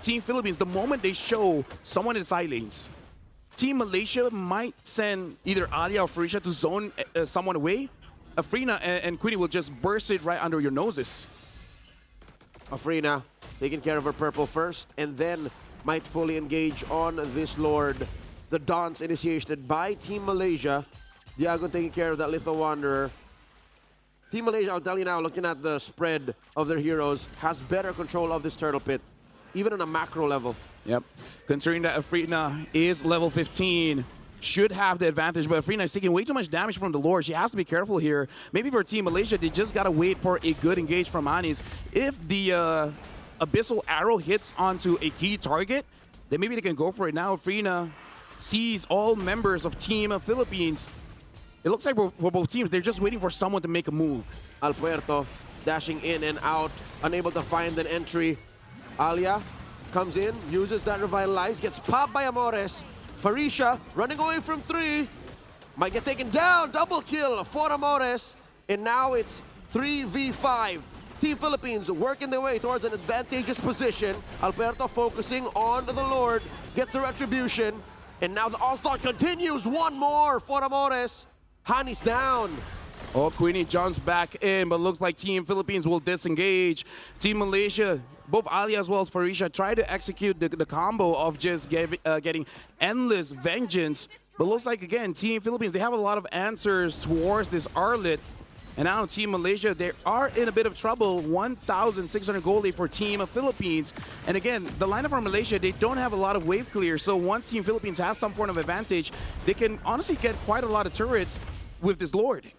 Team Philippines, the moment they show someone in the side lanes, Team Malaysia might send either Alia or Farisha to zone someone away. Afrina and Queenie will just burst it right under your noses. Afrina taking care of her purple first, and then might fully engage on this Lord. The dance initiated by Team Malaysia. Diagon taking care of that Little Wanderer. Team Malaysia, I'll tell you now, looking at the spread of their heroes, has better control of this turtle pit, even on a macro level. Yep. Considering that Afrina is level 15, should have the advantage, but Afrina is taking way too much damage from the Lord. She has to be careful here. Maybe for Team Malaysia, they just got to wait for a good engage from Anis. If the Abyssal Arrow hits onto a key target, then maybe they can go for it now. Afrina sees all members of Team Philippines. It looks like for both teams, they're just waiting for someone to make a move. Alpuerto dashing in and out, unable to find an entry. Alia comes in, uses that Revitalize, gets popped by Amores. Farisha running away from 3. Might get taken down, double kill for Amores. And now it's 3v5. Team Philippines working their way towards an advantageous position. Alberto focusing on the Lord, gets the retribution. And now the All-Star continues, one more for Amores. Hani's down. Oh, Queenie jumps back in, but looks like Team Philippines will disengage. Team Malaysia, both Ali as well as Farisha, try to execute the combo of just getting endless vengeance. But looks like, again, Team Philippines, they have a lot of answers towards this Arlet. And now Team Malaysia, they are in a bit of trouble. 1,600 gold lead for Team Philippines. And again, the lineup for Malaysia, they don't have a lot of wave clear. So once Team Philippines has some form of advantage, they can honestly get quite a lot of turrets with this Lord.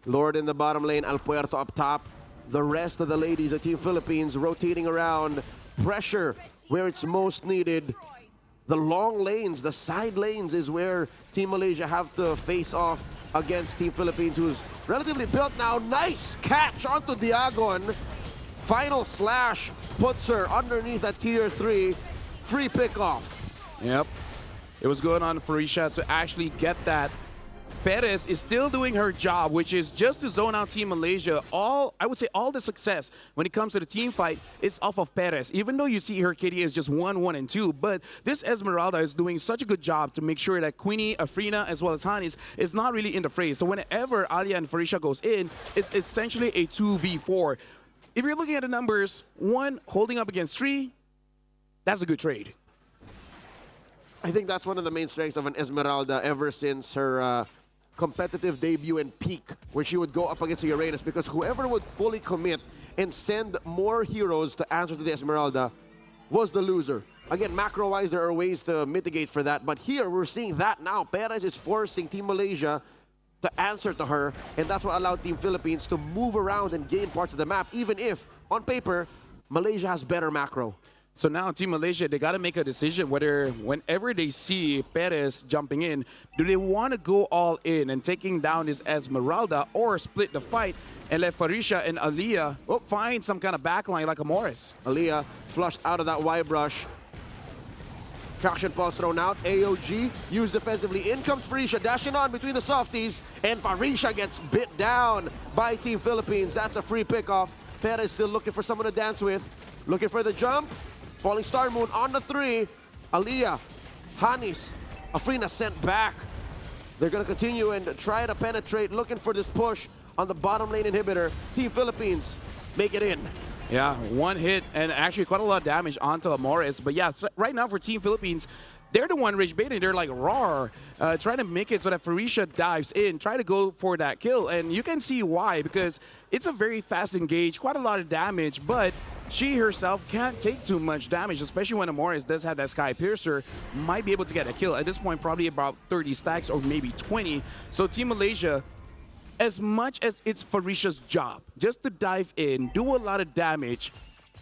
Lord in the bottom lane, Alpuerto up top. The rest of the ladies of Team Philippines rotating around. Pressure where it's most needed. The long lanes, the side lanes is where Team Malaysia have to face off against Team Philippines, who's relatively built now. Nice catch onto Diagon. Final slash puts her underneath that tier 3. Free pickoff. Yep. It was good on Farisha to actually get that. Perez is still doing her job, which is just to zone out Team Malaysia. I would say all the success when it comes to the team fight is off of Perez. Even though you see her KD is just 1, 1, and 2, but this Esmeralda is doing such a good job to make sure that Queenie, Afrina, as well as Hanis is not really in the fray. So whenever Alia and Farisha goes in, it's essentially a 2v4. If you're looking at the numbers, 1 holding up against 3, that's a good trade. I think that's one of the main strengths of an Esmeralda ever since her competitive debut and peak, where she would go up against the Uranus, because whoever would fully commit and send more heroes to answer to the Esmeralda was the loser. Again, macro-wise, there are ways to mitigate for that, but here we're seeing that now. Perez is forcing Team Malaysia to answer to her, and that's what allowed Team Philippines to move around and gain parts of the map, even if, on paper, Malaysia has better macro. So now Team Malaysia, they got to make a decision whether whenever they see Perez jumping in, do they want to go all in and taking down this Esmeralda, or split the fight and let Farisha and Alia find some kind of backline like a Morris. Alia flushed out of that Y-brush. Traction pulse thrown out. AOG used defensively. In comes Farisha, dashing on between the softies, and Farisha gets bit down by Team Philippines. That's a free pickoff. Perez still looking for someone to dance with. Looking for the jump. Falling Star Moon on the 3. Alia, Hanis, Afrina sent back. They're going to continue and try to penetrate, looking for this push on the bottom lane inhibitor. Team Philippines make it in. Yeah, 1 hit and actually quite a lot of damage onto Amores. But yeah, so right now for Team Philippines, they're the one rage baiting. They're like raw, trying to make it so that Farisha dives in, try to go for that kill. And you can see why, because it's a very fast engage, quite a lot of damage, but she herself can't take too much damage, especially when Amores does have that Sky Piercer, might be able to get a kill. At this point, probably about 30 stacks or maybe 20. So Team Malaysia, as much as it's Farisha's job, just to dive in, do a lot of damage,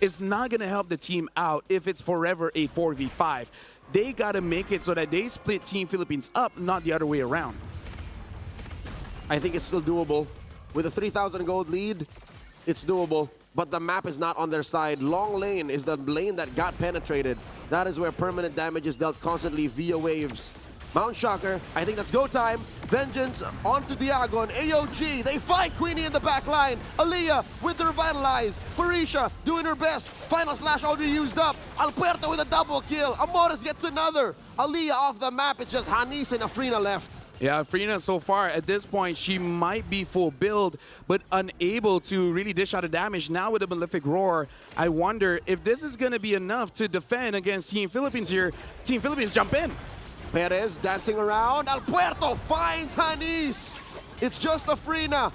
is not going to help the team out if it's forever a 4v5. They got to make it so that they split Team Philippines up, not the other way around. I think it's still doable. With a 3,000 gold lead, it's doable. But the map is not on their side. Long lane is the lane that got penetrated. That is where permanent damage is dealt constantly via waves. Mount Shocker, I think that's go time. Vengeance onto Diagon. AOG, they fight Queenie in the back line. Aaliyah with the revitalize. Farisha doing her best. Final slash already used up. Alberto with a double kill. Amores gets another. Aaliyah off the map. It's just Hanis and Afrina left. Yeah, Frina so far at this point, she might be full build, but unable to really dish out a damage. Now with a Malefic Roar, I wonder if this is going to be enough to defend against Team Philippines here. Team Philippines jump in. Perez dancing around. Alberto finds Hanis. It's just Afrina.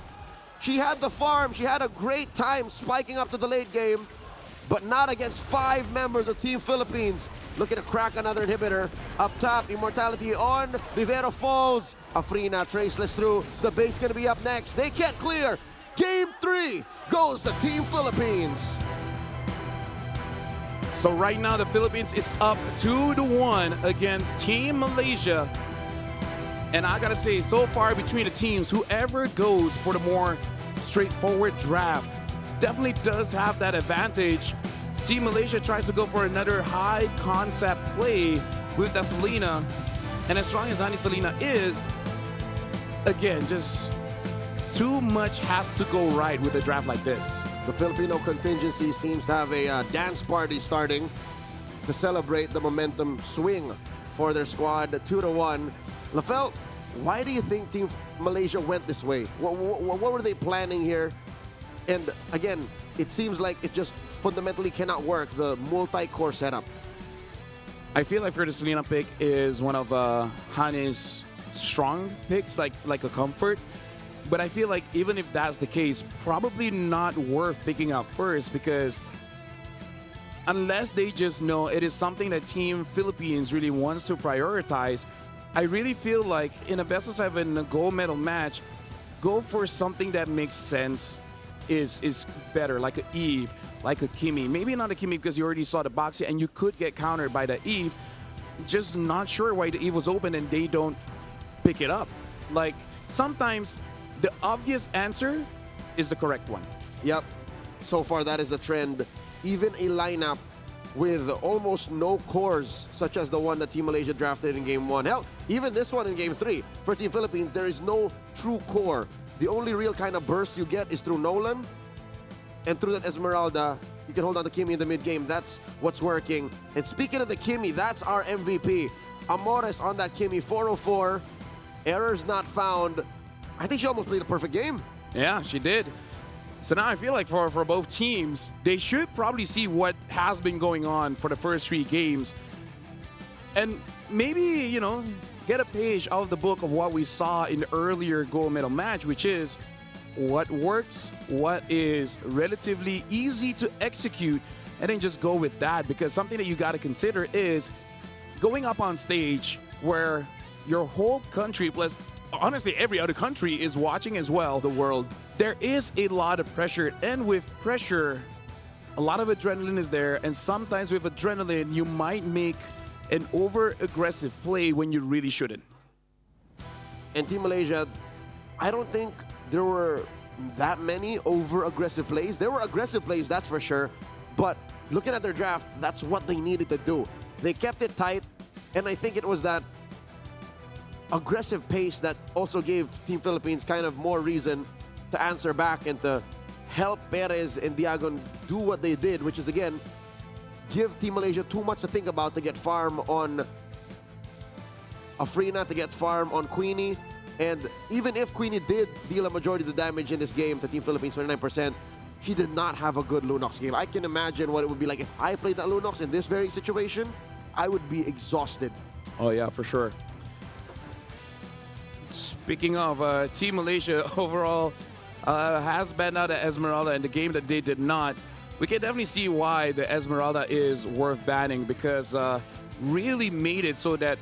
She had the farm. She had a great time spiking up to the late game, but not against 5 members of Team Philippines. Looking to crack another inhibitor. Up top, Immortality on. Vivero falls. Afrina traceless through. The base gonna be up next. They can't clear. Game 3 goes to Team Philippines. So right now the Philippines is up 2-1 against Team Malaysia. And I gotta say, so far between the teams, whoever goes for the more straightforward draft definitely does have that advantage. Team Malaysia tries to go for another high concept play with that Selena. And as strong as Ani Selena is, again, just too much has to go right with a draft like this. The Filipino contingency seems to have a dance party starting to celebrate the momentum swing for their squad, 2-1. Lafel, why do you think Team Malaysia went this way? What were they planning here? And again, it seems like it just fundamentally cannot work, the multi-core setup. I feel like for the Selena pick is one of Hane's strong picks, like a comfort. But I feel like even if that's the case, probably not worth picking up first, because unless they just know it is something that Team Philippines really wants to prioritize, I really feel like in a best of 7 gold medal match, go for something that makes sense is better, like a Eve, like a Kimi. Maybe not a Kimi because you already saw the box and you could get countered by the Eve. Just not sure why the Eve was open and they don't pick it up. Like, sometimes the obvious answer is the correct one. Yep. So far, that is the trend. Even a lineup with almost no cores, such as the one that Team Malaysia drafted in Game 1. Hell, even this one in Game 3. For Team Philippines, there is no true core. The only real kind of burst you get is through Nolan, and through that Esmeralda, you can hold on to Kimi in the mid-game. That's what's working. And speaking of the Kimi, that's our MVP. Amores on that Kimi, 404. Errors not found. I think she almost played a perfect game. Yeah, she did. So now I feel like for both teams, they should probably see what has been going on for the first 3 games. And maybe, you know, get a page out of the book of what we saw in the earlier gold medal match, which is what works, what is relatively easy to execute, and then just go with that. Because something that you got to consider is going up on stage where your whole country, plus honestly every other country, is watching as well. The world. There is a lot of pressure, and with pressure, a lot of adrenaline is there, and sometimes with adrenaline, you might make an over-aggressive play when you really shouldn't. And Team Malaysia, I don't think there were that many over-aggressive plays. There were aggressive plays, that's for sure, but looking at their draft, that's what they needed to do. They kept it tight, and I think it was that aggressive pace that also gave Team Philippines kind of more reason to answer back and to help Perez and Diagon do what they did, which is, again, give Team Malaysia too much to think about to get farm on Afrina, to get farm on Queenie. And even if Queenie did deal a majority of the damage in this game to Team Philippines, 29%, she did not have a good Lunox game. I can imagine what it would be like if I played that Lunox in this very situation. I would be exhausted. Oh yeah, for sure. Speaking of Team Malaysia, overall has banned out the Esmeralda in the game that they did not. We can definitely see why the Esmeralda is worth banning, because really made it so that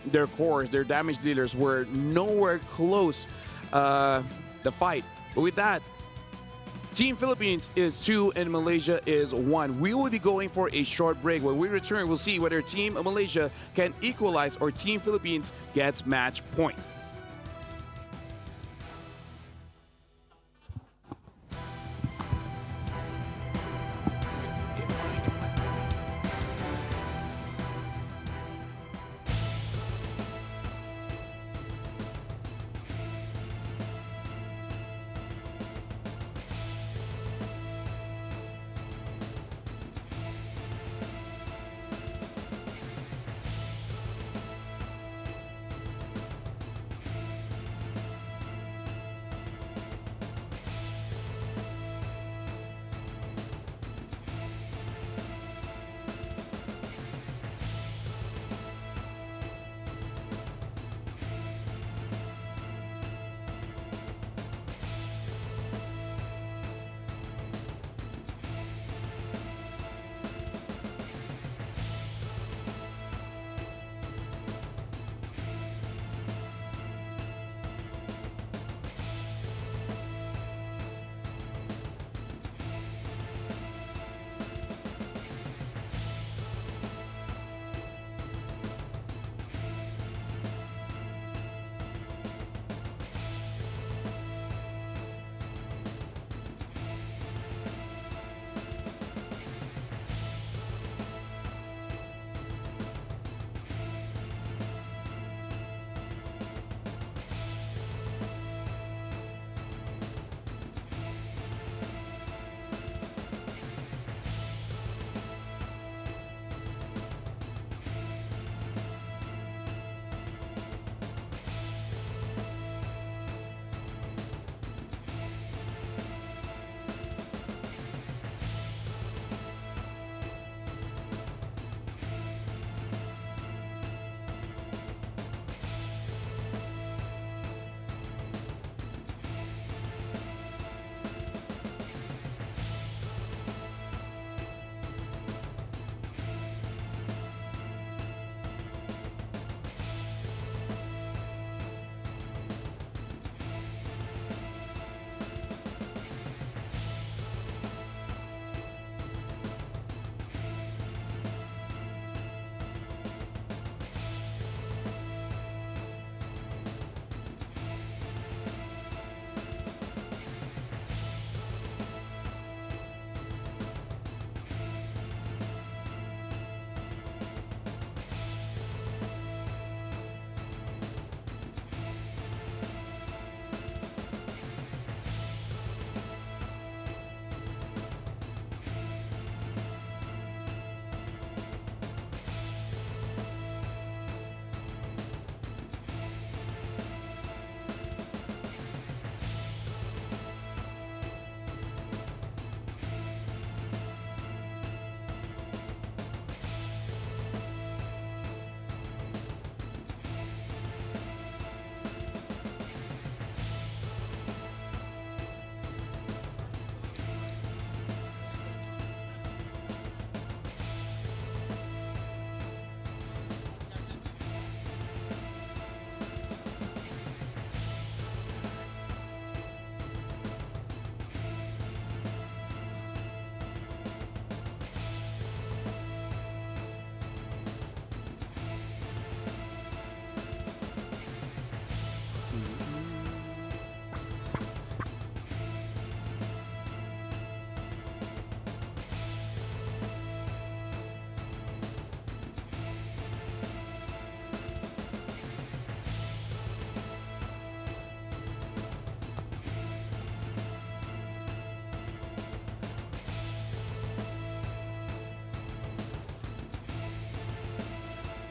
their cores, their damage dealers, were nowhere close the fight. But with that, Team Philippines is 2 and Malaysia is 1. We will be going for a short break. When we return, we'll see whether Team Malaysia can equalize or Team Philippines gets match point.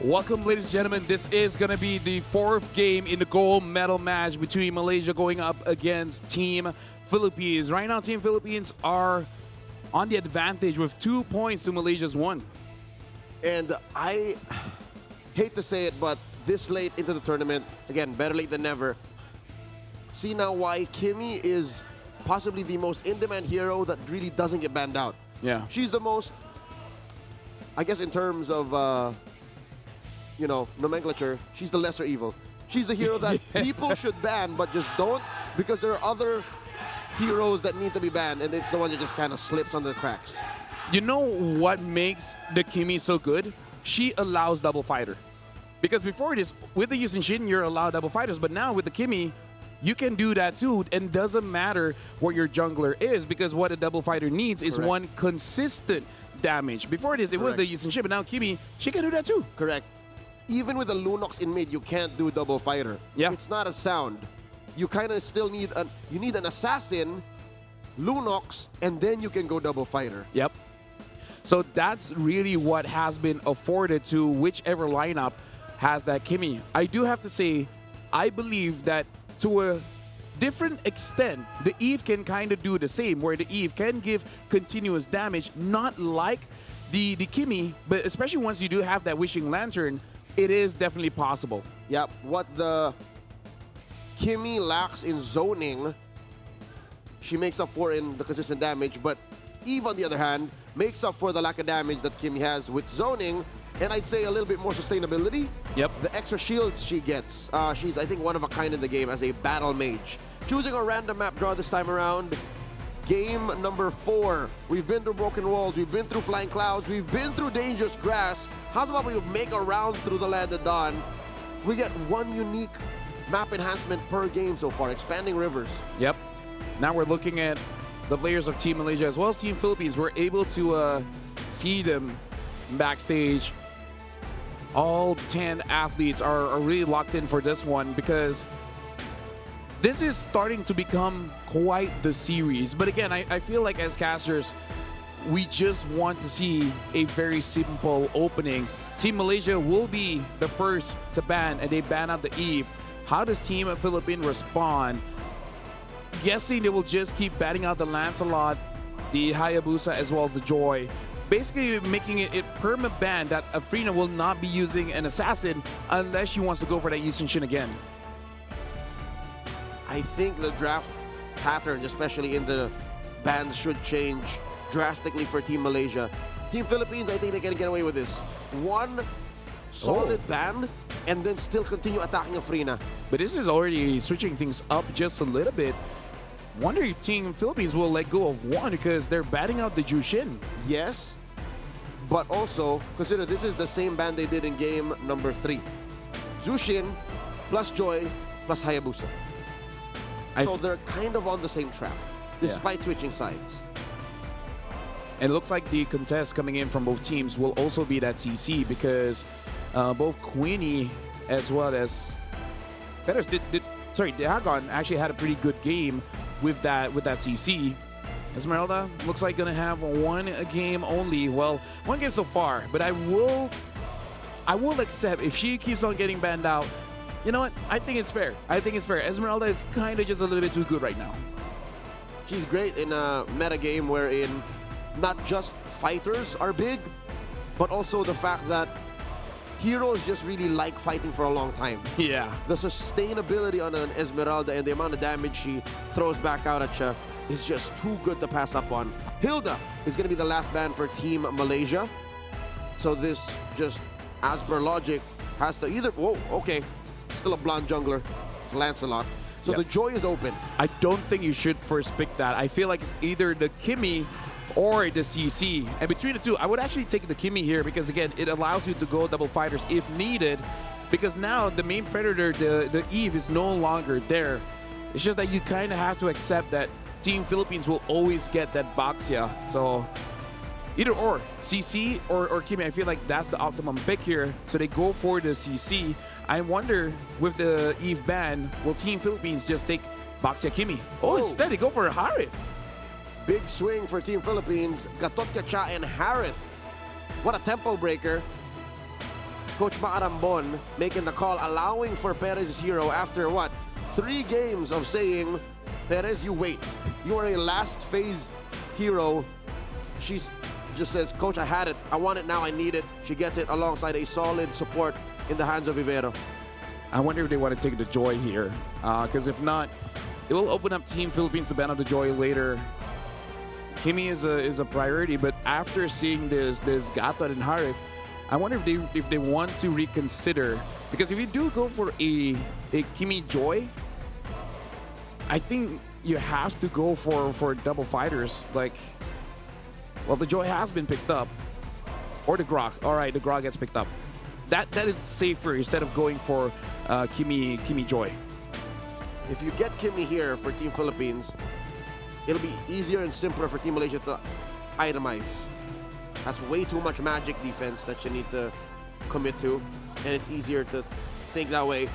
Welcome, ladies and gentlemen. This is going to be the fourth game in the gold medal match between Malaysia going up against Team Philippines. Right now, Team Philippines are on the advantage with 2 points to Malaysia's 1. And I hate to say it, but this late into the tournament, again, better late than never. See now why Kimmy is possibly the most in-demand hero that really doesn't get banned out. Yeah. She's the most, I guess in terms of, you know, nomenclature, she's the lesser evil. She's the hero that people should ban, but just don't, because there are other heroes that need to be banned, and it's the one that just kind of slips under the cracks. You know what makes the Kimmy so good? She allows double fighter. Because before this, with the Yusin Shin, you're allowed double fighters, but now with the Kimmy, you can do that too, and doesn't matter what your jungler is, because what a double fighter needs is one consistent damage. Before this, it was the Yusin Shin, but now Kimmy, she can do that too. Correct. Even with the Lunox in mid, you can't do double fighter. Yeah. It's not a sound. You kind of still need an assassin, Lunox, and then you can go double fighter. Yep. So that's really what has been afforded to whichever lineup has that Kimmy. I do have to say, I believe that to a different extent, the Eve can kind of do the same, where the Eve can give continuous damage, not like the Kimmy, but especially once you do have that Wishing Lantern, it is definitely possible. Yep. What the Kimmy lacks in zoning, she makes up for in the consistent damage, but Eve, on the other hand, makes up for the lack of damage that Kimmy has with zoning, and I'd say a little bit more sustainability. Yep. The extra shields she gets. She's, I think, one of a kind in the game as a battle mage. Choosing a random map draw this time around. Game number 4. We've been through Broken Walls, we've been through Flying Clouds, we've been through Dangerous Grass. How's about we make a round through the Land of Dawn? We get one unique map enhancement per game so far, Expanding Rivers. Yep. Now we're looking at the players of Team Malaysia as well as Team Philippines. We're able to see them backstage. All 10 athletes are really locked in for this one, because this is starting to become quite the series. But again, I feel like as casters, we just want to see a very simple opening. Team Malaysia will be the first to ban, and they ban out the Eve. How does Team Philippines respond? Guessing they will just keep batting out the Lancelot, the Hayabusa, as well as the Joy. Basically making it perma-ban that Afrina will not be using an assassin unless she wants to go for that Yusin Shin again. I think the draft pattern, especially in the bans, should change drastically for Team Malaysia. Team Philippines, I think they can get away with this. One solid ban, and then still continue attacking Afrina. But this is already switching things up just a little bit. Wonder if Team Philippines will let go of one, because they're batting out the Jushin. Yes, but also consider this is the same ban they did in game number 3. Zushin plus Joy plus Hayabusa. So they're kind of on the same track, despite switching sides. And it looks like the contest coming in from both teams will also be that CC, because both Queenie as well as Fetters Dagon actually had a pretty good game with that CC. Esmeralda looks like gonna have one game only. Well, one game so far, but I will accept if she keeps on getting banned out. You know what? I think it's fair. Esmeralda is kind of just a little bit too good right now. She's great in a meta game wherein not just fighters are big, but also the fact that heroes just really like fighting for a long time. Yeah. The sustainability on an Esmeralda and the amount of damage she throws back out at you is just too good to pass up on. Hilda is going to be the last ban for Team Malaysia. So this just, as per logic, has to either... Whoa, okay. Still a blonde jungler. It's Lancelot. So the Joy is open. I don't think you should first pick that. I feel like it's either the Kimmy or the CC. And between the two, I would actually take the Kimmy here, because again, it allows you to go double fighters if needed, because now the main predator, the Eve, is no longer there. It's just that you kind of have to accept that Team Philippines will always get that Baxia. So either or, CC or Kimmy, I feel like that's the optimum pick here. So they go for the CC. I wonder, with the Eve ban, will Team Philippines just take Baxia Kimmy? Oh, instead they go for Harith. Big swing for Team Philippines. Gatot Kacha and Harith. What a tempo breaker. Coach Maarambon making the call, allowing for Perez's hero after what? 3 games of saying, Perez, you wait. You are a last phase hero. She just says, Coach, I had it. I want it now. I need it. She gets it alongside a solid support in the hands of Vivero. I wonder if they want to take the Joy here. Because if not, it will open up Team Philippines to ban out the Joy later. Kimi is a priority, but after seeing this Gatot and Harif, I wonder if they want to reconsider. Because if you do go for a Kimi Joy, I think you have to go for double fighters. Like, well, the Joy has been picked up, or the Grok. All right, the Grok gets picked up. That is safer instead of going for Kimi Joy. If you get Kimi here for Team Philippines, it'll be easier and simpler for Team Malaysia to itemize. That's way too much magic defense that you need to commit to, and it's easier to think that way.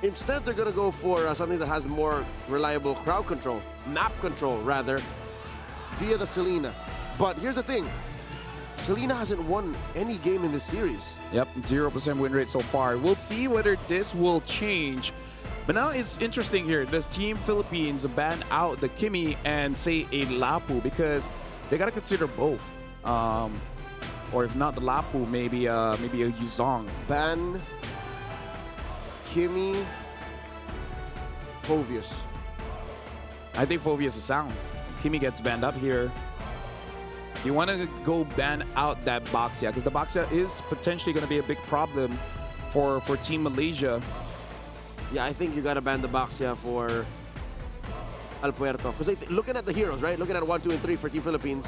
Instead, they're gonna go for something that has more reliable crowd control, map control rather, via the Selena. But here's the thing, Selena hasn't won any game in this series. Yep, 0% win rate so far. We'll see whether this will change. But now it's interesting here. Does Team Philippines ban out the Kimi and say a Lapu? Because they gotta consider both. Or if not the Lapu, maybe a Yuzong. Ban Kimi, Phoveus. I think Phoveus is sound. Kimi gets banned up here. You want to go ban out that Boxia, because the Boxia is potentially going to be a big problem for Team Malaysia. Yeah, I think you got to ban the Boxia for El Puerto. Because looking at the heroes, right? Looking at 1, 2, and 3 for Team Philippines,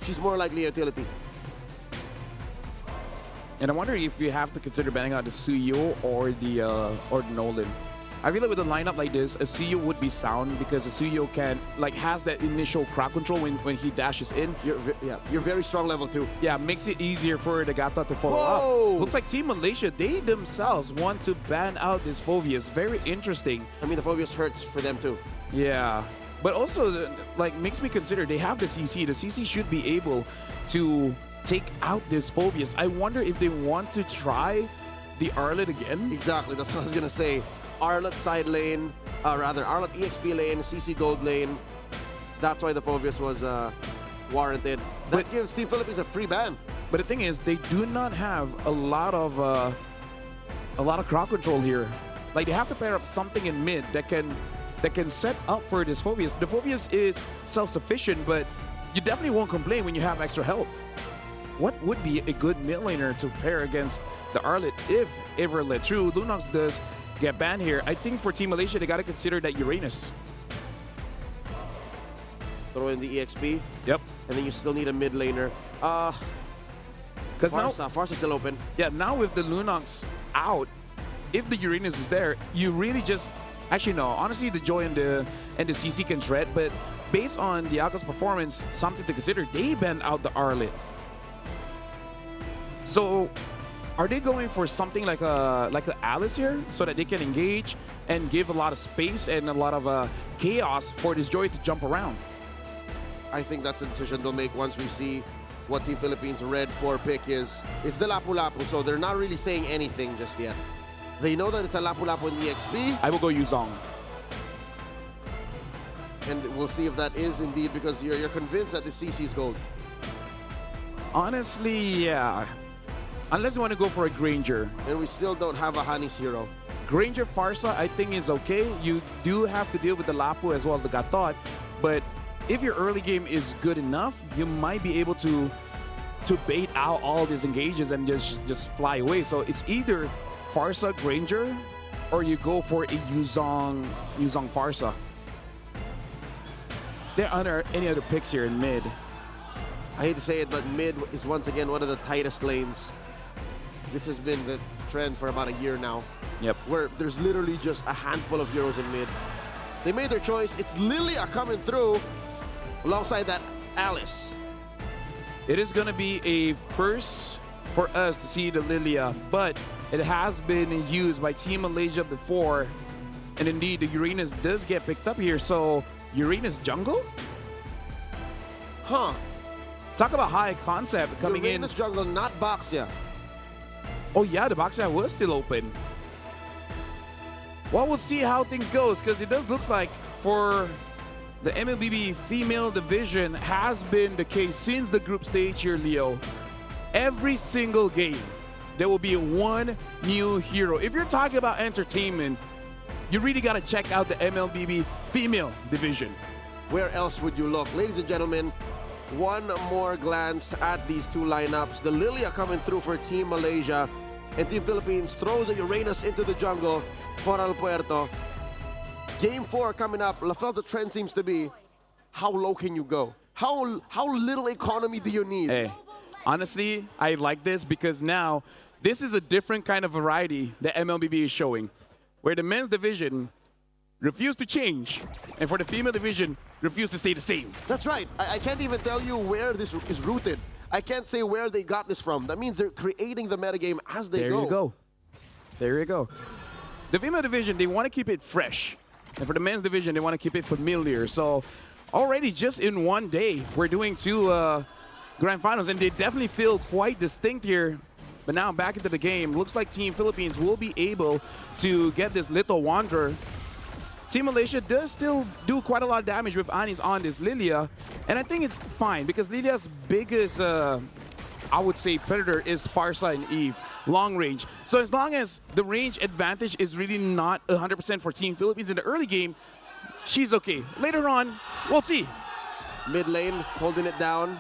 she's more likely a utility. And I wonder if you have to consider banning out the Suyo or the Nolan. I feel like with a lineup like this, a Suyo would be sound because a Suyo has that initial crowd control when he dashes in. You're very strong level 2. Yeah, makes it easier for the Gatot to follow up. Looks like Team Malaysia, they themselves want to ban out this Phoveus. Very interesting. I mean, the Phoveus hurts for them too. Yeah, but also makes me consider they have the CC. The CC should be able to take out this Phoveus. I wonder if they want to try the Arlet again. Exactly, that's what I was gonna say. Arlet side lane, Arlet EXP lane, CC gold lane. That's why the Phoveus was warranted. That gives Team Philippines a free ban. But the thing is, they do not have a lot of crowd control here. Like, they have to pair up something in mid that can set up for this Phoveus. The Phoveus is self-sufficient, but you definitely won't complain when you have extra help. What would be a good mid laner to pair against the Arlet if ever let true? Lunox does get banned here. I think for Team Malaysia, they got to consider that Uranus. Throw in the EXP. Yep. And then you still need a mid laner. Because now Farsa's still open. Yeah, now with the Lunox out, if the Uranus is there, you really just actually no. Honestly, the Joy and the CC can shred, but based on the Diago's performance, something to consider. They banned out the Arlet. So, are they going for something like a Alice here so that they can engage and give a lot of space and a lot of chaos for this Joy to jump around? I think that's a decision they'll make once we see what Team Philippines' red 4 pick is. It's the Lapu Lapu, so they're not really saying anything just yet. They know that it's a Lapu Lapu in the XP. I will go Yuzong. And we'll see if that is indeed, because you're convinced that the CC is gold. Honestly, yeah. Unless you want to go for a Granger. And we still don't have a Hanis hero. Granger Farsa, I think, is okay. You do have to deal with the Lapu as well as the Gatot. But if your early game is good enough, you might be able to bait out all these engages and just fly away. So it's either Farsa Granger or you go for a Yuzong Farsa. Is there any other picks here in mid? I hate to say it, but mid is once again one of the tightest lanes. This has been the trend for about a year now. Yep. Where there's literally just a handful of heroes in mid. They made their choice. It's Lilia coming through alongside that Alice. It is going to be a first for us to see the Lilia, but it has been used by Team Malaysia before. And indeed, the Uranus does get picked up here. So, Uranus jungle? Huh. Talk about high concept coming in. Uranus jungle, not Boxia. Oh yeah, the box was still open. Well, we'll see how things goes, because it does look like for the MLBB female division has been the case since the group stage here, Leo. Every single game, there will be one new hero. If you're talking about entertainment, you really got to check out the MLBB female division. Where else would you look? Ladies and gentlemen, one more glance at these two lineups. The Lilia coming through for Team Malaysia, and Team Philippines throws a Uranus into the jungle for El Puerto. Game 4 coming up. Lafel, the trend seems to be, how low can you go? How little economy do you need? Hey, honestly, I like this because now this is a different kind of variety that MLBB is showing, where the men's division refused to change, and for the female division, refused to stay the same. That's right. I can't even tell you where this is rooted. I can't say where they got this from. That means they're creating the metagame as they go. There you go. There you go. The female division, they want to keep it fresh. And for the men's division, they want to keep it familiar. So already just in one day, we're doing 2 grand finals, and they definitely feel quite distinct here. But now back into the game, looks like Team Philippines will be able to get this little Wanderer. Team Malaysia does still do quite a lot of damage with Anis on this Lilia, and I think it's fine because Lilia's biggest, I would say, predator is Farsa and Eve, long range. So as long as the range advantage is really not 100% for Team Philippines in the early game, she's okay. Later on, we'll see. Mid lane, holding it down.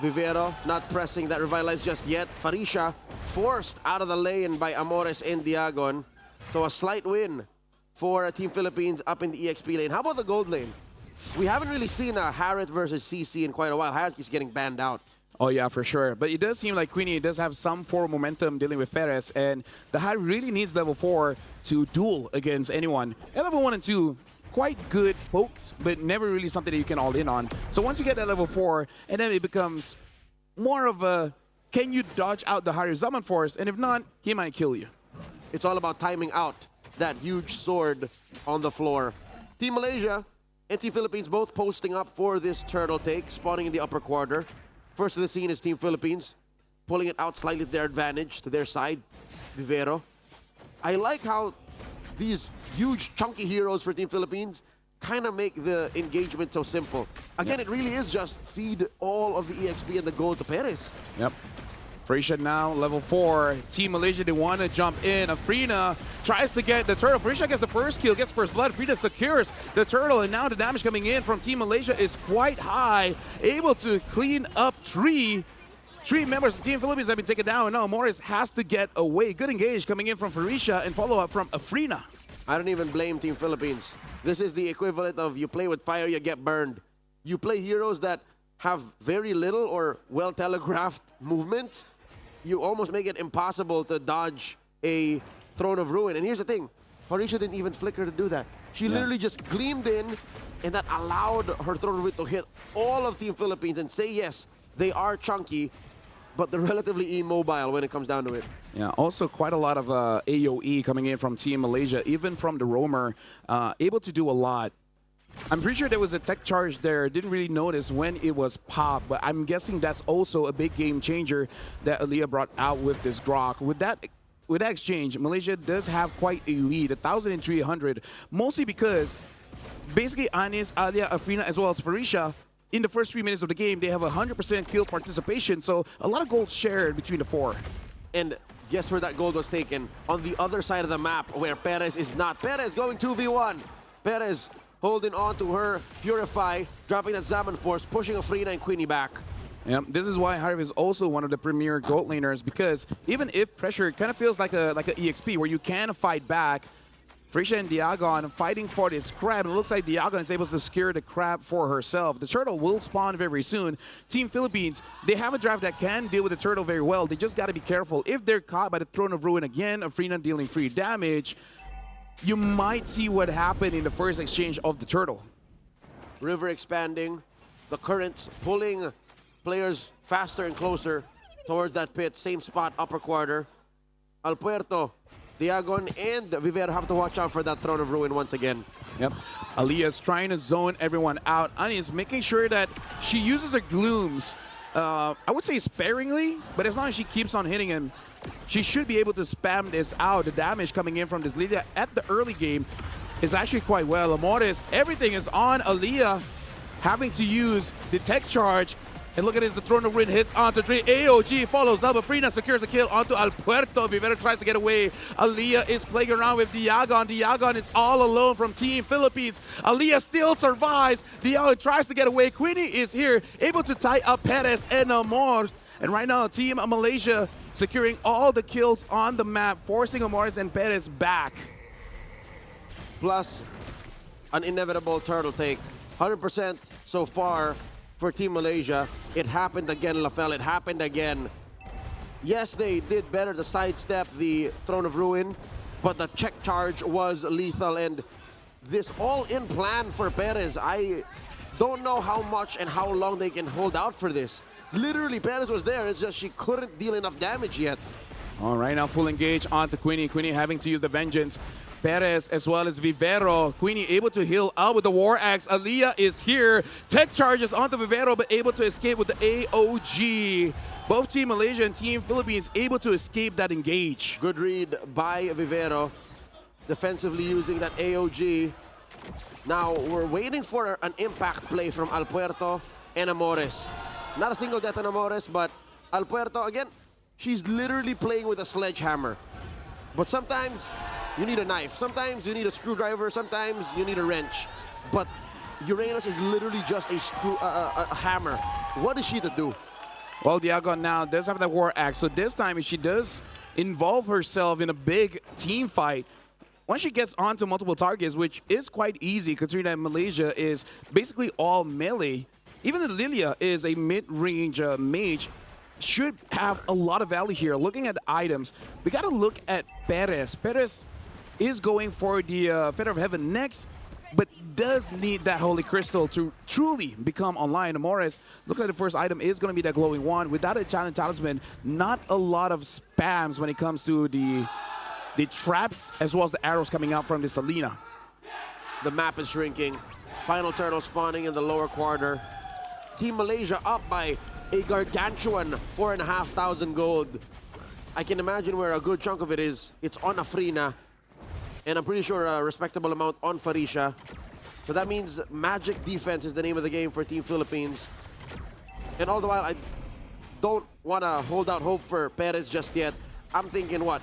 Vivero not pressing that revitalize just yet. Farisha forced out of the lane by Amores and Diagon. So a slight win for Team Philippines up in the EXP lane. How about the gold lane? We haven't really seen a Harriet versus CC in quite a while. Harriet keeps getting banned out. Oh yeah, for sure. But it does seem like Queenie does have some form of momentum dealing with Perez, and the Harriet really needs level 4 to duel against anyone. At level 1 and 2, quite good pokes, but never really something that you can all in on. So once you get that level 4, and then it becomes more of a, can you dodge out the Harriet Zaman Force? And if not, he might kill you. It's all about timing out that huge sword on the floor. Team Malaysia and Team Philippines both posting up for this turtle take, spawning in the upper quarter. First of the scene is Team Philippines, pulling it out slightly to their advantage, to their side, Vivero. I like how these huge chunky heroes for Team Philippines kind of make the engagement so simple. Again, It really is just feed all of the EXP and the gold to Perez. Yep. Farisha now level 4. Team Malaysia, they want to jump in. Afrina tries to get the turtle. Farisha gets the first kill, gets first blood. Afrina secures the turtle, and now the damage coming in from Team Malaysia is quite high. Able to clean up three members of Team Philippines have been taken down. And now Morris has to get away. Good engage coming in from Farisha and follow up from Afrina. I don't even blame Team Philippines. This is the equivalent of you play with fire, you get burned. You play heroes that have very little or well-telegraphed movement. You almost make it impossible to dodge a Throne of Ruin. And here's the thing, Farisha didn't even flicker to do that. She literally just gleamed in, and that allowed her Throne of Ruin to hit all of Team Philippines and say, yes, they are chunky, but they're relatively immobile when it comes down to it. Yeah, also quite a lot of AoE coming in from Team Malaysia, even from the roamer, able to do a lot. I'm pretty sure there was a tech charge there. Didn't really notice when it was popped, but I'm guessing that's also a big game changer that Aaliyah brought out with this Grok. With that exchange, Malaysia does have quite a lead, 1,300, mostly because basically Anis, Alia, Afrina, as well as Farisha, in the first 3 minutes of the game, they have 100% kill participation, so a lot of gold shared between the 4. And guess where that gold was taken? On the other side of the map, where Perez is not. Perez going 2v1. Perez holding on to her Purify, dropping that Zaman Force, pushing Afrina and Queenie back. Yeah, this is why Harv is also one of the premier gold laners, because even if pressure kind of feels like a EXP where you can fight back, Farisha and Diagon fighting for this crab, and it looks like Diagon is able to secure the crab for herself. The turtle will spawn very soon. Team Philippines, they have a draft that can deal with the turtle very well. They just got to be careful. If they're caught by the Throne of Ruin again, Afrina dealing free damage, you might see what happened in the first exchange of the turtle. River expanding, the currents pulling players faster and closer towards that pit. Same spot, upper quarter. El Puerto, Diagon, and Vivero have to watch out for that Throne of Ruin once again. Yep. Aliyah's trying to zone everyone out. Ani is making sure that she uses her glooms, I would say sparingly, but as long as she keeps on hitting him, she should be able to spam this out. The damage coming in from this Lilia at the early game is actually quite well. Amores, everything is on Aaliyah, having to use the tech charge. And look at this, the Throne of Ruin hits onto Tree. AOG follows up, but Frina secures a kill onto Alpuerto. Vivero tries to get away. Aaliyah is playing around with Diagon. Diagon is all alone from Team Philippines. Aaliyah still survives. Diagon tries to get away. Queenie is here, able to tie up Perez and Amores. And right now, Team Malaysia securing all the kills on the map, forcing Amores and Perez back. Plus, an inevitable turtle take. 100% so far for Team Malaysia. It happened again, Lafell. It happened again. Yes, they did better to sidestep the Throne of Ruin, but the check charge was lethal. And this all-in plan for Perez, I don't know how much and how long they can hold out for this. Literally, Perez was there. It's just she couldn't deal enough damage yet. All right, now full engage onto Queenie. Queenie having to use the Vengeance. Perez as well as Vivero. Queenie able to heal out with the War Axe. Aaliyah is here. Tech charges onto Vivero, but able to escape with the AOG. Both Team Malaysia and Team Philippines able to escape that engage. Good read by Vivero. Defensively using that AOG. Now, we're waiting for an impact play from Alpuerto and Amores. Not a single death on Amores, but Alpuerto, again, she's literally playing with a sledgehammer. But sometimes you need a knife. Sometimes you need a screwdriver. Sometimes you need a wrench. But Uranus is literally just a hammer. What is she to do? Well, Diagon now does have that War Axe. So this time, if she does involve herself in a big team fight, once she gets onto multiple targets, which is quite easy considering that Malaysia is basically all melee, even the Lilia is a mid-range mage, should have a lot of value here. Looking at the items, we got to look at Perez. Perez is going for the Feather of Heaven next, but does need that Holy Crystal to truly become online. Amores, look at the first item is going to be that Glowing Wand. Without a Challenge Talisman, not a lot of spams when it comes to the traps as well as the arrows coming out from this Alina. The map is shrinking. Final turtle spawning in the lower quarter. Team Malaysia up by a gargantuan 4,500 gold. I can imagine where a good chunk of it is. It's on Afrina, and I'm pretty sure a respectable amount on Farisha. So that means magic defense is the name of the game for Team Philippines. And all the while, I don't want to hold out hope for Perez just yet. I'm thinking, what,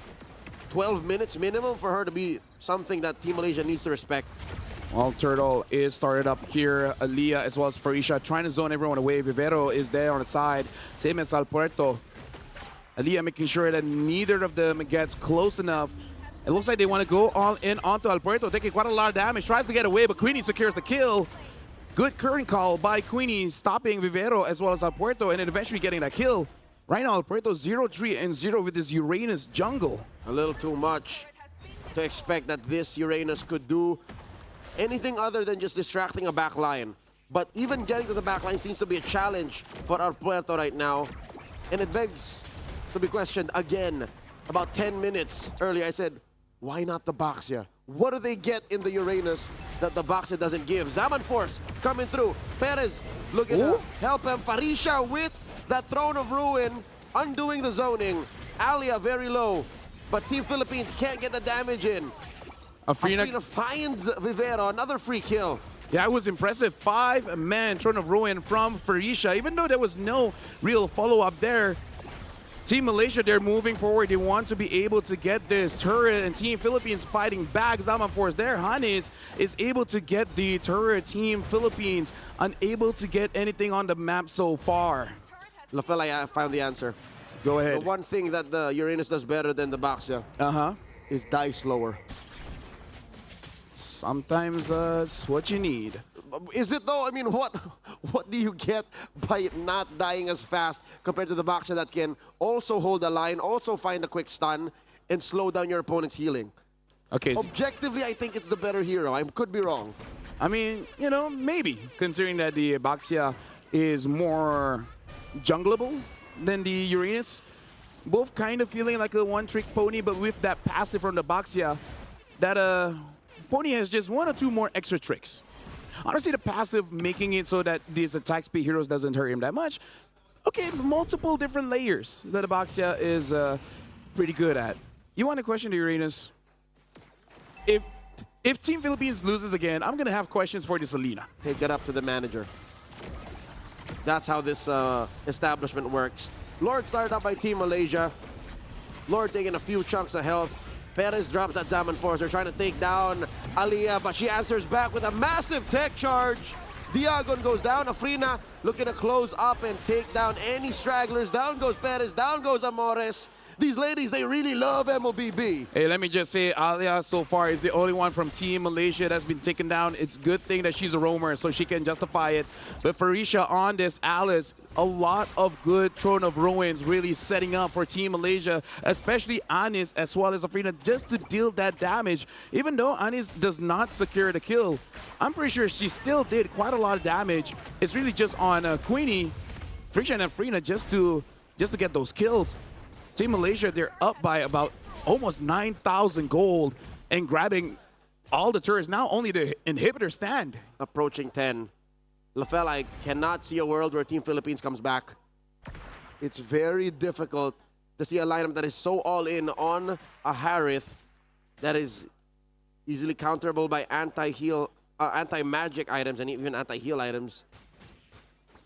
12 minutes minimum for her to be something that Team Malaysia needs to respect. Well, Turtle is started up here. Aaliyah as well as Farisha trying to zone everyone away. Vivero is there on the side. Same as Alpuerto. Aaliyah making sure that neither of them gets close enough. It looks like they want to go all in onto Alpuerto, taking quite a lot of damage. Tries to get away, but Queenie secures the kill. Good current call by Queenie, stopping Vivero as well as Alpuerto, and then eventually getting that kill. Right now, Alpuerto 0-3-0 with this Uranus jungle. A little too much to expect that this Uranus could do anything other than just distracting a backline. But even getting to the backline seems to be a challenge for Alpuerto right now. And it begs to be questioned again. About 10 minutes earlier, I said, why not the Baxia? What do they get in the Uranus that the Baxia doesn't give? Zaman Force coming through. Perez looking to help him. Farisha with that Throne of Ruin, undoing the zoning. Alia very low, but Team Philippines can't get the damage in. Afrina finds Vivero, another free kill. Yeah, it was impressive. 5-man Throne of Ruin from Farisha. Even though there was no real follow-up there, Team Malaysia, they're moving forward. They want to be able to get this turret, and Team Philippines fighting back. Zaman Force there. Hanis is able to get the turret. Team Philippines unable to get anything on the map so far. Lafell, I found the answer. Go ahead. The one thing that the Uranus does better than the Baxia is die slower. Sometimes it's what you need. Is it though? I mean, what do you get by not dying as fast compared to the Baxia that can also hold the line, also find a quick stun, and slow down your opponent's healing? Okay. Objectively, I think it's the better hero. I could be wrong. I mean, you know, maybe, considering that the Baxia is more jungleable than the Uranus. Both kind of feeling like a one-trick pony, but with that passive from the Baxia, that pony has just one or two more extra tricks. Honestly, the passive making it so that these attack speed heroes doesn't hurt him that much. Okay, multiple different layers that the Baxia is pretty good at. You want a question to Uranus? If Team Philippines loses again, I'm gonna have questions for this Alina. Take it up to the manager. That's how this establishment works. Lord started up by Team Malaysia. Lord taking a few chunks of health. Perez drops that Zaman Force. They're trying to take down Aliyah, but she answers back with a massive tech charge. Diagon goes down. Afrina looking to close up and take down any stragglers. Down goes Perez. Down goes Amores. These ladies, they really love MLBB. Hey, let me just say, Alia so far is the only one from Team Malaysia that's been taken down. It's a good thing that she's a roamer, so she can justify it. But Farisha on this Alice, a lot of good Throne of Ruins really setting up for Team Malaysia, especially Anis as well as Afrina, just to deal that damage. Even though Anis does not secure the kill, I'm pretty sure she still did quite a lot of damage. It's really just on Queenie, Farisha and Afrina just to get those kills. Team Malaysia, they're up by about almost 9,000 gold and grabbing all the turrets. Now only the inhibitor stand. Approaching 10. Lafel, I cannot see a world where Team Philippines comes back. It's very difficult to see a lineup that is so all-in on a Harith that is easily counterable by anti-heal, anti-magic items and even anti-heal items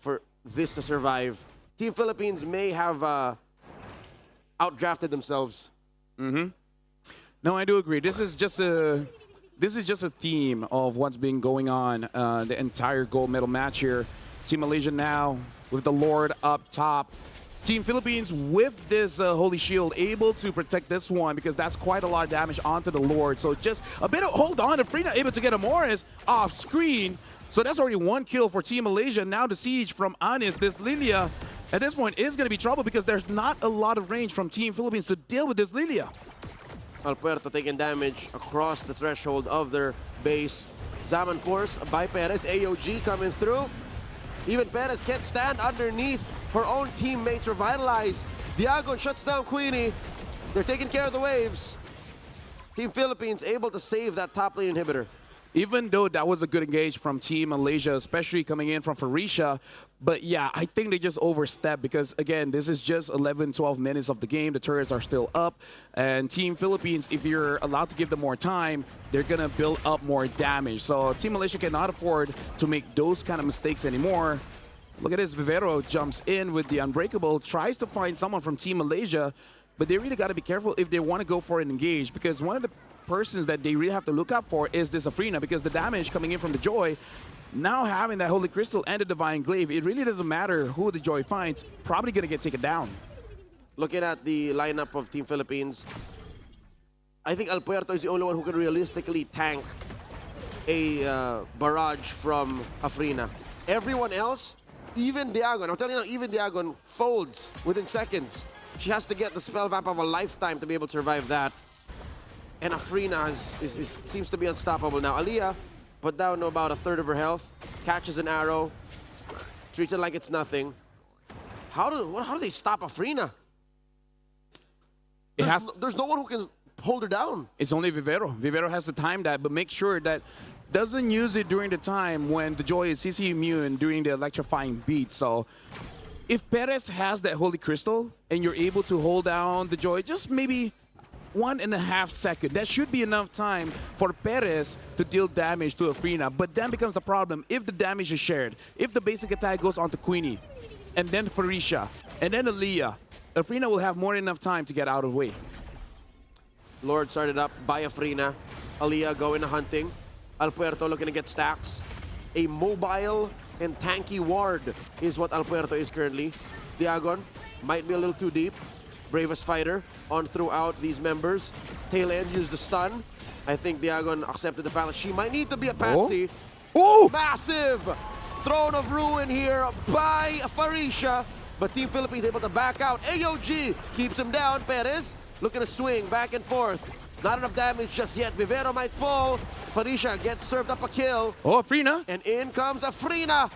for this to survive. Team Philippines may have outdrafted themselves. No, I do agree. This is just a theme of what's been going on the entire gold medal match here. Team Malaysia now with the Lord up top. Team Philippines with this Holy Shield able to protect this one because that's quite a lot of damage onto the Lord. So just a bit of hold on. Afrina able to get a Morris off screen. So that's already one kill for Team Malaysia. Now the siege from Anis, this Lilia, at this point is going to be trouble because there's not a lot of range from Team Philippines to deal with this Lilia. Alpuerto taking damage across the threshold of their base. Zaman Force by Perez. AOG coming through. Even Perez can't stand underneath her own teammates revitalized. Diagon shuts down Queenie. They're taking care of the waves. Team Philippines able to save that top lane inhibitor. Even though that was a good engage from Team Malaysia, especially coming in from Farisha. But yeah, I think they just overstepped because, again, this is just 11, 12 minutes of the game. The turrets are still up. And Team Philippines, if you're allowed to give them more time, they're going to build up more damage. So Team Malaysia cannot afford to make those kind of mistakes anymore. Look at this. Vivero jumps in with the Unbreakable, tries to find someone from Team Malaysia. But they really got to be careful if they want to go for an engage because one of the persons that they really have to look out for is this Afrina because the damage coming in from the Joy, now having that Holy Crystal and the Divine Glaive, it really doesn't matter who the Joy finds, probably going to get taken down. Looking at the lineup of Team Philippines, I think Alpuerto is the only one who can realistically tank a barrage from Afrina. Everyone else, even Diagon, I'm telling you now, even Diagon folds within seconds. She has to get the spell vamp of a lifetime to be able to survive that. And Afrina seems to be unstoppable now. Aliyah put down to about a third of her health, catches an arrow, treats it like it's nothing. How do they stop Afrina? There's no one who can hold her down. It's only Vivero. Vivero has to time that, but make sure that doesn't use it during the time when the Joy is CC immune during the electrifying beat. So if Perez has that Holy Crystal and you're able to hold down the Joy, just maybe 1.5 seconds. That should be enough time for Perez to deal damage to Afrina. But then becomes the problem if the damage is shared. If the basic attack goes onto Queenie, and then Farisha, and then Aliyah, Afrina will have more than enough time to get out of the way. Lord started up by Afrina. Aliyah going to hunting. Alpuerto looking to get stacks. A mobile and tanky ward is what Alpuerto is currently. Diagon might be a little too deep. Bravest fighter on throughout these members. Tail end used the stun. I think Diagon accepted the balance. She might need to be a patsy. Oh! Massive Throne of Ruin here by Farisha. But Team Philippines able to back out. AOG keeps him down. Perez looking to swing back and forth. Not enough damage just yet. Vivero might fall. Farisha gets served up a kill. Oh, Afrina. And in comes Afrina.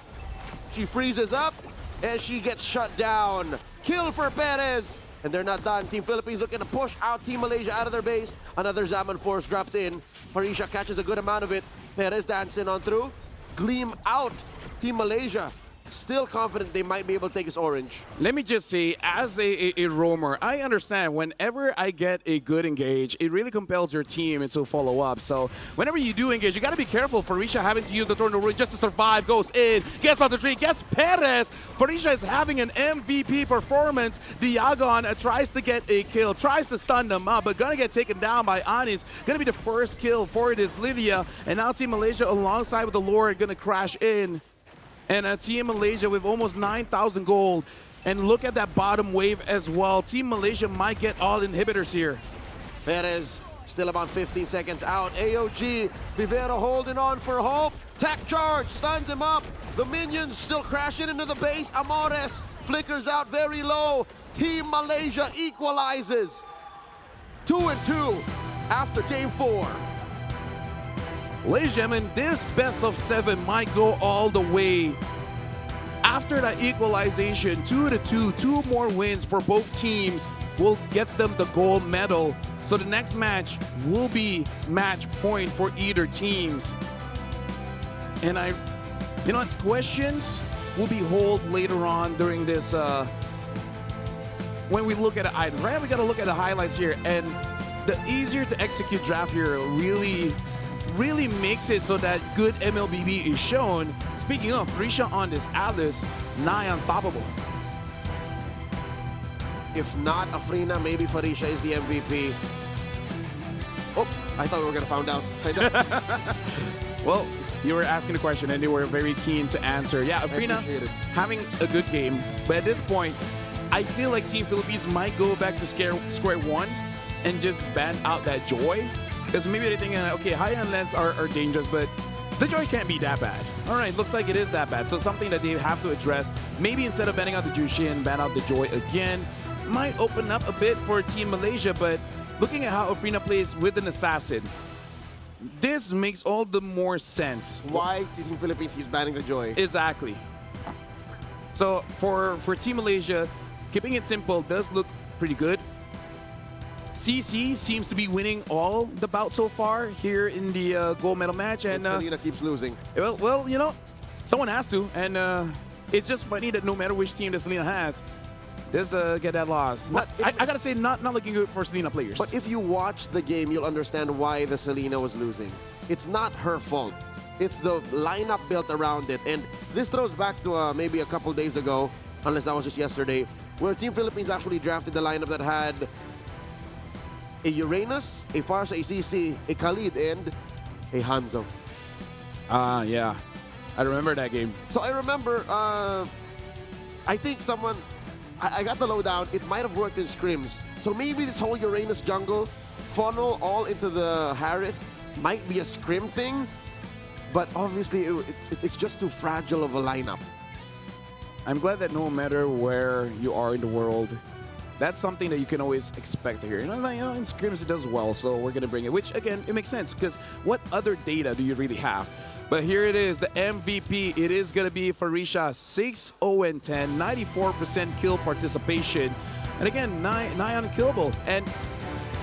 She freezes up and she gets shut down. Kill for Perez. And they're not done. Team Philippines looking to push out Team Malaysia out of their base. Another Zaman Force dropped in. Farisha catches a good amount of it. Perez dancing on through. Gleam out Team Malaysia. still confident they might be able to take this orange. Let me just say, as a roamer, I understand whenever I get a good engage, it really compels your team into follow up. So whenever you do engage, you got to be careful. Farisha having to use the tornado ruin just to survive, goes in, gets off the tree, gets Perez. Farisha is having an MVP performance. Diagon tries to get a kill, tries to stun them up, but gonna get taken down by Anis. Gonna be the first kill for this Lydia. And now Team Malaysia alongside with the Lord gonna crash in. And Team Malaysia with almost 9,000 gold. And look at that bottom wave as well. Team Malaysia might get all inhibitors here. Perez still about 15 seconds out. AOG, Vivera holding on for hope. Tech charge, stuns him up. The minions still crashing into the base. Amores flickers out very low. Team Malaysia equalizes. 2-2 after game 4. Ladies and gentlemen, this best of 7 might go all the way. After that equalization, 2-2, 2 more wins for both teams will get them the gold medal. So the next match will be match point for either teams. And you know what, questions will be held later on during this, when we look at the items. Right, we got to look at the highlights here, and the easier to execute draft here really makes it so that good MLBB is shown. Speaking of, Farisha on this Alice, nigh unstoppable. If not Afrina, maybe Farisha is the MVP. Oh, I thought we were going to find out. Well, you were asking the question and they were very keen to answer. Yeah, Afrina having a good game, but at this point, I feel like Team Philippines might go back to square one and just ban out that Joy. Because maybe they're thinking, okay, high-end lens are dangerous, but the Joy can't be that bad. All right, looks like it is that bad. So something that they have to address. Maybe instead of banning out the Jushin, ban out the Joy again. Might open up a bit for Team Malaysia, but looking at how Afrina plays with an assassin, this makes all the more sense. Why Team Philippines keeps banning the Joy? Exactly. So for Team Malaysia, keeping it simple does look pretty good. CC seems to be winning all the bouts so far here in the gold medal match, and Selena keeps losing. Well, you know, someone has to, and it's just funny that no matter which team that Selena has, does get that loss. I gotta say, not looking good for Selena players. But if you watch the game, you'll understand why the Selena was losing. It's not her fault. It's the lineup built around it, and this throws back to maybe a couple days ago, unless that was just yesterday, where Team Philippines actually drafted the lineup that had a Uranus, a Farsa, a CC, a Khalid, and a Hanzo. Yeah. I remember that game. So I remember, I think someone, I got the lowdown, it might have worked in scrims. So maybe this whole Uranus jungle funnel all into the Harith might be a scrim thing, but obviously it's just too fragile of a lineup. I'm glad that no matter where you are in the world, that's something that you can always expect to hear. You know, in scrims it does well, so we're gonna bring it. Which again, it makes sense because what other data do you really have? But here it is, the MVP. It is gonna be Farisha, 6-0-10, 94% kill participation, and again, nigh unkillable. And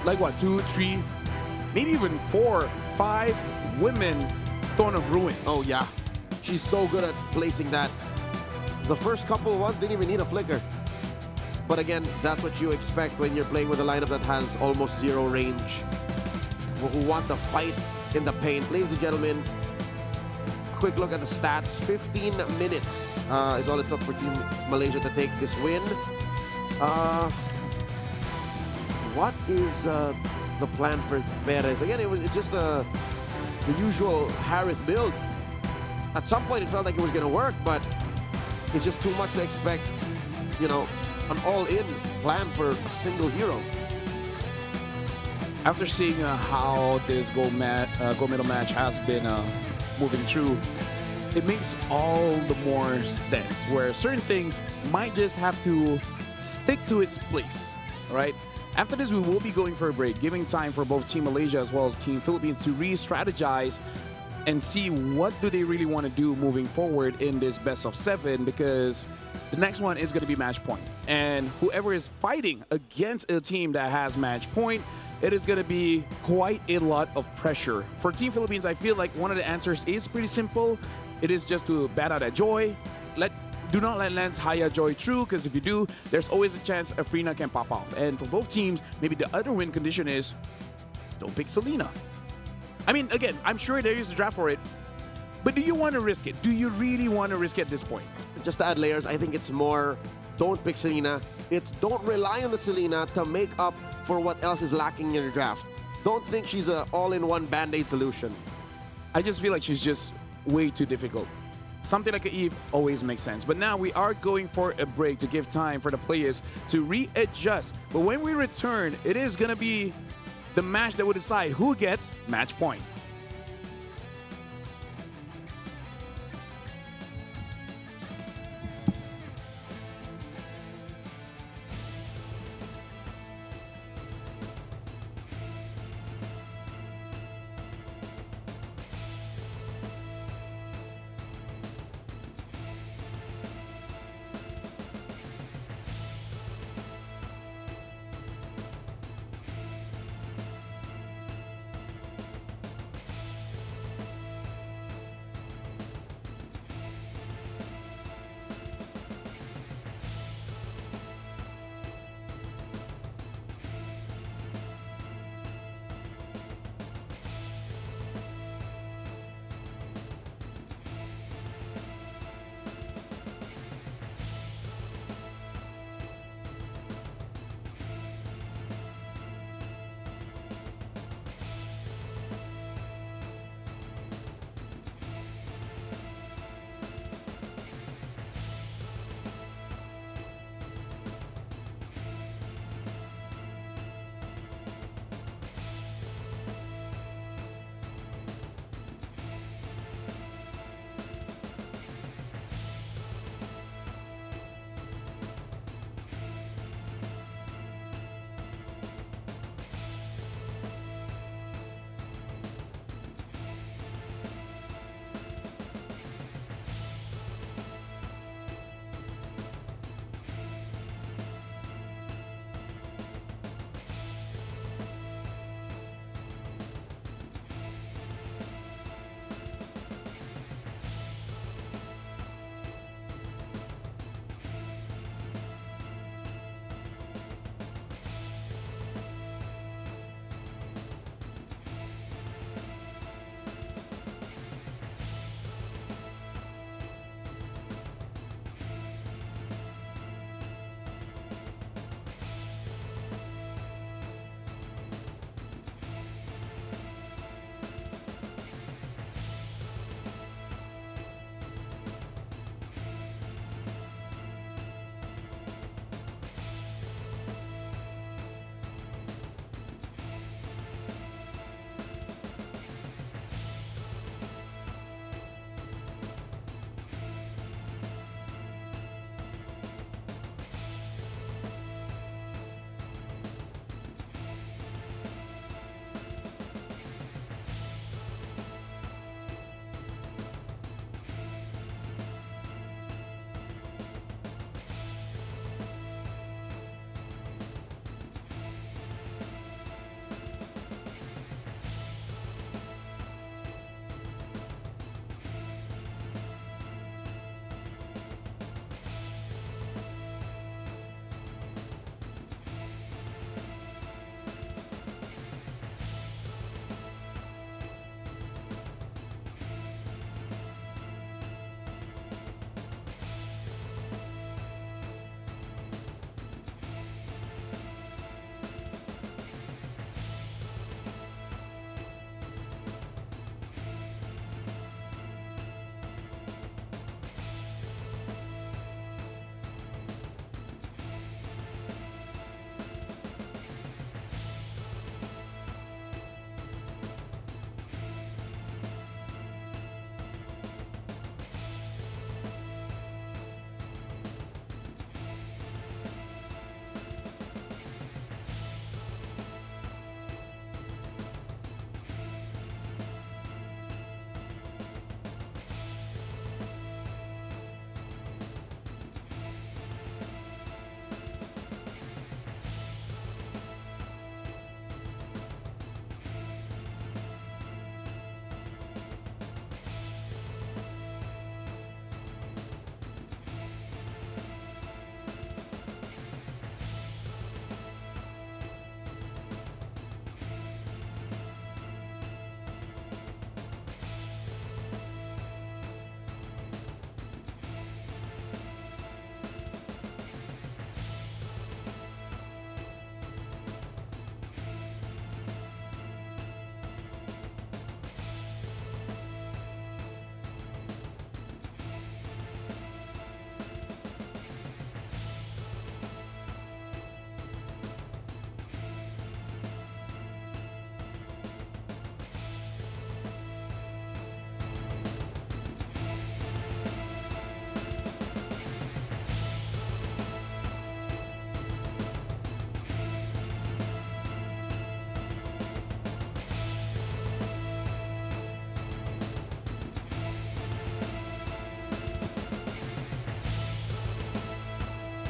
like what, 2, 3, maybe even 4, 5 women Throne of Ruins. Oh yeah, she's so good at placing that. The first couple ones didn't even need a flicker. But again, that's what you expect when you're playing with a lineup that has almost 0 range. Who want to fight in the paint. Ladies and gentlemen, quick look at the stats. 15 minutes is all it took for Team Malaysia to take this win. What is the plan for Perez? Again, it's just the usual Harith build. At some point, it felt like it was going to work, but it's just too much to expect, you know, an all-in plan for a single hero. After seeing how this gold medal match has been moving through, it makes all the more sense where certain things might just have to stick to its place, right? After this, we will be going for a break, giving time for both Team Malaysia as well as Team Philippines to re-strategize and see what do they really want to do moving forward in this best of 7, because the next one is going to be match point. And whoever is fighting against a team that has match point, it is going to be quite a lot of pressure. For Team Philippines, I feel like one of the answers is pretty simple. It is just to bat out that Joy, let do not let Lance Haya Joy through, because if you do, there's always a chance a Freena can pop off. And for both teams, maybe the other win condition is don't pick Selena. I mean, again, I'm sure there is a draft for it, but do you want to risk it? Do you really want to risk it at this point? Just to add layers, I think it's more don't pick Selena. It's don't rely on the Selena to make up for what else is lacking in your draft. Don't think she's an all-in-one Band-Aid solution. I just feel like she's just way too difficult. Something like an Eve always makes sense. But now we are going for a break to give time for the players to readjust. But when we return, it is going to be the match that will decide who gets match point.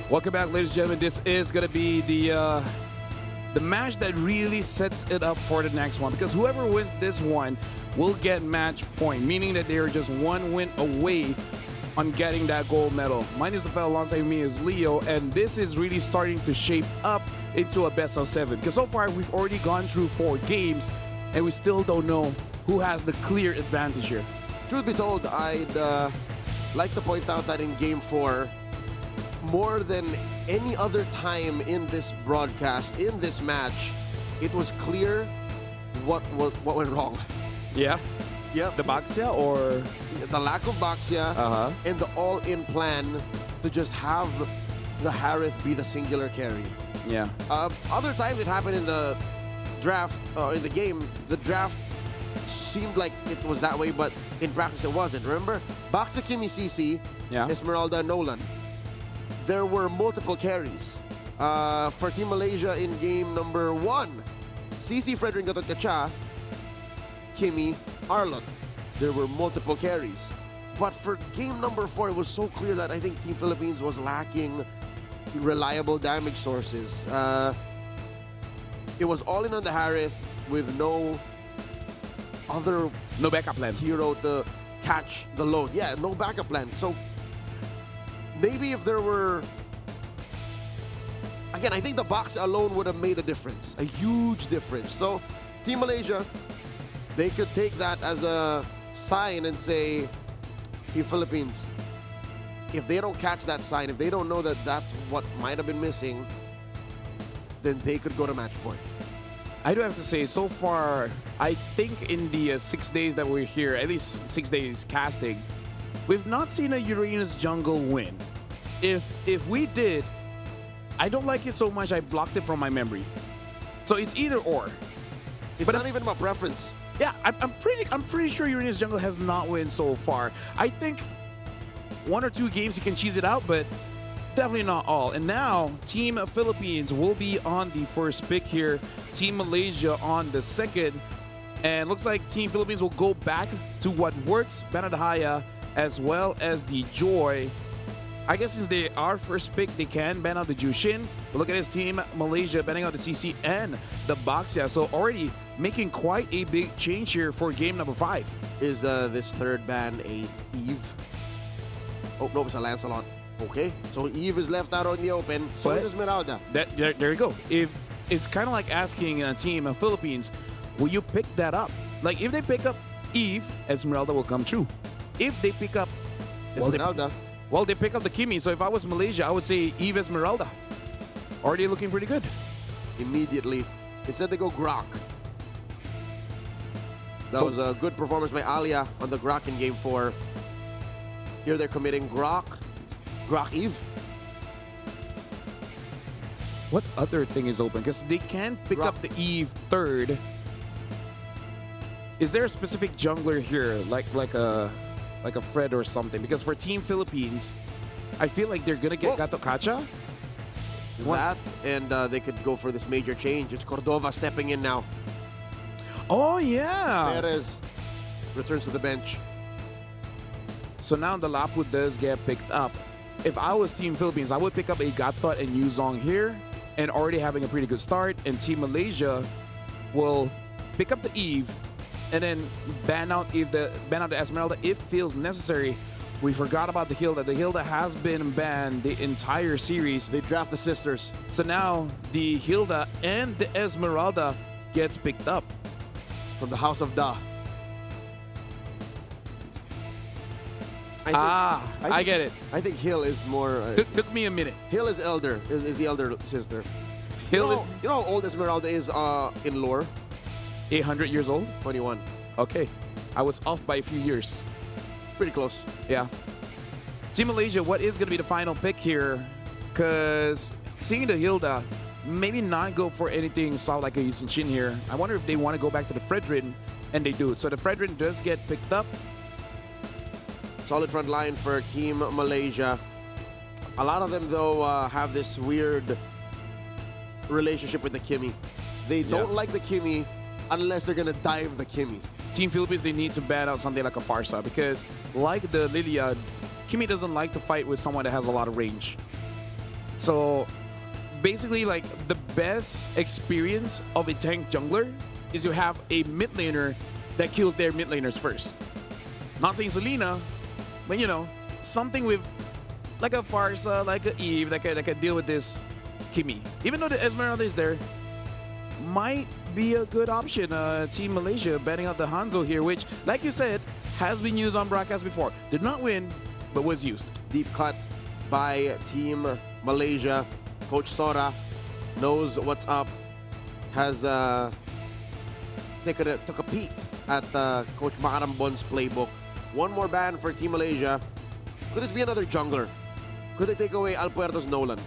Welcome back, ladies and gentlemen. This is going to be the match that really sets it up for the next one, because whoever wins this one will get match point, meaning that they are just one win away on getting that gold medal. My name is Rafael, alongside me is Leo, and this is really starting to shape up into a best of 7, because so far we've already gone through 4 games and we still don't know who has the clear advantage here. Truth be told, I'd like to point out that in Game 4, more than any other time in this broadcast, in this match, it was clear what went wrong. Yeah? Yep. The Baxia or? The lack of Baxia and the all-in plan to just have the Harith be the singular carry. Yeah. Other times it happened in the draft, in the game, the draft seemed like it was that way, but in practice it wasn't. Remember? Baxia, Kimi, CC, Esmeralda, Nolan. There were multiple carries. For Team Malaysia in game number 1, CC, Frederick, Gatot Kacha, Kimi, Arlot. There were multiple carries. But for game number 4, it was so clear that I think Team Philippines was lacking reliable damage sources. It was all in on the Harith with no other backup plan hero to catch the load. Yeah, no backup plan. So maybe if there were, again, I think the box alone would have made a difference, a huge difference. So Team Malaysia, they could take that as a sign and say, Team Philippines, if they don't catch that sign, if they don't know that that's what might have been missing, then they could go to match point. I do have to say, so far, I think in the 6 days that we're here, at least 6 days casting, we've not seen a Uranus jungle win. If we did, I don't like it so much I blocked it from my memory. So it's either or. It's not even about preference. Yeah, I'm pretty sure Uranus jungle has not won so far. I think 1 or 2 games you can cheese it out, but definitely not all. And now Team Philippines will be on the first pick here. Team Malaysia on the second. And looks like Team Philippines will go back to what works, Banadahaya, as well as the Joy. I guess since they are first pick, they can ban out the Jushin. But look at this Team Malaysia banning out the CC and the Baxia. So already making quite a big change here for game number 5. Is this third ban a Eve? Oh, no, it's a Lancelot. Okay, so Eve is left out on the open. So is Esmeralda. There you go. If it's kind of like asking a team of Philippines, will you pick that up? Like if they pick up Eve, Esmeralda will come true. If they pick up Esmeralda, they pick up the Kimi. So if I was Malaysia, I would say Eve, Esmeralda. Already looking pretty good. Immediately. Instead they go Grok. That was a good performance by Alia on the Grok in game 4. Here they're committing Grok Eve. What other thing is open? Because they can pick up the Eve third. Is there a specific jungler here, like a Fred or something? Because for Team Philippines, I feel like they're gonna get Gato Kacha. That, and they could go for this major change. It's Cordova stepping in now. Oh yeah. Perez returns to the bench. So now the Laput does get picked up. If I was Team Philippines, I would pick up a Gatot and Yuzong here, and already having a pretty good start. And Team Malaysia will pick up the Eve, and then ban out the Esmeralda if feels necessary. We forgot about the Hilda. The Hilda has been banned the entire series. They draft the sisters. So now the Hilda and the Esmeralda gets picked up from the House of Da. I get it. I think Hill is more. Took me a minute. Hill is elder. Is the elder sister. Hill you know how old Esmeralda is in lore? 800 years old. 21. Okay, I was off by a few years. Pretty close. Yeah. Team Malaysia, what is going to be the final pick here? Because seeing the Hilda, maybe not go for anything soft like a Yisin Shin here. I wonder if they want to go back to the Fredrin, and they do. So the Fredrin does get picked up. Solid front line for Team Malaysia. A lot of them, though, have this weird relationship with the Kimi. They don't like the Kimi unless they're going to dive the Kimi. Team Philippines, they need to ban out something like a Parsa because, like the Lilia, Kimi doesn't like to fight with someone that has a lot of range. So basically, like, the best experience of a tank jungler is you have a mid laner that kills their mid laners first. Not saying Selena, but you know, something with like a Farsa, like a Eve that can deal with this Kimi. Even though the Esmeralda is there, might be a good option. Team Malaysia banning out the Hanzo here, which, like you said, has been used on broadcast before. Did not win, but was used. Deep cut by Team Malaysia. Coach Sora knows what's up. Has took a peek at Coach Makarambon's playbook. One more ban for Team Malaysia. Could this be another jungler? Could they take away Alpuerto's Nolan?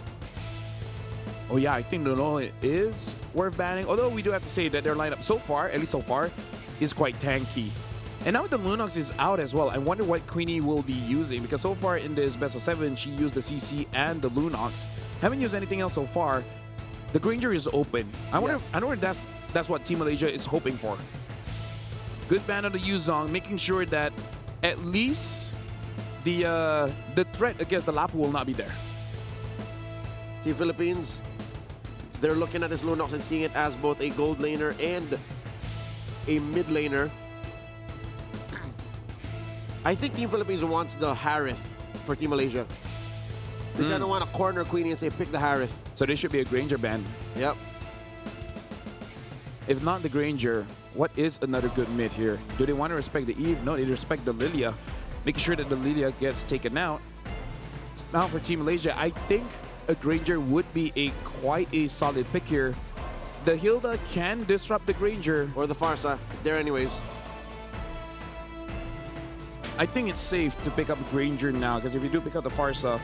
Oh yeah, I think the Nolan is worth banning. Although we do have to say that their lineup so far, at least so far, is quite tanky. And now the Lunox is out as well. I wonder what Queenie will be using, because so far in this best of 7, she used the CC and the Lunox. Haven't used anything else so far. The Granger is open. I wonder if that's what Team Malaysia is hoping for. Good ban on the Yuzong, making sure that at least the threat against the Lapu will not be there. Team Philippines, they're looking at this Lunox and seeing it as both a gold laner and a mid laner. I think Team Philippines wants the Harith for Team Malaysia. They kind of want to corner Queenie and say, pick the Harith. So there should be a Granger ban. Yep. If not the Granger, what is another good mid here? Do they want to respect the Eve? No, they respect the Lilia, making sure that the Lilia gets taken out. Now for Team Malaysia, I think a Granger would be quite a solid pick here. The Hilda can disrupt the Granger. Or the Farsa. It's there anyways. I think it's safe to pick up Granger now, because if you do pick up the Farsa,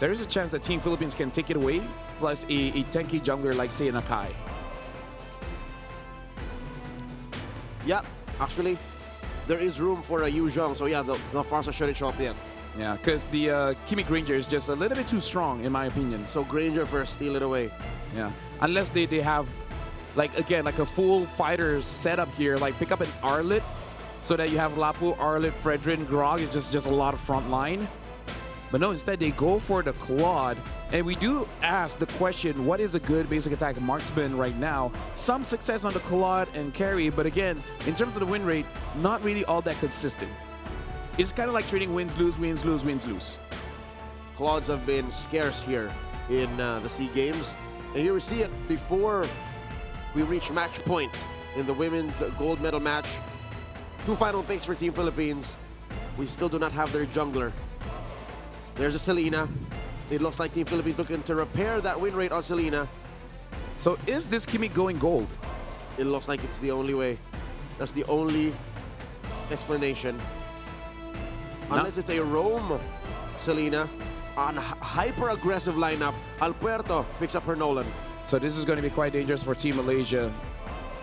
there is a chance that Team Philippines can take it away, plus a tanky jungler like, say, an Akai. Yeah, actually, there is room for a Yu Zhong, so yeah, the Farsa shouldn't show up yet. Yeah, because the Kimi Granger is just a little bit too strong, in my opinion. So Granger first, steal it away. Yeah, unless they have, like, again, like a full fighter setup here, like pick up an Arlet, so that you have Lapu, Arlet, Fredrin, Grog. It's just a lot of front line. But no, instead they go for the Claude. And we do ask the question, what is a good basic attack marksman right now? Some success on the Claude and carry, but again, in terms of the win rate, not really all that consistent. It's kind of like trading wins, lose, wins, lose, wins, lose. Claudes have been scarce here in the SEA Games. And here we see it before we reach match point in the women's gold medal match. 2 final picks for Team Philippines. We still do not have their jungler. There's a Selena. It looks like Team Philippines looking to repair that win rate on Selena. So is this Kimi going gold? It looks like it's the only way. That's the only explanation. Unless it's a roam Selena on hyper-aggressive lineup. Alpuerto picks up her Nolan. So this is going to be quite dangerous for Team Malaysia.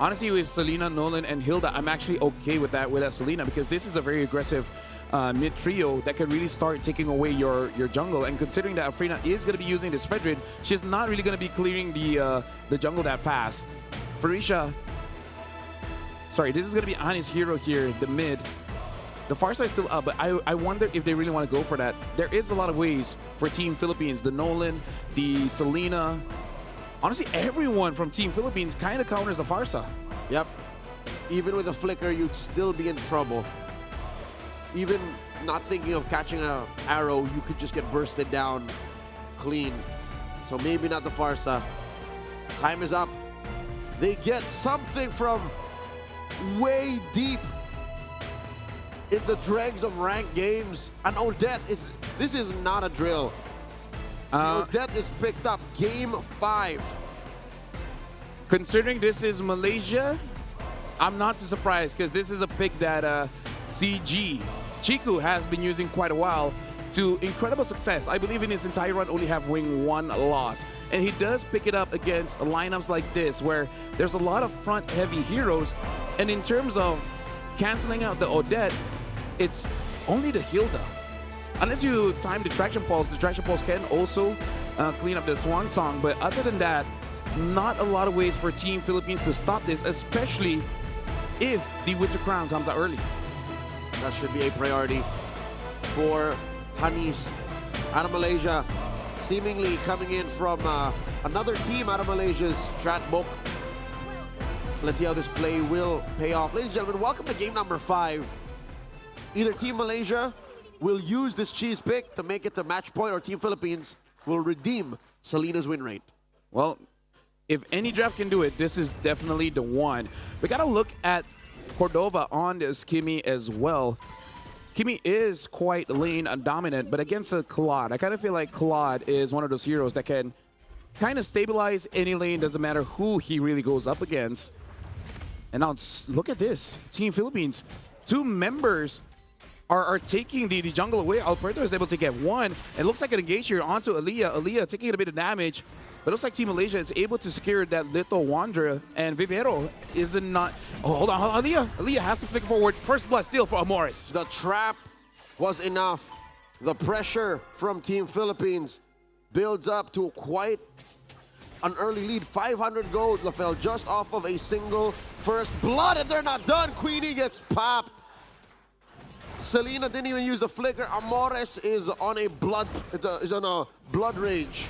Honestly, with Selena, Nolan, and Hilda, I'm actually okay with that Selena, because this is a very aggressive mid trio that can really start taking away your jungle. And considering that Afrina is going to be using this Fredrin, she's not really going to be clearing the jungle that fast. Farisha, sorry, this is going to be Ani's hero here, the mid. The far side is still up, but I wonder if they really want to go for that. There is a lot of ways for Team Philippines. The Nolan, the Selena. Honestly, everyone from Team Philippines kind of counters a Farsa. Yep. Even with a flicker, you'd still be in trouble. Even not thinking of catching an arrow, you could just get bursted down clean. So maybe not the Farsa. Time is up. They get something from way deep in the dregs of ranked games. And Odette this is not a drill. Odette is picked up game 5. Considering this is Malaysia, I'm not too surprised, because this is a pick that CG Chiku has been using quite a while to incredible success. I believe in his entire run only having 1 loss. And he does pick it up against lineups like this, where there's a lot of front heavy heroes. And in terms of canceling out the Odette, it's only the Hilda. Unless you time the Traction Pulse can also clean up the Swan Song. But other than that, not a lot of ways for Team Philippines to stop this, especially if the Winter Crown comes out early. That should be a priority for Hanis. Out of Malaysia, seemingly coming in from another team out of Malaysia's strat book. Let's see how this play will pay off. Ladies and gentlemen, welcome to game number 5. Either Team Malaysia will use this cheese pick to make it to match point, or Team Philippines will redeem Selena's win rate. Well, if any draft can do it, this is definitely the one. We got to look at Cordova on this Kimi as well. Kimi is quite lane dominant, but against a Claude, I kind of feel like Claude is one of those heroes that can kind of stabilize any lane, doesn't matter who he really goes up against. And now look at this. Team Philippines, 2 members are taking the jungle away. Alberto is able to get one. It looks like an engage here onto Aaliyah. Aaliyah taking a bit of damage. But it looks like Team Malaysia is able to secure that little Wanderer. And Vivero isn't not... Oh, hold on. Aaliyah. Aaliyah has to flick forward. First blood steal for Amoris. The trap was enough. The pressure from Team Philippines builds up to quite an early lead. 500 gold, LaFell, just off of a single first blood, and they're not done. Queenie gets popped. Selena didn't even use the flicker. Amores is on a blood rage.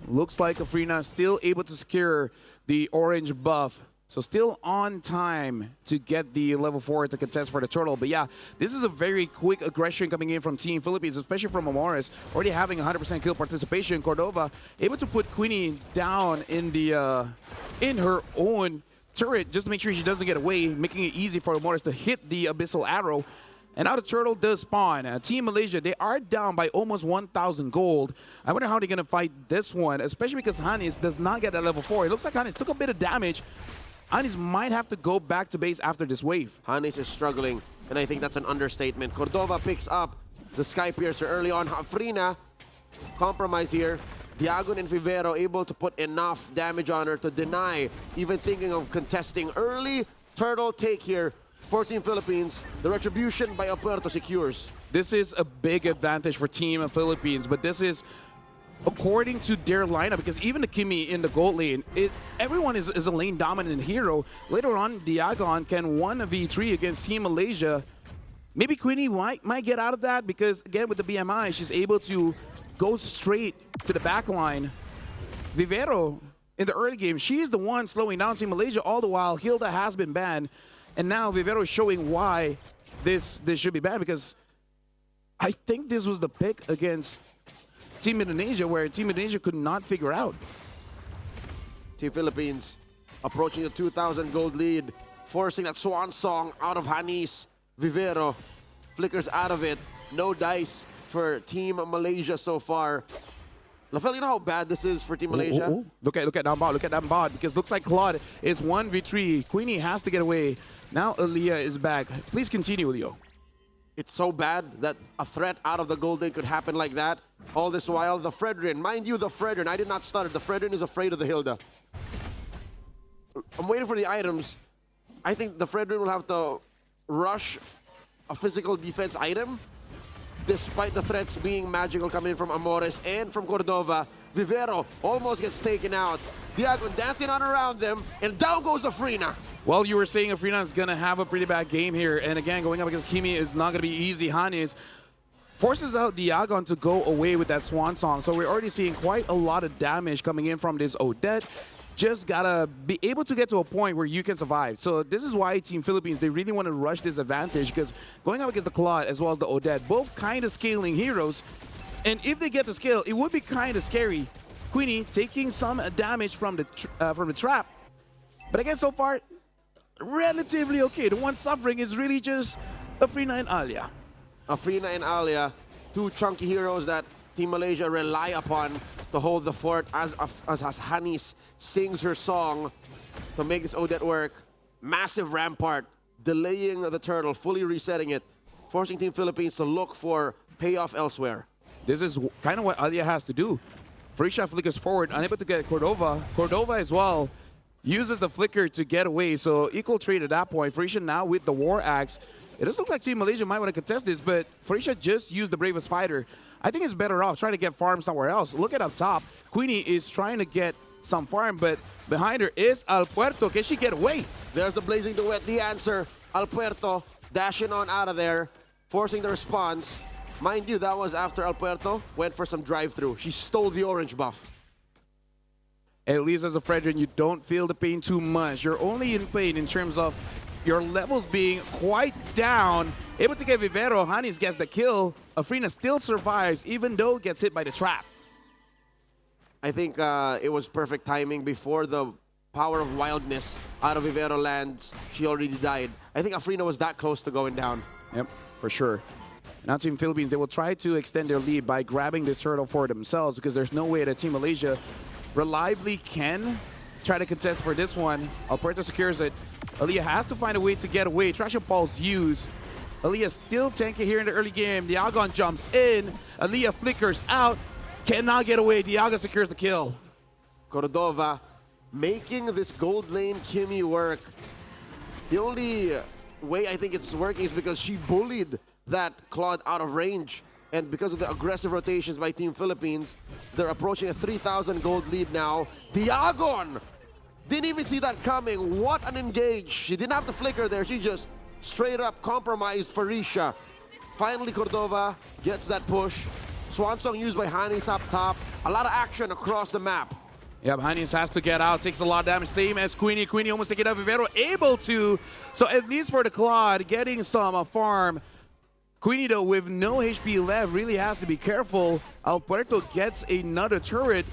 Looks like Afrina still able to secure the orange buff. So still on time to get the level 4 to contest for the turtle. But yeah, this is a very quick aggression coming in from Team Philippines, especially from Amores, already having 100% kill participation. Cordova able to put Queenie down in the in her own turret just to make sure she doesn't get away, making it easy for Amores to hit the abyssal arrow. And now the turtle does spawn. Team Malaysia, they are down by almost 1,000 gold. I wonder how they're going to fight this one, especially because Hanis does not get that level 4. It looks like Hanis took a bit of damage. Hanis might have to go back to base after this wave. Hanis is struggling, and I think that's an understatement. Cordova picks up the Sky Piercer early on. Afrina, compromise here. Diagon and Vivero able to put enough damage on her to deny even thinking of contesting. Early turtle take here for Team Philippines. The retribution by Alberto secures. This is a big advantage for Team Philippines, but this is according to their lineup, because even the Kimi in the gold lane, everyone is a lane dominant hero. Later on, Diagon can 1v3 against Team Malaysia. Maybe Queenie might get out of that because, again, with the BMI, she's able to go straight to the back line. Vivero, in the early game, she's the one slowing down Team Malaysia, all the while Hilda has been banned. And now Vivero is showing why this should be banned, because I think this was the pick against Team Indonesia, where Team Indonesia could not figure out. Team Philippines approaching the 2,000 gold lead, forcing that swan song out of Hanis. Vivero flickers out of it. No dice for Team Malaysia so far. LaFell, you know how bad this is for Team Malaysia? Ooh. Look at that bot. Look at that bot, because looks like Claude is 1v3. Queenie has to get away. Now Aaliyah is back. Please continue, Leo. It's so bad that a threat out of the golden could happen like that. All this while, the Fredrin, mind you, the Fredrin, I did not stutter. The Fredrin is afraid of the Hilda. I'm waiting for the items. I think the Fredrin will have to rush a physical defense item, despite the threats being magical coming in from Amores and from Cordova. Vivero almost gets taken out. Diagon dancing on around them, and down goes Afrina. Well, you were saying Afrina is going to have a pretty bad game here. And again, going up against Kimi is not going to be easy. Hanis forces out Diagon to go away with that swan song. So we're already seeing quite a lot of damage coming in from this Odette. Just got to be able to get to a point where you can survive. So this is why Team Philippines, they really want to rush this advantage, because going up against the Claude as well as the Odette, both kind of scaling heroes. And if they get the scale, it would be kind of scary. Queenie taking some damage from the trap. But again, so far, relatively okay. The one suffering is really just Afrina and Alia. Afrina and Alia, 2 chunky heroes that Team Malaysia rely upon to hold the fort as Hanis sings her song to make this Odette work. Massive rampart, delaying the turtle, fully resetting it, forcing Team Philippines to look for payoff elsewhere. This is kind of what Alia has to do. Farisha flickers forward, unable to get Cordova. Cordova as well uses the flicker to get away, so equal trade at that point. Farisha now with the War Axe. It does look like Team Malaysia might want to contest this, but Farisha just used the Bravest Fighter. I think it's better off trying to get farm somewhere else. Look at up top. Queenie is trying to get some farm, but behind her is Alpuerto. Can she get away? There's the Blazing Duet, the answer. Alpuerto dashing on out of there, forcing the response. Mind you, that was after Alpuerto went for some drive-through. She stole the orange buff. At least as a Fredrin, you don't feel the pain too much. You're only in pain in terms of your levels being quite down. Able to get Vivero. Hanis gets the kill. Afrina still survives, even though gets hit by the trap. I think it was perfect timing. Before the power of wildness out of Vivero lands, she already died. I think Afrina was that close to going down. Yep, for sure. Now Team Philippines, they will try to extend their lead by grabbing this turtle for themselves, because there's no way that Team Malaysia reliably can try to contest for this one. Alpuerto secures it. Aaliyah has to find a way to get away. Traction Pulse used. Aaliyah still tanky here in the early game. Diagon jumps in. Aaliyah flickers out. Cannot get away. Diago secures the kill. Cordova making this gold lane Kimmy work. The only way I think it's working is because she bullied that Claude out of range. And because of the aggressive rotations by Team Philippines, they're approaching a 3,000 gold lead now. Diagon! Didn't even see that coming. What an engage. She didn't have the flicker there. She just straight up compromised Farisha. Finally, Cordova gets that push. Swansong used by Hanis up top. A lot of action across the map. Yep, Hanis has to get out. Takes a lot of damage. Same as Queenie. Queenie almost taking out Vivero. Able to. So at least for the Claude, getting some farm. Queenie, though, with no HP left, really has to be careful. Alpuerto gets another turret.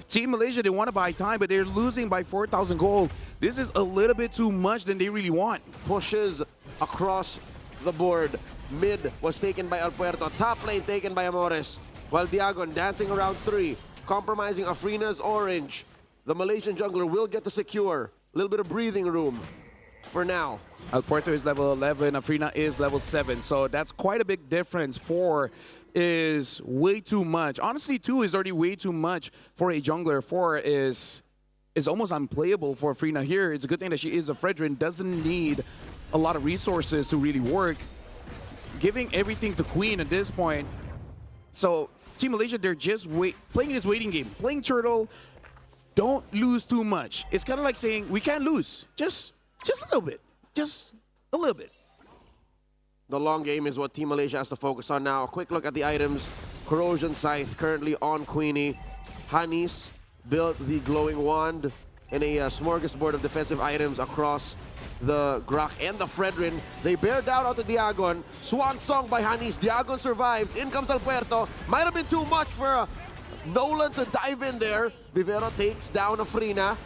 Team Malaysia, they want to buy time, but they're losing by 4,000 gold. This is a little bit too much than they really want. Pushes across the board. Mid was taken by Alpuerto. Top lane taken by Amores. While Diagon dancing around 3, compromising Afrina's orange. The Malaysian jungler will get the secure. A little bit of breathing room for now. Alpuerto is level 11, Afrina is level 7, so that's quite a big difference. 4 is way too much. Honestly, 2 is already way too much for a jungler. 4 is almost unplayable for Afrina here. It's a good thing that she is a Fredrin, doesn't need a lot of resources to really work. Giving everything to Queen at this point. So Team Malaysia, they're just playing this waiting game. Playing Turtle, don't lose too much. It's kind of like saying, we can't lose. Just a little bit. Just a little bit. The long game is what Team Malaysia has to focus on now. A quick look at the items. Corrosion Scythe currently on Queenie. Hanis built the glowing wand and a smorgasbord of defensive items across the Grok and the Fredrin. They bear down onto Diagon. Swan song by Hanis. Diagon survives. In comes Alpuerto. Might have been too much for Nolan to dive in there. Vivero takes down Afrina.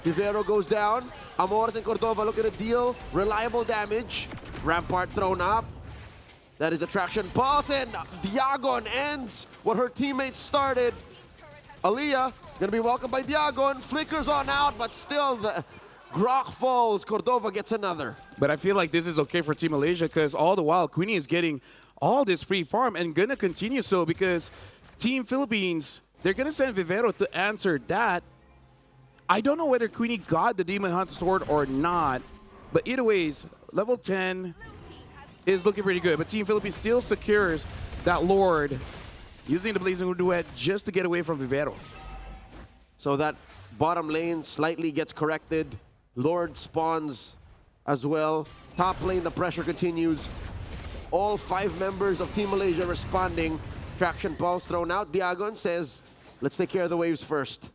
Vivero goes down. Amores and Cordova looking to deal reliable damage. Rampart thrown up. That is attraction pulse, and Diagon ends what her teammates started. Aaliyah gonna be welcomed by Diagon. Flickers on out, but still the Grok falls. Cordova gets another. But I feel like this is okay for Team Malaysia, because all the while Queenie is getting all this free farm and gonna continue so, because Team Philippines, they're gonna send Vivero to answer that. I don't know whether Queenie got the Demon Hunter Sword or not, but either ways, level 10 is looking pretty good. But Team Philippines still secures that Lord, using the Blazing Duet just to get away from Vivero. So that bottom lane slightly gets corrected. Lord spawns as well. Top lane, the pressure continues. All 5 members of Team Malaysia responding. Traction Pulse thrown out. Diagon says, let's take care of the waves first.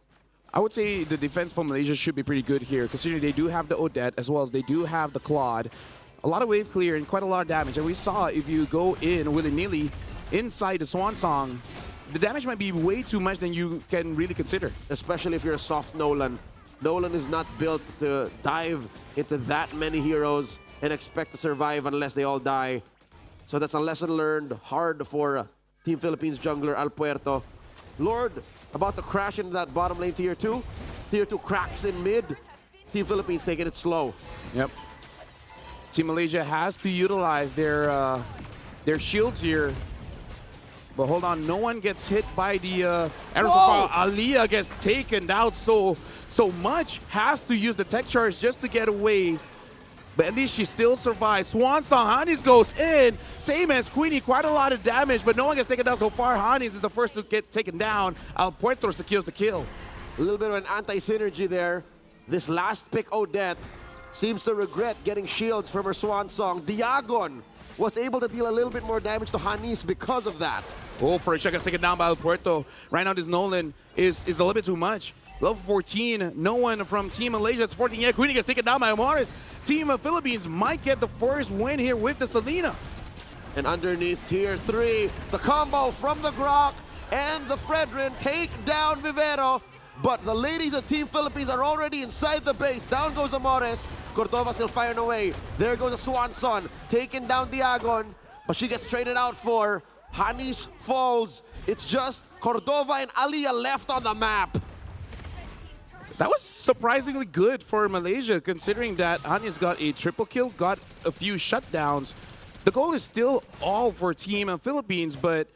I would say the defense from Malaysia should be pretty good here, considering they do have the Odette as well as they do have the Claude. A lot of wave clear and quite a lot of damage. And we saw if you go in willy-nilly inside the Swan Song, the damage might be way too much than you can really consider. Especially if you're a soft Nolan. Nolan is not built to dive into that many heroes and expect to survive unless they all die. So that's a lesson learned. Hard for Team Philippines jungler Alpuerto. Lord about to crash into that bottom lane tier 2. Tier 2 cracks in mid. Team Philippines taking it slow. Yep. Team Malaysia has to utilize their shields here. But hold on, no one gets hit by the arrows. Aaliyah gets taken out so much. Has to use the tech charge just to get away. But at least she still survives. Swan Song, Hanis goes in. Same as Queenie, quite a lot of damage, but no one gets taken down so far. Hanis is the first to get taken down. Alpuerto secures the kill. A little bit of an anti-synergy there. This last pick, Odette, seems to regret getting shields from her Swan Song. Diagon was able to deal a little bit more damage to Hanis because of that. Oh, Farisha gets taken down by El Puerto. Right now, this Nolan is a little bit too much. Level 14, no one from Team Malaysia is supporting yet. Queenie gets taken down by Morris. Team of Philippines might get the first win here with the Selena. And underneath tier 3, the combo from the Grok and the Fredrin take down Vivero. But the ladies of Team Philippines are already inside the base. Down goes Amores. Cordova still firing away. There goes the Swanson, taking down Diagon. But she gets traded out for Hanis falls. It's just Cordova and Alia left on the map. That was surprisingly good for Malaysia, considering that Hanis got a triple kill, got a few shutdowns. The goal is still all for Team Philippines, but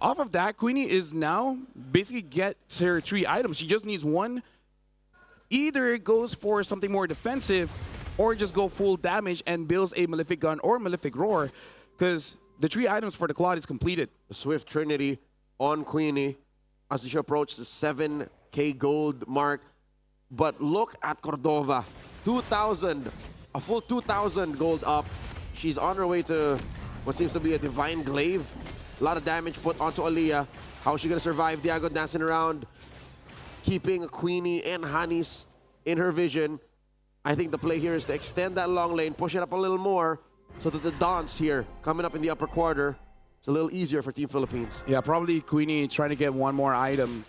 off of that, Queenie is now basically gets her 3 items. She just needs one. Either it goes for something more defensive or just go full damage and builds a Malefic Gun or Malefic Roar, because the 3 items for the Claude is completed. The Swift Trinity on Queenie as she approached the 7K gold mark. But look at Cordova, 2,000, a full 2,000 gold up. She's on her way to what seems to be a Divine Glaive. A lot of damage put onto Aliyah. How is she going to survive? Diago dancing around, keeping Queenie and Hanis in her vision. I think the play here is to extend that long lane, push it up a little more, so that the dance here, coming up in the upper quarter, it's a little easier for Team Philippines. Yeah, probably Queenie trying to get one more item.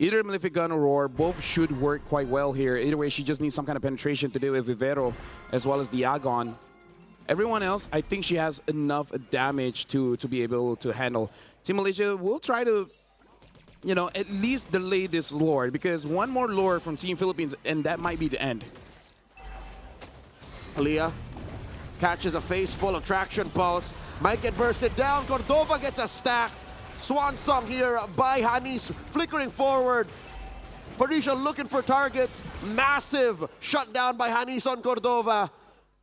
Either Malefic Gun or Roar, both should work quite well here. Either way, she just needs some kind of penetration to deal with Vivero as well as Diagon. Everyone else, I think she has enough damage to be able to handle. Team Malaysia will try to, you know, at least delay this lure, because one more lure from Team Philippines and that might be the end. Aliyah catches a face full of traction pulse. Might get bursted down. Cordova gets a stack. Swan song here by Hanis, flickering forward. Farisha looking for targets. Massive shutdown by Hanis on Cordova.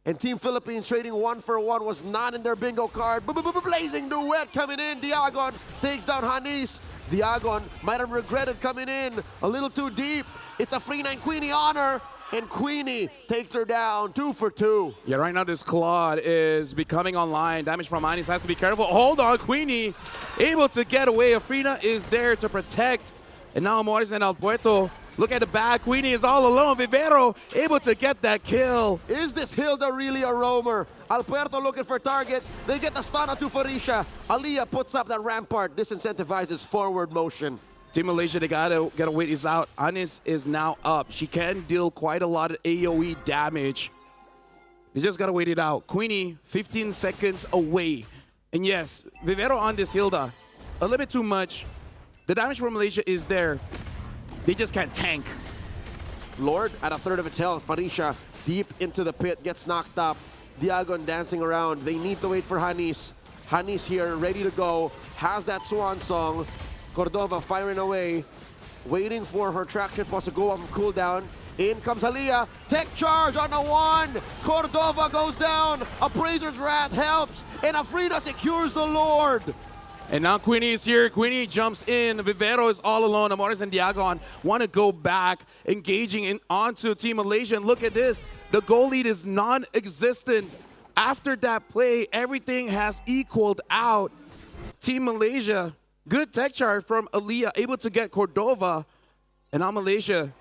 And Team Philippines trading 1-for-1 was not in their bingo card. Blazing duet coming in. Diagon takes down Hanis. Diagon might have regretted coming in a little too deep. It's a free 9 Queenie honor. And Queenie takes her down 2-for-2. Yeah, right now this Claude is becoming online. Damage from Hanis has to be careful. Hold on, Queenie able to get away. Afrina is there to protect. And now Morris and El Puerto look at the back. Queenie is all alone. Vivero able to get that kill. Is this Hilda really a roamer? El Puerto looking for targets. They get the stun to Farisha. Aliyah puts up that rampart. Disincentivizes forward motion. Team Malaysia, they gotta wait this out. Hanis is now up. She can deal quite a lot of AoE damage. They just gotta wait it out. Queenie, 15 seconds away. And yes, Vivero on this Hilda, a little bit too much. The damage from Malaysia is there. They just can't tank. Lord at a third of its health. Farisha deep into the pit, gets knocked up. Diagon dancing around. They need to wait for Hanis. Hanis here, ready to go. Has that swan song. Cordova firing away, waiting for her traction pulse to go off of cooldown. In comes Aliyah, tech charge on the 1. Cordova goes down, Appraiser's Wrath helps, and Afrina secures the Lord. And now Queenie is here. Queenie jumps in. Vivero is all alone. Amores and Diagon want to go back, engaging in onto Team Malaysia. And look at this. The goal lead is non-existent. After that play, everything has equaled out. Team Malaysia, good tech charge from Aliyah, able to get Cordova. And now Malaysia,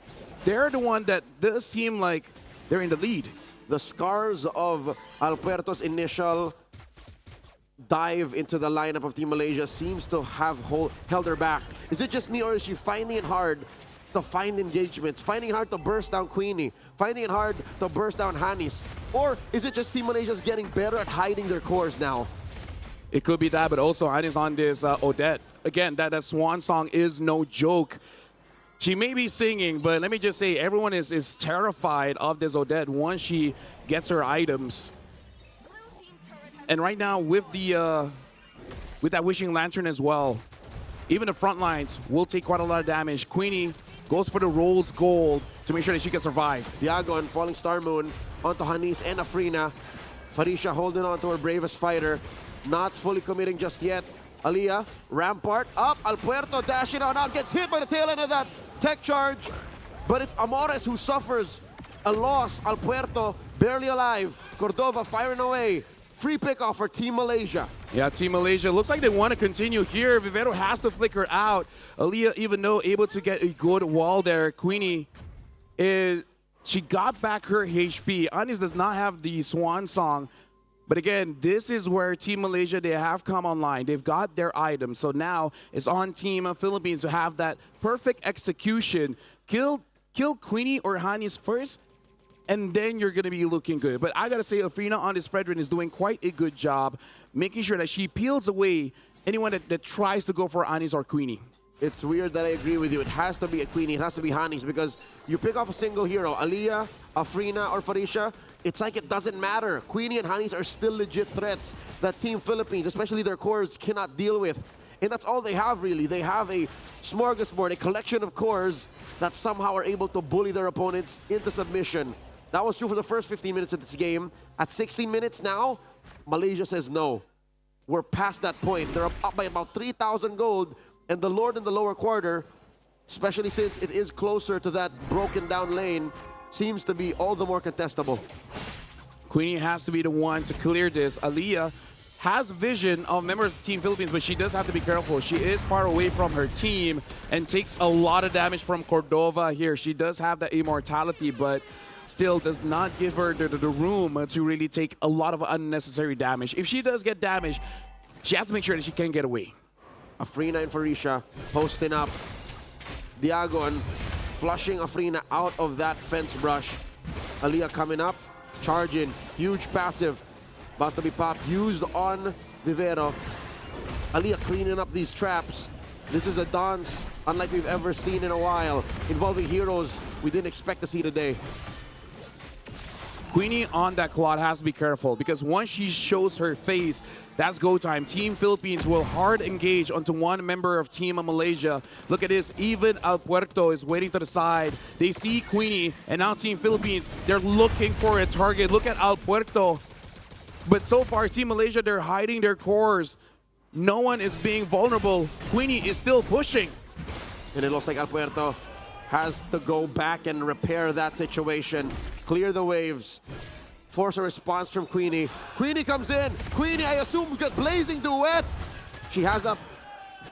they're the one that does seem like they're in the lead. The scars of Alberto's initial dive into the lineup of Team Malaysia seems to have held her back. Is it just me, or is she finding it hard to find engagements, finding it hard to burst down Queenie, finding it hard to burst down Hanis? Or is it just Team Malaysia's getting better at hiding their cores now? It could be that, but also Hanis on this Odette. Again, that swan song is no joke. She may be singing, but let me just say, everyone is terrified of this Odette once she gets her items. And right now, with that Wishing Lantern as well, even the front lines will take quite a lot of damage. Queenie goes for the Rose Gold to make sure that she can survive. Diagon falling Star Moon onto Hanis and Afrina. Farisha holding on to her bravest fighter, not fully committing just yet. Aliyah, Rampart up, Alpuerto dashing on out, gets hit by the tail end of that tech charge, but it's Amores who suffers a loss. Alpuerto barely alive. Cordova firing away. Free pick off for Team Malaysia. Yeah, Team Malaysia looks like they want to continue here. Vivero has to flicker out. Aaliyah, even though able to get a good wall there, Queenie she got back her HP. Anis does not have the swan song. But again, this is where Team Malaysia, they have come online. They've got their items. So now it's on Team Philippines to have that perfect execution. Kill Queenie or Hanis first, and then you're going to be looking good. But I got to say, Afrina on this Fredrin is doing quite a good job making sure that she peels away anyone that tries to go for Anis or Queenie. It's weird that I agree with you. It has to be a Queenie. It has to be Hanis because you pick off a single hero, Aaliyah, Afrina, or Farisha, it's like it doesn't matter. Queenie and Hanis are still legit threats that Team Philippines, especially their cores, cannot deal with. And that's all they have, really. They have a smorgasbord, a collection of cores that somehow are able to bully their opponents into submission. That was true for the first 15 minutes of this game. At 16 minutes now, Malaysia says no. We're past that point. They're up by about 3,000 gold, and the Lord in the lower quarter, especially since it is closer to that broken down lane, seems to be all the more contestable. Queenie has to be the one to clear this. Aaliyah has vision of members of Team Philippines, but she does have to be careful. She is far away from her team and takes a lot of damage from Cordova here. She does have the immortality, but still does not give her the room to really take a lot of unnecessary damage. If she does get damaged, she has to make sure that she can get away. Afrina and Farisha posting up. Diagon flushing Afrina out of that fence brush. Aaliyah coming up, charging, huge passive. About to be popped, used on Vivero. Aaliyah cleaning up these traps. This is a dance unlike we've ever seen in a while, involving heroes we didn't expect to see today. Queenie on that Claude has to be careful because once she shows her face, that's go time. Team Philippines will hard engage onto one member of Team Malaysia. Look at this, even El Puerto is waiting to the side. They see Queenie, and now Team Philippines, they're looking for a target. Look at El Puerto. But so far, Team Malaysia, they're hiding their cores. No one is being vulnerable. Queenie is still pushing. And it looks like El Puerto has to go back and repair that situation. Clear the waves. Force a response from Queenie. Queenie comes in. Queenie, I assume, got blazing duet. She has a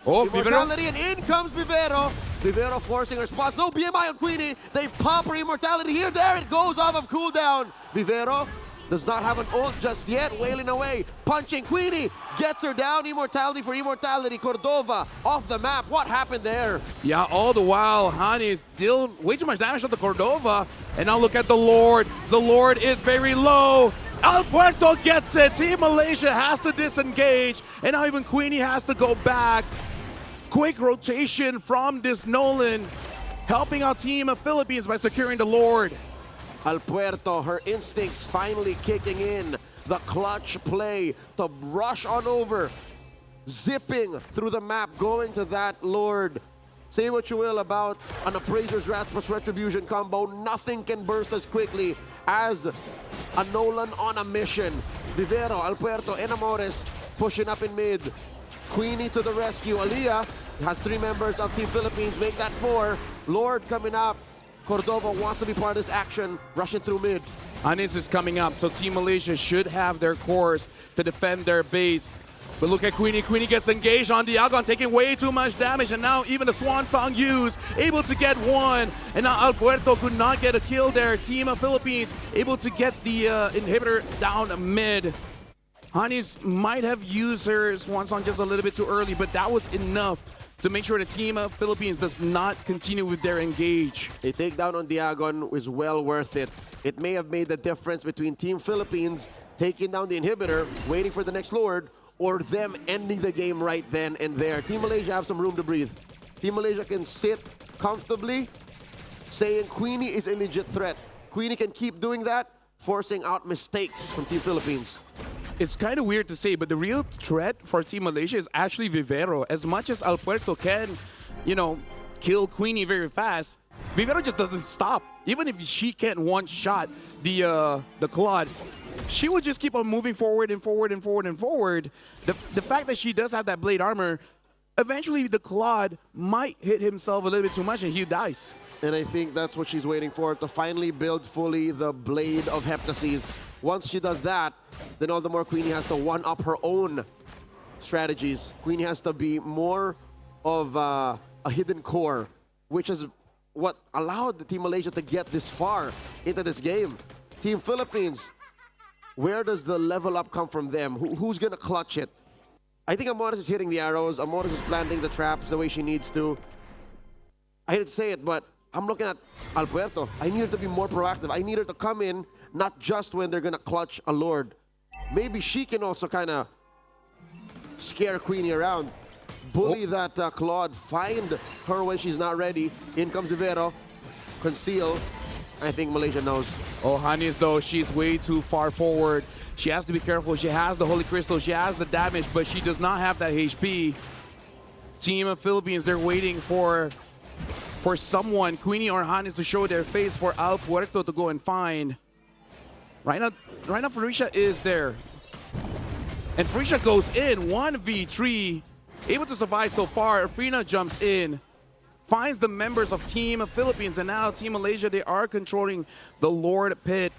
immortality, and in comes Vivero. Vivero forcing a response. No BMI on Queenie. They pop her immortality here. There it goes off of cooldown. Vivero does not have an ult just yet, wailing away. Punching, Queenie gets her down. Immortality for immortality. Cordova off the map. What happened there? Yeah, all the while, Hani is still way too much damage on the Cordova. And now look at the Lord. The Lord is very low. El Puerto gets it. Team Malaysia has to disengage. And now even Queenie has to go back. Quick rotation from this Nolan, helping out Team of Philippines by securing the Lord. El Puerto, her instincts finally kicking in. The clutch play to rush on over, zipping through the map, going to that Lord. Say what you will about an Appraiser's Wrath plus Retribution combo, nothing can burst as quickly as a Nolan on a mission. Vivero, El Puerto, and Amores pushing up in mid. Queenie to the rescue. Aaliyah has 3 members of Team Philippines, make that 4. Lord coming up. Cordova wants to be part of this action, rushing through mid. Anis is coming up, so Team Malaysia should have their cores to defend their base. But look at Queenie. Queenie gets engaged on Diagon, taking way too much damage, and now even the Swan Song used, able to get 1. And now El Puerto could not get a kill there. Team of Philippines able to get the inhibitor down mid. Hanis might have used her Swan Song just a little bit too early, but that was enough to make sure the Team of Philippines does not continue with their engage. A takedown on Diagon is well worth it. It may have made the difference between Team Philippines taking down the inhibitor, waiting for the next Lord, or them ending the game right then and there. Team Malaysia have some room to breathe. Team Malaysia can sit comfortably, saying Queenie is a legit threat. Queenie can keep doing that, forcing out mistakes from Team Philippines. It's kind of weird to say, but the real threat for Team Malaysia is actually Vivero. As much as El Puerto can, you know, kill Queenie very fast, Vivero just doesn't stop. Even if she can't one-shot the Claude, she will just keep on moving forward and forward and forward and forward. The fact that she does have that blade armor eventually the Claude might hit himself a little bit too much and he dies. And I think that's what she's waiting for, to finally build fully the Blade of Heptases. Once she does that, then all the more Queenie has to one-up her own strategies. Queenie has to be more of a hidden core, which is what allowed the Team Malaysia to get this far into this game. Team Philippines, where does the level up come from them? Who's gonna clutch it? I think Amores is hitting the arrows. Amores is planting the traps the way she needs to. I hate to say it, but I'm looking at Alpuerto. I need her to be more proactive. I need her to come in, not just when they're gonna clutch a Lord. Maybe she can also kind of scare Queenie around. Bully that Claude, find her when she's not ready. In comes Vivero, conceal. I think Malaysia knows. Oh, Hanis though, she's way too far forward. She has to be careful. She has the Holy Crystal, she has the damage, but she does not have that HP. Team of Philippines, they're waiting for someone, Queenie or Hanis, to show their face for Alpuerto to go and find. Right now Farisha is there. And Farisha goes in, 1v3, able to survive so far. Afrina jumps in, finds the members of Team Philippines, and now Team Malaysia, they are controlling the Lord Pit.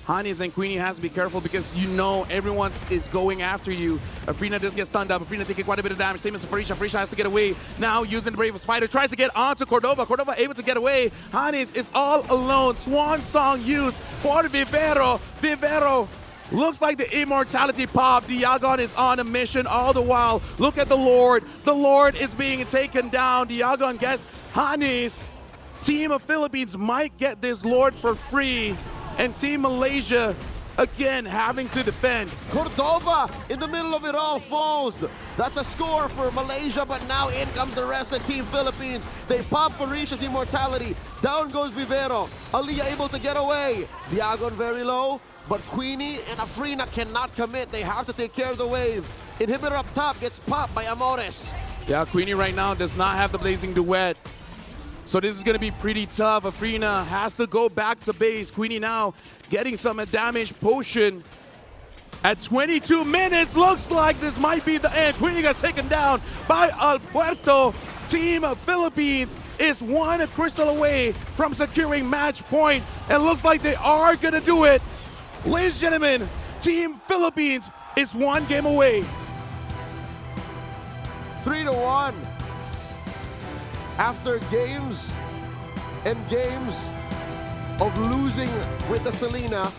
Hanis and Queenie has to be careful because you know everyone is going after you. Afrina does get stunned up. Afrina taking quite a bit of damage. Same as Farisha. Farisha has to get away. Now using the Brave Spider, tries to get onto Cordova. Cordova able to get away. Hanis is all alone. Swan song used for Vivero. Vivero looks like the immortality pop. Diagon is on a mission all the while. Look at the Lord. The Lord is being taken down. Diagon gets Hanis. Team of Philippines might get this Lord for free. And Team Malaysia, again, having to defend. Cordova in the middle of it all falls. That's a score for Malaysia, but now in comes the rest of Team Philippines. They pop Farisha's immortality. Down goes Vivero. Aliyah able to get away. Diagon very low, but Queenie and Afrina cannot commit. They have to take care of the wave. Inhibitor up top gets popped by Amores. Yeah, Queenie right now does not have the Blazing Duet. So this is going to be pretty tough. Afrina has to go back to base. Queenie now getting some damage potion. At 22 minutes, looks like this might be the end. Queenie gets taken down by Alpuerto. Team of Philippines is one crystal away from securing match point. And looks like they are going to do it. Ladies and gentlemen, Team Philippines is one game away. 3-1. After games and games of losing with the Selena,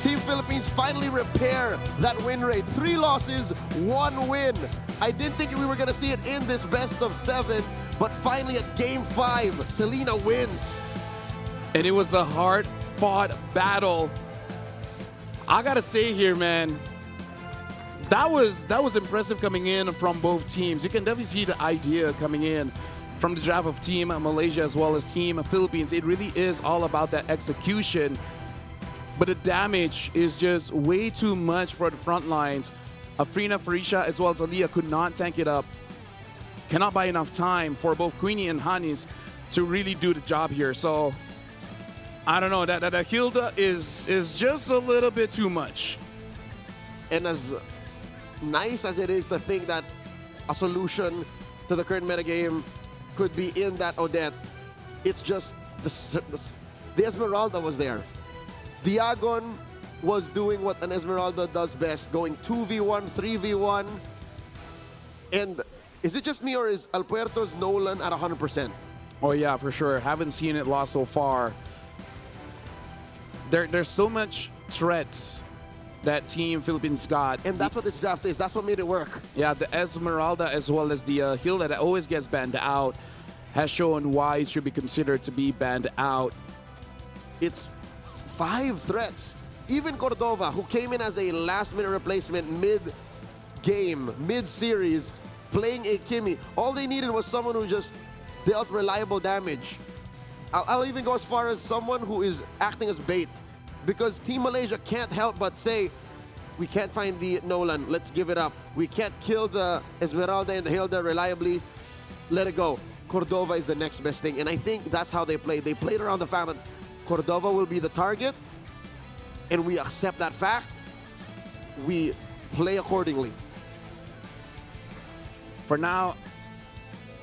Team Philippines finally repair that win rate. 3 losses, 1 win. I didn't think we were gonna see it in this best of 7, but finally at game 5, Selena wins. And it was a hard-fought battle. I gotta say here, man, that was impressive coming in from both teams. You can definitely see the idea coming in from the draft of Team Malaysia as well as Team Philippines. It really is all about that execution, but the damage is just way too much for the front lines. Afrina, Farisha, as well as Aliyah could not tank it up. Cannot buy enough time for both Queenie and Hanis to really do the job here. So I don't know, that Hilda is just a little bit too much. And as nice as it is to think that a solution to the current metagame could be in that Odette, it's just the Esmeralda was there. Diagon was doing what an Esmeralda does best, going 2v1, 3v1. And is it just me or is Alpuerto's Nolan at 100%? Oh yeah, for sure. Haven't seen it lost so far. There's so much threats that Team Philippines got. And that's what this draft is. That's what made it work. Yeah, the Esmeralda as well as the Hilda that always gets banned out has shown why it should be considered to be banned out. It's 5 threats. Even Cordova, who came in as a last-minute replacement mid-game, mid-series, playing a Kimi, all they needed was someone who just dealt reliable damage. I'll even go as far as someone who is acting as bait, because Team Malaysia can't help but say, we can't find the Nolan, let's give it up. We can't kill the Esmeralda and the Hilda reliably, let it go. Cordova is the next best thing, and I think that's how they played. They played around the fact that Cordova will be the target, and we accept that fact. We play accordingly. For now,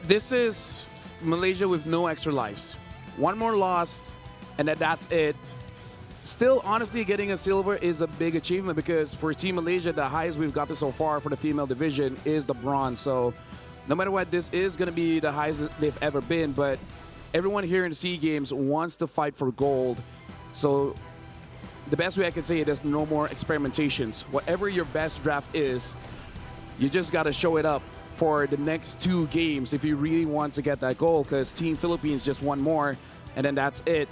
This is Malaysia with no extra lives. One more loss, and that's it. Still, honestly, getting a silver is a big achievement because for Team Malaysia, the highest we've gotten so far for the female division is the bronze. So no matter what, this is going to be the highest they've ever been. But everyone here in the SEA Games wants to fight for gold. So the best way I can say it is no more experimentations. Whatever your best draft is, you just got to show it up for the next 2 games if you really want to get that goal, because Team Philippines just one more, and then that's it.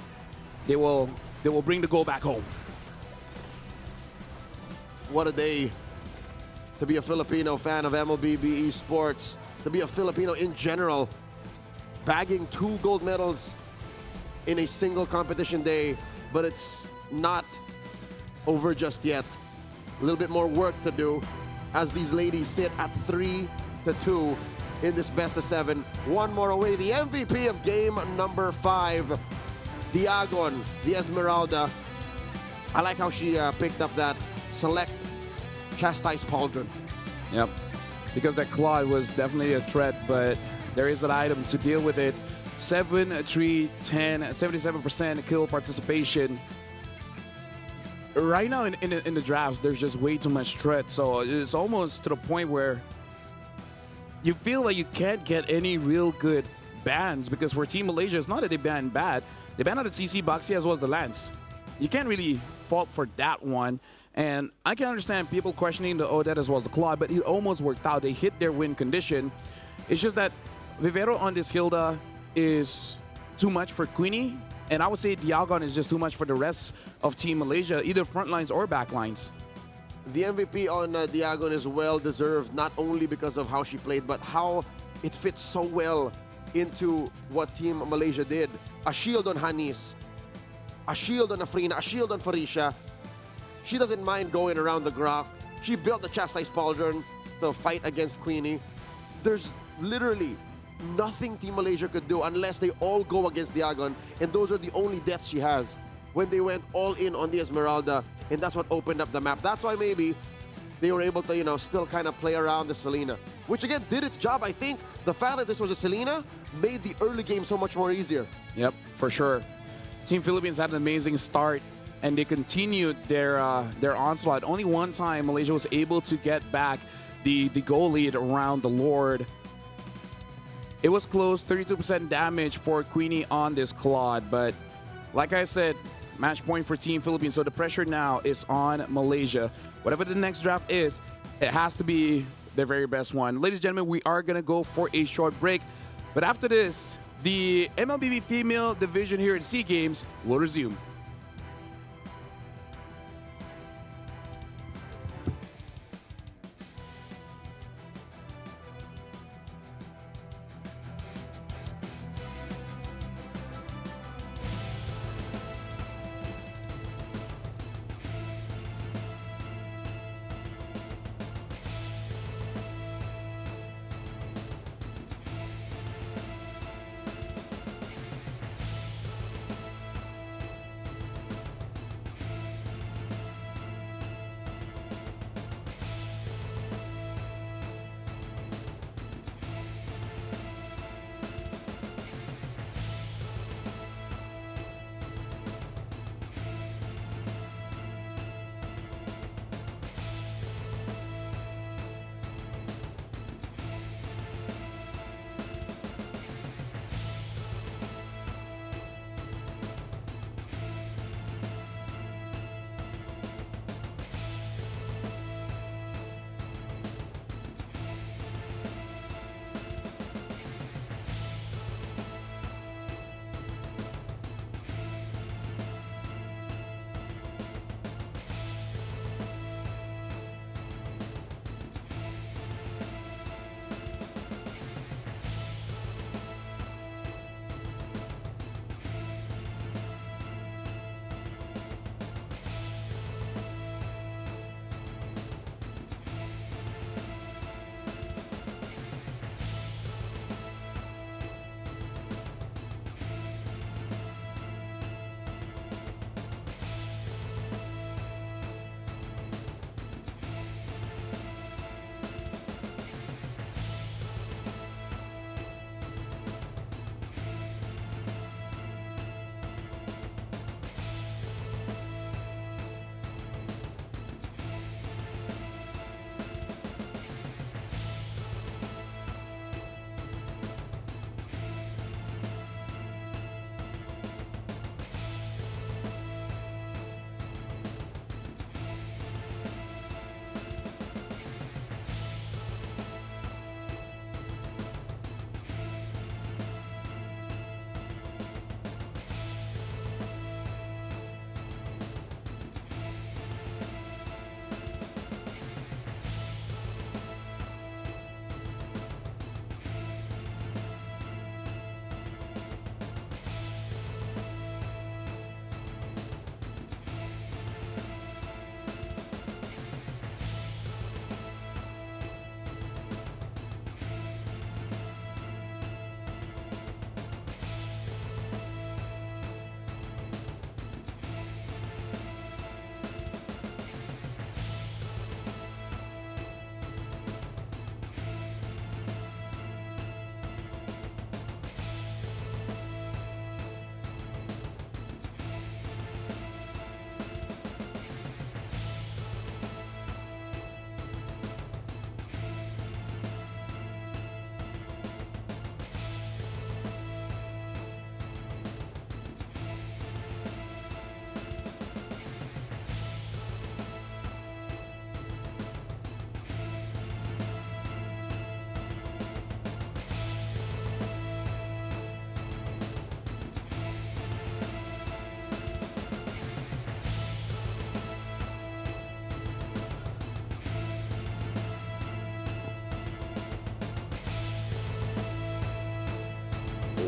They will bring the goal back home. What a day to be a Filipino fan of MLBB esports, to be a Filipino in general, bagging 2 gold medals in a single competition day, but it's not over just yet. A little bit more work to do as these ladies sit at 3-2 in this best of 7. One more away. The MVP of game number 5, Diagon, the Esmeralda. I like how she picked up that select chastise pauldron. Yep, because that Claude was definitely a threat, but there is an item to deal with it. 7, 3, 10, 77% kill participation. Right now in the drafts, there's just way too much threat, so it's almost to the point where you feel like you can't get any real good bans, because for Team Malaysia, it's not that they ban bad. They ban out the CC Boxy as well as the Lance. You can't really fault for that one. And I can understand people questioning the Odette as well as the Claude, but it almost worked out. They hit their win condition. It's just that Vivero on this Hilda is too much for Queenie, and I would say Diagon is just too much for the rest of Team Malaysia, either front lines or back lines. The MVP on Diagon is well deserved, not only because of how she played, but how it fits so well into what Team Malaysia did. A shield on Hanis, a shield on Afrina, a shield on Farisha. She doesn't mind going around the Grok. She built the chastise pauldron to fight against Queenie. There's literally nothing Team Malaysia could do unless they all go against Diagon, and those are the only deaths she has when they went all in on the Esmeralda, and that's what opened up the map. That's why maybe they were able to, you know, still kind of play around the Selena, which again did its job. I think the fact that this was a Selena made the early game so much more easier. Yep, for sure. Team Philippines had an amazing start, and they continued their onslaught. Only one time Malaysia was able to get back the goal lead around the Lord. It was close, 32% damage for Queenie on this Claude, but like I said, match point for Team Philippines, so the pressure now is on Malaysia. Whatever the next draft is, it has to be their very best one. Ladies and gentlemen, we are going to go for a short break, but after this, the MLBB female division here at SEA Games will resume.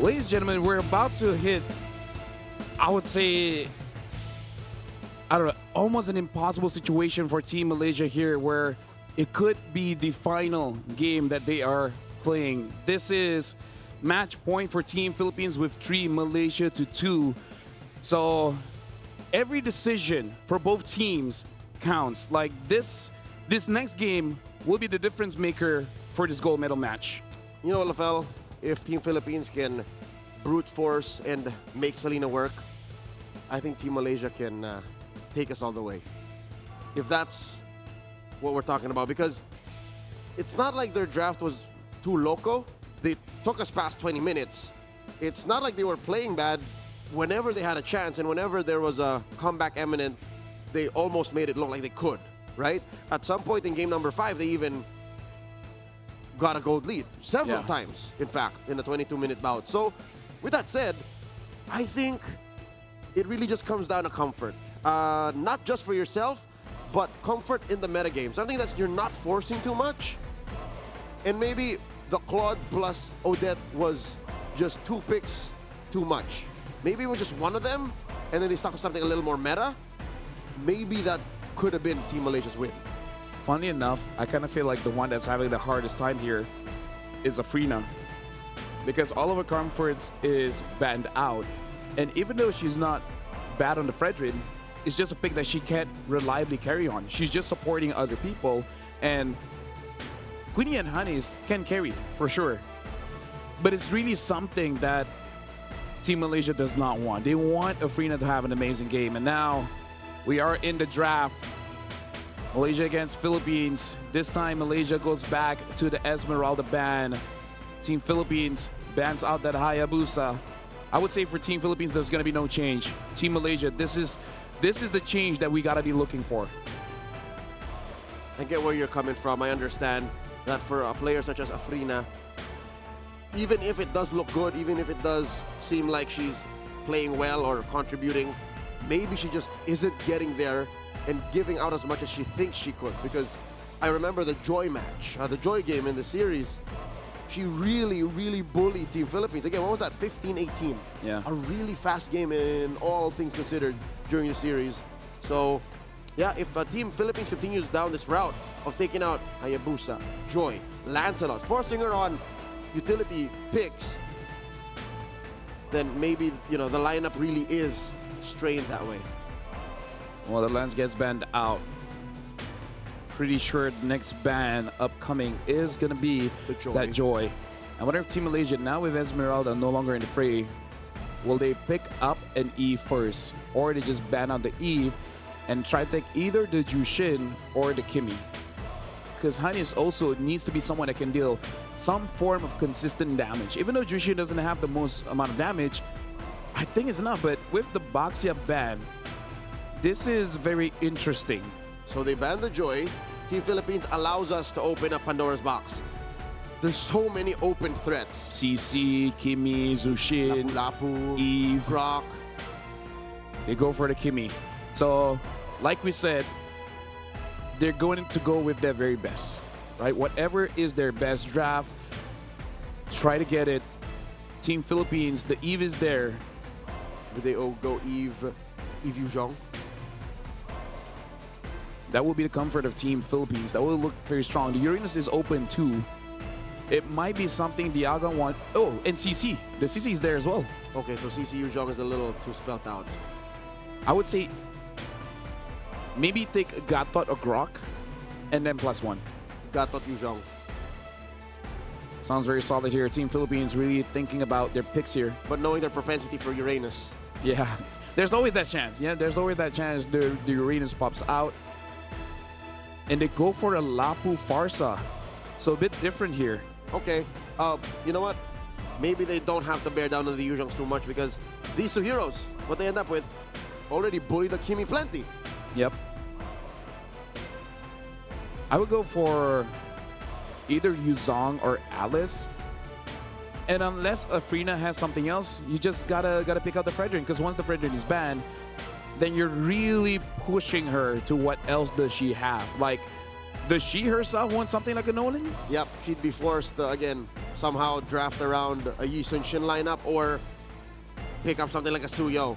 Ladies and gentlemen, we're about to hit, I would say, I don't know, almost an impossible situation for Team Malaysia here, where it could be the final game that they are playing. This is match point for Team Philippines with 3, Malaysia to 2. So every decision for both teams counts. Like this next game will be the difference maker for this gold medal match. You know, Lafel, if Team Philippines can brute force and make Selena work, I think Team Malaysia can take us all the way. If that's what we're talking about, because it's not like their draft was too loco. They took us past 20 minutes. It's not like they were playing bad. Whenever they had a chance and whenever there was a comeback imminent, they almost made it look like they could, right? At some point in game number 5, they even got a gold lead several times, in fact, in the 22-minute bout. So with that said, I think it really just comes down to comfort. Not just for yourself, but comfort in the metagame. Something that you're not forcing too much. And maybe the Claude plus Odette was just 2 picks too much. Maybe it was just one of them, and then they stuck to something a little more meta. Maybe that could have been Team Malaysia's win. Funny enough, I kind of feel like the one that's having the hardest time here is Afrina, because all of her comforts is banned out. And even though she's not bad on the Fredrin, it's just a pick that she can't reliably carry on. She's just supporting other people, and Queenie and Honeys can carry for sure. But it's really something that Team Malaysia does not want. They want Afrina to have an amazing game, and now we are in the draft. Malaysia against Philippines. This time Malaysia goes back to the Esmeralda ban. Team Philippines bans out that Hayabusa. I would say for Team Philippines, there's going to be no change. Team Malaysia, this is the change that we got to be looking for. I get where you're coming from. I understand that for a player such as Afrina, even if it does look good, even if it does seem like she's playing well or contributing, maybe she just isn't getting there and giving out as much as she thinks she could. Because I remember the Joy match, the Joy game in the series, she really, really bullied Team Philippines. Again, what was that, 15-18? Yeah. A really fast game in all things considered during the series. So, yeah, if Team Philippines continues down this route of taking out Hayabusa, Joy, Lancelot, forcing her on utility picks, then maybe, you know, the lineup really is strained that way. Well, the Lance gets banned out. Pretty sure the next ban upcoming is going to be that Joy. I wonder if Team Malaysia, now with Esmeralda no longer in the fray, will they pick up an Eve first, or they just ban out the Eve and try to take either the Jushin or the Kimmy? Because Hannes also needs to be someone that can deal some form of consistent damage. Even though Jushin doesn't have the most amount of damage, I think it's enough. But with the Baxia ban, this is very interesting. So they ban the Joy. Team Philippines allows us to open up Pandora's box. There's so many open threats. CC, Kimmy, Zushin, Lapu, Eve, Brock. They go for the Kimmy. So, like we said, they're going to go with their very best, right? Whatever is their best draft, try to get it. Team Philippines, the Eve is there. Would they go Eve Yuzhong? That will be the comfort of Team Philippines. That will look very strong. The Uranus is open too. It might be something Diaga want. Oh, and CC. The CC is there as well. Okay, so CC Yuzhong is a little too spelled out. I would say maybe take Gatot or Grok and then +1. Gatot Yuzhong. Sounds very solid here. Team Philippines really thinking about their picks here. But knowing their propensity for Uranus. Yeah, there's always that chance. Yeah, there's always that chance the Uranus pops out. And they go for a Lapu Farsa. So a bit different here. Okay, you know what? Maybe they don't have to bear down on the Yuzhongs too much, because these two heroes, what they end up with, already bully the Kimmy plenty. Yep. I would go for either Yuzong or Alice. And unless Afrina has something else, you just gotta pick out the Fredrin, because once the Fredrin is banned, then you're really pushing her to what else does she have. Like, does she herself want something like a Nolan? Yep, she'd be forced, again, somehow draft around a Yi Sun-shin lineup or pick up something like a Suyo,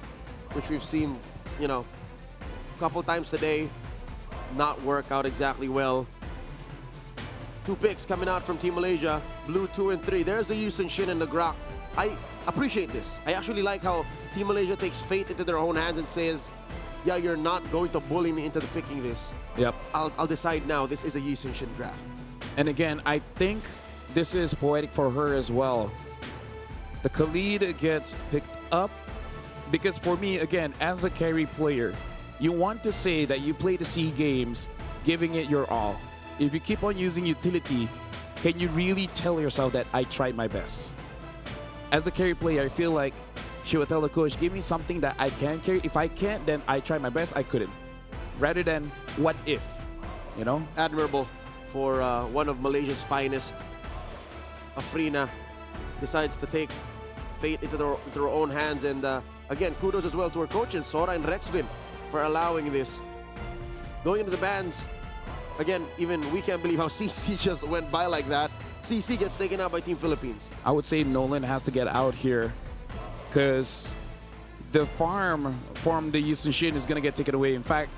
which we've seen, you know, a couple times today not work out exactly well. 2 picks coming out from Team Malaysia, blue 2 and 3. There's the Yi Sun-shin and the Grok. I appreciate this. I actually like how Team Malaysia takes fate into their own hands and says, yeah, you're not going to bully me into picking this. Yep. I'll decide now. This is a Yi Sun-shin draft. And again, I think this is poetic for her as well. The Khalid gets picked up because for me, again, as a carry player, you want to say that you play the SEA Games giving it your all. If you keep on using utility, can you really tell yourself that I tried my best? As a carry player, I feel like she would tell the coach, give me something that I can carry. If I can't, then I tried my best. I couldn't. Rather than what if, you know? Admirable for one of Malaysia's finest. Afrina decides to take fate into their own hands. And again, kudos as well to our coaches, Sora and Rexvin, for allowing this. Going into the bans, again, even we can't believe how CC just went by like that. CC gets taken out by Team Philippines. I would say Nolan has to get out here because the farm from the Yi Sun-shin is going to get taken away. In fact,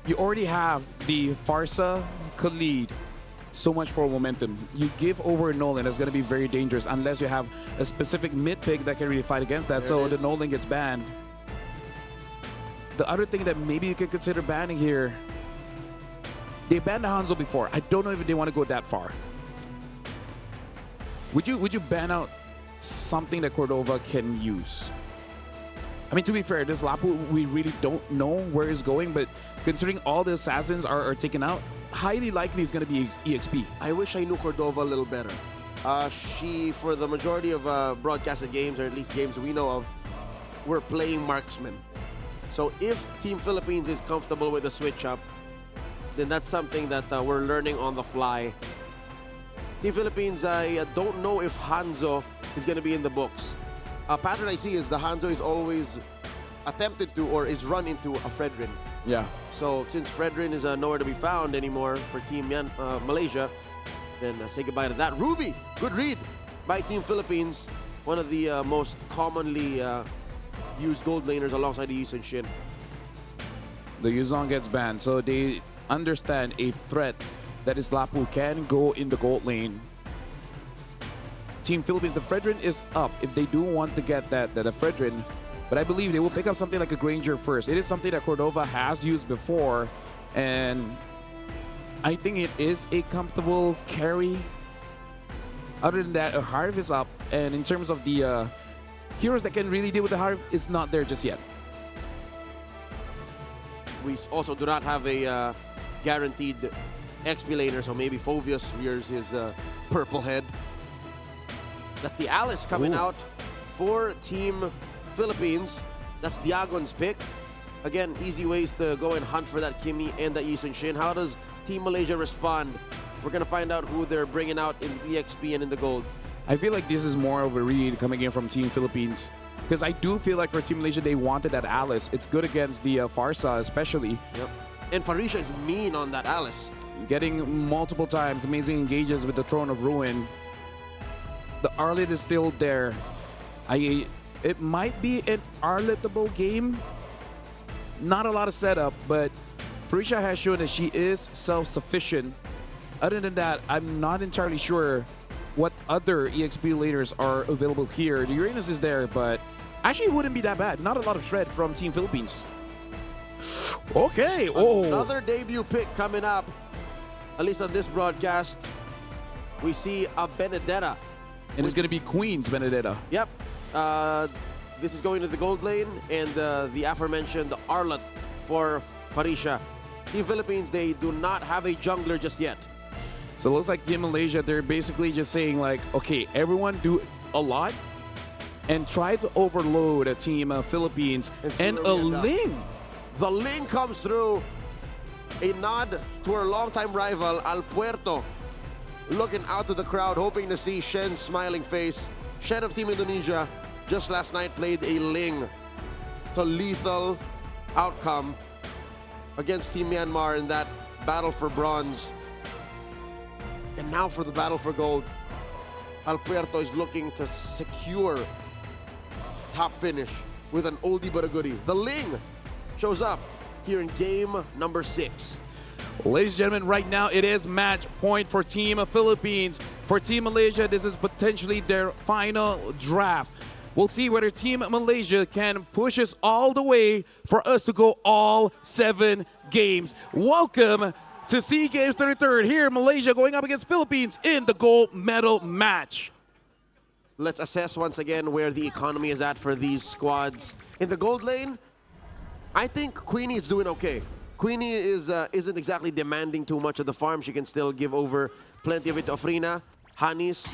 you already have the Farsa Khalid. So much for momentum. You give over Nolan, it's going to be very dangerous unless you have a specific mid pick that can really fight against that. So the Nolan gets banned. The other thing that maybe you could consider banning here, they banned the Hanzo before. I don't know if they want to go that far. Would you ban out something that Cordova can use? I mean, to be fair, this Lapu, we really don't know where it's going, but considering all the assassins are taken out, highly likely is going to be EXP. I wish I knew Cordova a little better. She, for the majority of broadcasted games, or at least games we know of, were playing marksman. So if Team Philippines is comfortable with the switch up, then that's something that we're learning on the fly. Team Philippines, I don't know if Hanzo is going to be in the books. A pattern I see is the Hanzo is always attempted to or is run into a Fredrin. Yeah. So since Fredrin is nowhere to be found anymore for Team Malaysia, then say goodbye to that. Ruby, good read by Team Philippines. One of the most commonly used gold laners alongside the Yi Sun-shin. The Yuzong gets banned, so they understand a threat that is Lapu can go in the gold lane. Team Philippines, the Fredrin is up if they do want to get that Fredrin, but I believe they will pick up something like a Granger first. It is something that Cordova has used before, and I think it is a comfortable carry. Other than that, a Harv is up, and in terms of the heroes that can really deal with the Harv, it's not there just yet. We also do not have a guaranteed XP laner, so maybe Phovius rears his purple head. That's the Alice coming out for Team Philippines. That's Diagon's pick. Again, easy ways to go and hunt for that Kimi and that Yi Sun-shin. How does Team Malaysia respond? We're going to find out who they're bringing out in the EXP and in the gold. I feel like this is more of a read coming in from Team Philippines, because I do feel like for Team Malaysia, they wanted that Alice. It's good against the Farsa especially. Yep. And Farisha is mean on that Alice. Getting multiple times amazing engages with the Throne of Ruin. The Arlet is still there. It might be an Arletable game. Not a lot of setup, but Farisha has shown that she is self-sufficient. Other than that, I'm not entirely sure what other EXP leaders are available here. The Uranus is there, but actually it wouldn't be that bad. Not a lot of shred from Team Philippines. Okay. Another debut pick coming up. At least on this broadcast, we see a Benedetta. And it's going to be Queen's Benedetta. Yep. This is going to the gold lane, and the aforementioned Arlet for Farisha. Team Philippines, they do not have a jungler just yet. So it looks like Team Malaysia, they're basically just saying like, okay, everyone do a lot and try to overload a Team Philippines and a Ling. The Ling comes through. A nod to our longtime rival, Al Puerto, looking out to the crowd, hoping to see Shen's smiling face. Shen of Team Indonesia just last night played a Ling to lethal outcome against Team Myanmar in that battle for bronze. And now for the battle for gold. Alpuerto is looking to secure top finish with an oldie but a goodie. The Ling shows up here in game number 6. Ladies and gentlemen, right now it is match point for Team Philippines. For Team Malaysia, this is potentially their final draft. We'll see whether Team Malaysia can push us all the way for us to go all 7 games. Welcome to SEA Games 33rd. Here, Malaysia going up against Philippines in the gold medal match. Let's assess once again where the economy is at for these squads. In the gold lane, I think Queenie is doing okay. Queenie isn't exactly demanding too much of the farm. She can still give over plenty of it to Afrina. Hanis,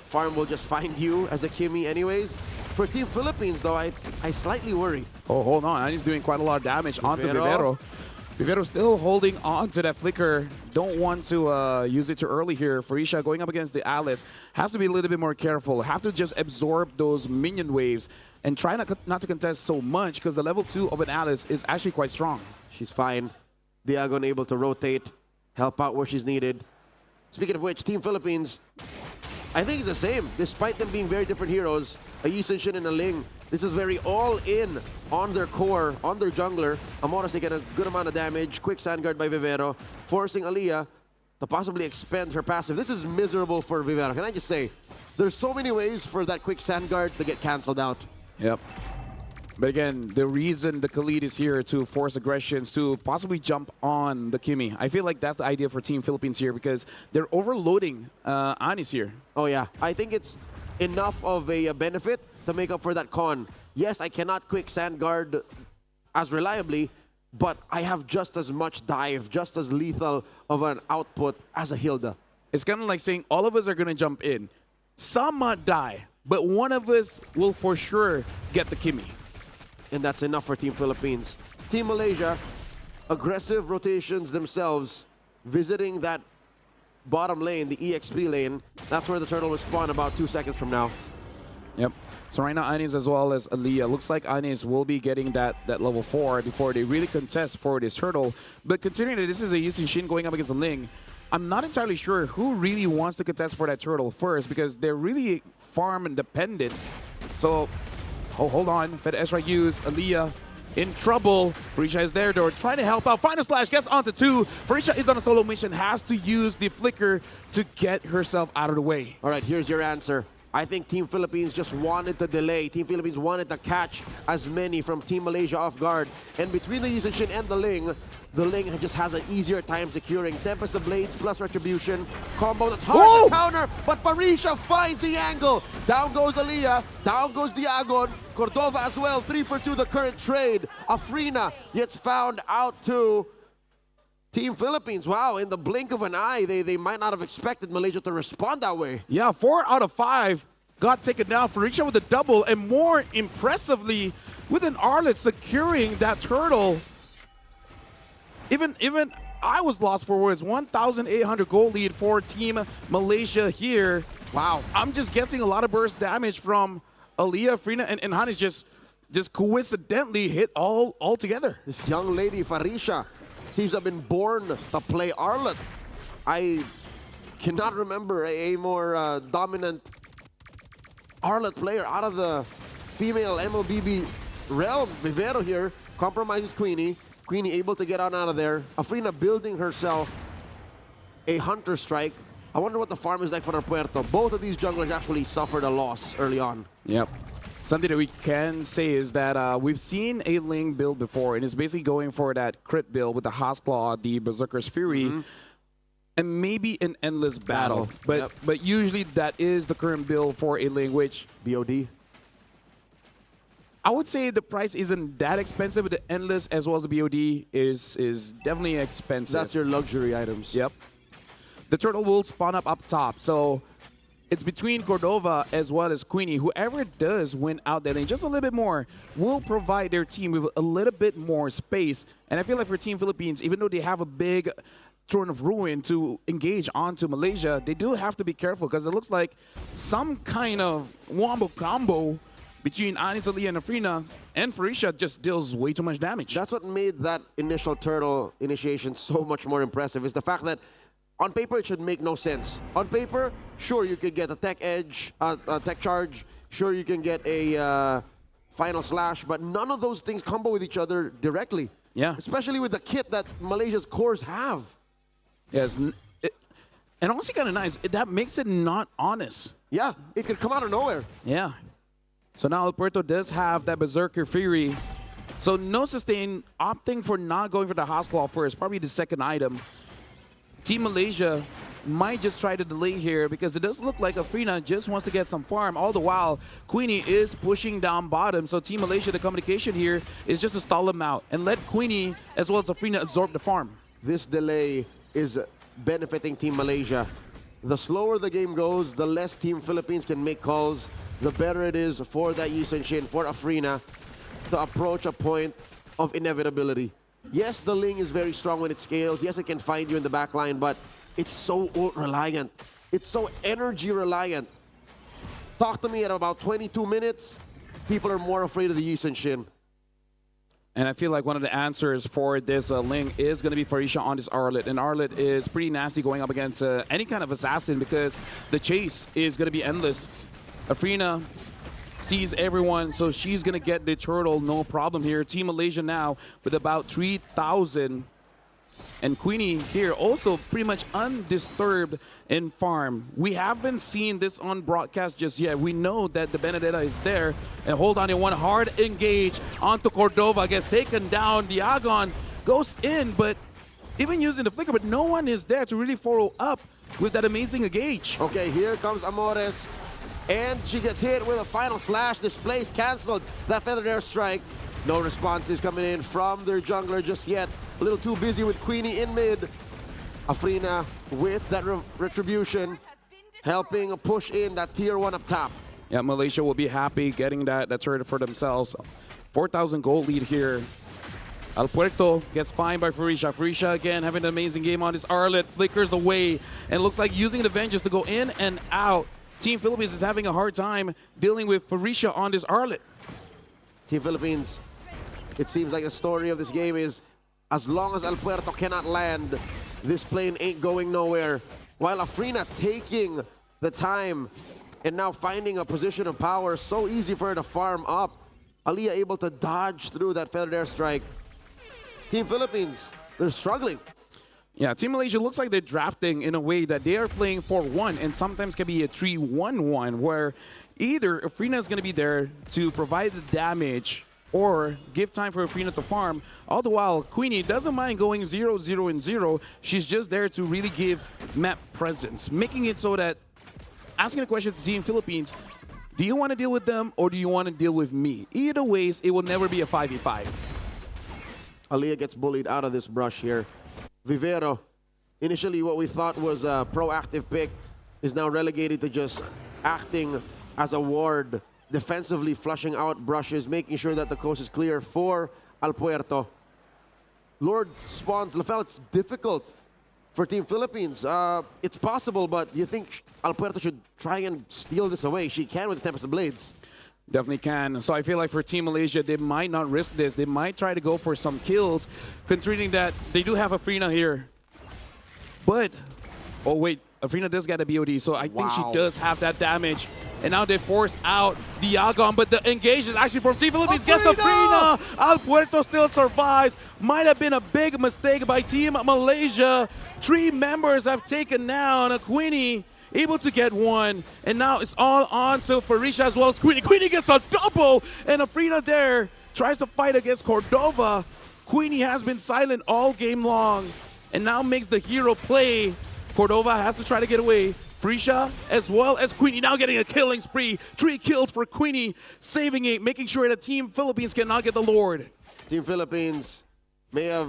farm will just find you as a Kimmy anyways. For Team Philippines, though, I slightly worry. Oh, hold on. He's doing quite a lot of damage onto Vivero. Vivero still holding on to that flicker. Don't want to use it too early here. Farisha going up against the Alice has to be a little bit more careful. Have to just absorb those minion waves and try not to contest so much because the level 2 of an Alice is actually quite strong. She's fine. Diagon able to rotate, help out where she's needed. Speaking of which, Team Philippines, I think it's the same. Despite them being very different heroes, a Yi Sun-shin and a Ling, this is very all-in on their core, on their jungler. Amoras taking a good amount of damage. Quick Sandguard by Vivero, forcing Aliyah to possibly expend her passive. This is miserable for Vivero. Can I just say, there's so many ways for that quick Sandguard to get cancelled out. Yep. But again, the reason the Khalid is here to force aggressions, to possibly jump on the Kimmy. I feel like that's the idea for Team Philippines here because they're overloading Anis here. Oh yeah, I think it's enough of a benefit to make up for that con. Yes, I cannot quick Sandguard as reliably, but I have just as much dive, just as lethal of an output as a Hilda. It's kind of like saying all of us are going to jump in. Some might die, but one of us will for sure get the Kimmy. And that's enough for Team Philippines. Team Malaysia, aggressive rotations themselves, visiting that bottom lane, the EXP lane. That's where the turtle will spawn about 2 seconds from now. Yep. So right now, Anis as well as Aliyah. Looks like Anis will be getting that level 4 before they really contest for this turtle. But considering that this is a Yi Sun-shin going up against a Ling, I'm not entirely sure who really wants to contest for that turtle first because they're really farm independent. So, oh, hold on. Fed Ezra used Aliyah in trouble. Farisha is there, though, trying to help out. Final Splash gets onto 2. Farisha is on a solo mission, has to use the flicker to get herself out of the way. All right, here's your answer. I think Team Philippines just wanted to delay. Team Philippines wanted to catch as many from Team Malaysia off guard. And between the Yi Sun-shin and the Ling just has an easier time securing Tempest of Blades plus Retribution. Combo that's hard to counter, but Farisha finds the angle. Down goes Aliyah, down goes Diagon. Cordova as well, 3 for 2 the current trade. Afrina gets found out to Team Philippines. Wow, in the blink of an eye, they might not have expected Malaysia to respond that way. Yeah, 4 out of 5 got taken down. Farisha with a double, and more impressively, with an Arlet securing that turtle. Even I was lost for words. 1,800 gold lead for Team Malaysia here. Wow, I'm just guessing a lot of burst damage from Aliyah, Frina, and Hanis just coincidentally hit all together. This young lady, Farisha, seems to have been born to play Arlet. I cannot remember a more dominant Arlet player out of the female MLBB realm. Vivero here compromises Queenie. Queenie able to get out of there. Afrina building herself a Hunter Strike. I wonder what the farm is like for Puerto. Both of these junglers actually suffered a loss early on. Yep. Something that we can say is that we've seen a Ling build before, and it's basically going for that crit build with the Hosclaw, the Berserker's Fury, and maybe an endless battle. But usually that is the current build for a Ling, which BOD. I would say the price isn't that expensive, but the endless as well as the BOD is definitely expensive. That's your luxury items. Yep. The turtle will spawn up top, so it's between Cordova as well as Queenie. Whoever does win out that lane just a little bit more will provide their team with a little bit more space. And I feel like for Team Philippines, even though they have a big Throne of Ruin to engage onto Malaysia, they do have to be careful because it looks like some kind of wombo combo between Anis, Aliyah, and Afrina and Farisha just deals way too much damage. That's what made that initial turtle initiation so much more impressive, is the fact that on paper, it should make no sense. On paper, sure, you could get a tech edge, a tech charge. Sure, you can get a final slash, but none of those things combo with each other directly. Yeah. Especially with the kit that Malaysia's cores have. Yes. And also kind of nice. That makes it not honest. Yeah, it could come out of nowhere. Yeah. So now Puerto does have that Berserker Fury. So no sustain, opting for not going for the House Claw first, probably the second item. Team Malaysia might just try to delay here because it does look like Afrina just wants to get some farm. All the while, Queenie is pushing down bottom. So Team Malaysia, the communication here is just to stall them out and let Queenie as well as Afrina absorb the farm. This delay is benefiting Team Malaysia. The slower the game goes, the less Team Philippines can make calls, the better it is for that Yusen Shin, for Afrina, to approach a point of inevitability. Yes, the Ling is very strong when it scales. Yes, it can find you in the back line, but it's so ult reliant. It's so energy reliant. Talk to me at about 22 minutes, people are more afraid of the Yusen Shin. And I feel like one of the answers for this Ling is going to be Farisha on this Arlet. And Arlet is pretty nasty going up against any kind of assassin because the chase is going to be endless. Afrina sees everyone, so she's going to get the turtle, no problem here. Team Malaysia now with about 3,000. And Queenie here also pretty much undisturbed in farm. We haven't seen this on broadcast just yet. We know that the Benedetta is there. And hold on, in one hard engage onto Cordova, gets taken down. Diagon goes in, but even using the flicker, but no one is there to really follow up with that amazing engage. Okay, here comes Amores. And she gets hit with a final slash. Displays canceled. That feathered air strike. No responses coming in from their jungler just yet. A little too busy with Queenie in mid. Afrina with that retribution, helping push in that tier 1 up top. Yeah, Malaysia will be happy getting that turret for themselves. 4,000 gold lead here. El Puerto gets fined by Farisha. Farisha again having an amazing game on his Arlet. Flickers away and looks like using the Vengeance to go in and out. Team Philippines is having a hard time dealing with Farisha on this Arlet. Team Philippines, it seems like the story of this game is as long as El Puerto cannot land, this plane ain't going nowhere. While Afrina taking the time and now finding a position of power, so easy for her to farm up. Aliyah able to dodge through that feathered airstrike. Team Philippines, they're struggling. Yeah, Team Malaysia looks like they're drafting in a way that they are playing 4-1 and sometimes can be a 3-1-1 where either Afrina is going to be there to provide the damage or give time for Afrina to farm. All the while, Queenie doesn't mind going 0-0-0. She's just there to really give map presence, making it so that asking a question to Team Philippines, do you want to deal with them or do you want to deal with me? Either ways, it will never be a 5v5. Aliyah gets bullied out of this brush here. Vivero, initially what we thought was a proactive pick, is now relegated to just acting as a ward, defensively flushing out brushes, making sure that the coast is clear for El Puerto. Lord spawns Lafel. It's difficult for Team Philippines. It's possible, but you think El Puerto should try and steal this away? She can with the Tempest of Blades. Definitely can. So I feel like for Team Malaysia, they might not risk this. They might try to go for some kills, considering that they do have Afrina here. But, oh wait, Afrina does get a BOD, so I think she does have that damage. And now they force out Diagon, but the engage is actually from Team Philippines. Gets Afrina! El Puerto still survives. Might have been a big mistake by Team Malaysia. 3 members have taken down a Queenie. Able to get one, and now it's all on to Farisha as well as Queenie. Queenie gets a double, and Afrina there tries to fight against Cordova. Queenie has been silent all game long, and now makes the hero play. Cordova has to try to get away. Farisha as well as Queenie now getting a killing spree. 3 kills for Queenie, saving it, making sure that Team Philippines cannot get the Lord. Team Philippines may have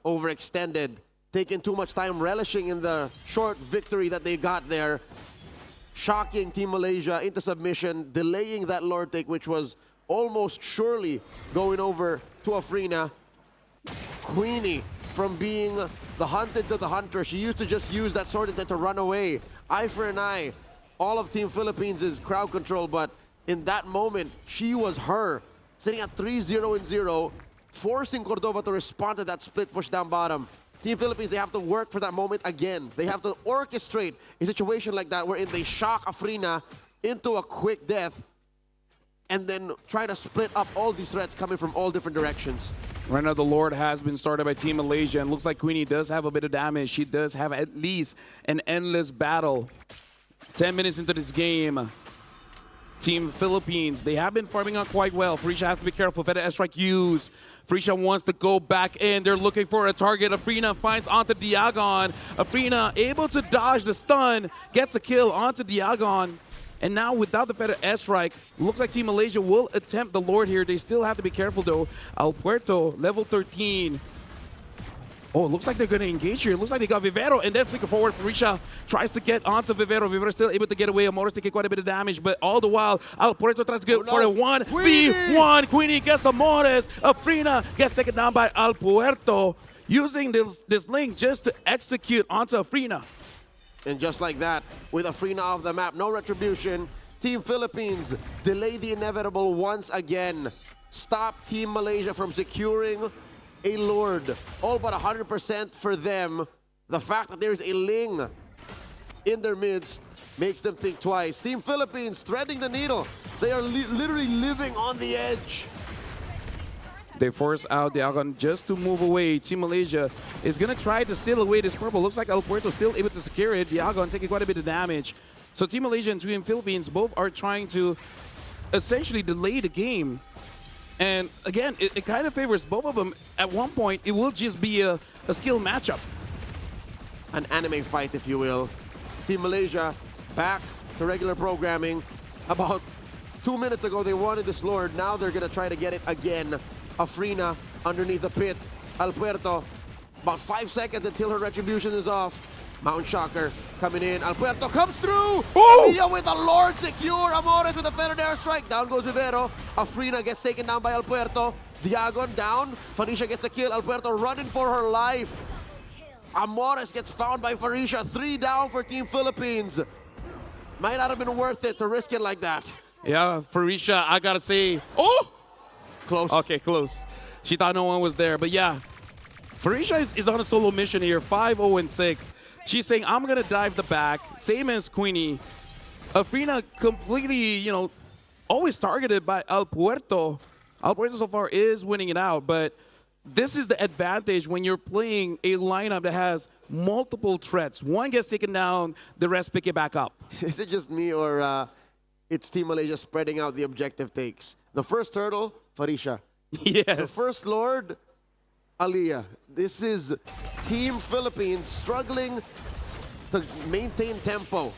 overextended, taking too much time, relishing in the short victory that they got there. Shocking Team Malaysia into submission, delaying that Lord take, which was almost surely going over to Afrina. Queenie, from being the hunted to the hunter, she used to just use that sword intent to run away. Eye for an eye. All of Team Philippines is crowd control, but in that moment, she was her. Sitting at 3-0-0, forcing Cordova to respond to that split push down bottom. Team Philippines, they have to work for that moment again. They have to orchestrate a situation like that wherein they shock Afrina into a quick death and then try to split up all these threats coming from all different directions. Right now, the Lord has been started by Team Malaysia, and looks like Queenie does have a bit of damage. She does have at least an endless battle. 10 minutes into this game, Team Philippines, they have been farming out quite well. Farisha has to be careful. Feta S-Strike used. Farisha wants to go back in. They're looking for a target. Afrina finds onto Diagon. Afrina able to dodge the stun, gets a kill onto Diagon. And now without the Feta S-Strike, looks like Team Malaysia will attempt the Lord here. They still have to be careful though. El Puerto, level 13. Oh, it looks like they're going to engage here. It looks like they got Vivero, and then flicker forward. Farisha tries to get onto Vivero. Vivero still able to get away. Amoro's taking quite a bit of damage, but all the while, El Puerto tries to go for a 1v1. Queenie gets Amores. Afrina gets taken down by El Puerto, using this link just to execute onto Afrina. And just like that, with Afrina off the map, no retribution, Team Philippines delay the inevitable once again. Stop Team Malaysia from securing a Lord. All but 100% for them. The fact that there's a Ling in their midst makes them think twice. Team Philippines threading the needle. They are literally living on the edge. They force out Diagon just to move away. Team Malaysia is going to try to steal away this purple. Looks like El Puerto still able to secure it. Diagon taking quite a bit of damage. So Team Malaysia and Team Philippines both are trying to essentially delay the game. And again, it kind of favors both of them. At one point, it will just be a skill matchup. An anime fight, if you will. Team Malaysia back to regular programming. About 2 minutes ago, they wanted this Lord. Now they're going to try to get it again. Afrina underneath the pit. El Puerto, about 5 seconds until her retribution is off. Mount Shocker coming in. El Puerto comes through. Aliyah with a Lord secure. Amores with a feathered airstrike. Down goes Vivero. Afrina gets taken down by El Puerto. Diagon down. Farisha gets a kill. El Puerto running for her life. Amores gets found by Farisha. 3 down for Team Philippines. Might not have been worth it to risk it like that. Yeah, Farisha, I gotta say, oh! Close. Okay, close. She thought no one was there, but yeah. Farisha is on a solo mission here, 5-0-6. She's saying, I'm gonna dive the back, same as Queenie. Afrina completely, always targeted by El Puerto. El Puerto so far is winning it out, but this is the advantage when you're playing a lineup that has multiple threats. One gets taken down, the rest pick it back up. Is it just me or it's Team Malaysia spreading out the objective takes? The first turtle, Farisha. Yes. The first Lord, Aliyah. This is Team Philippines struggling to maintain tempo,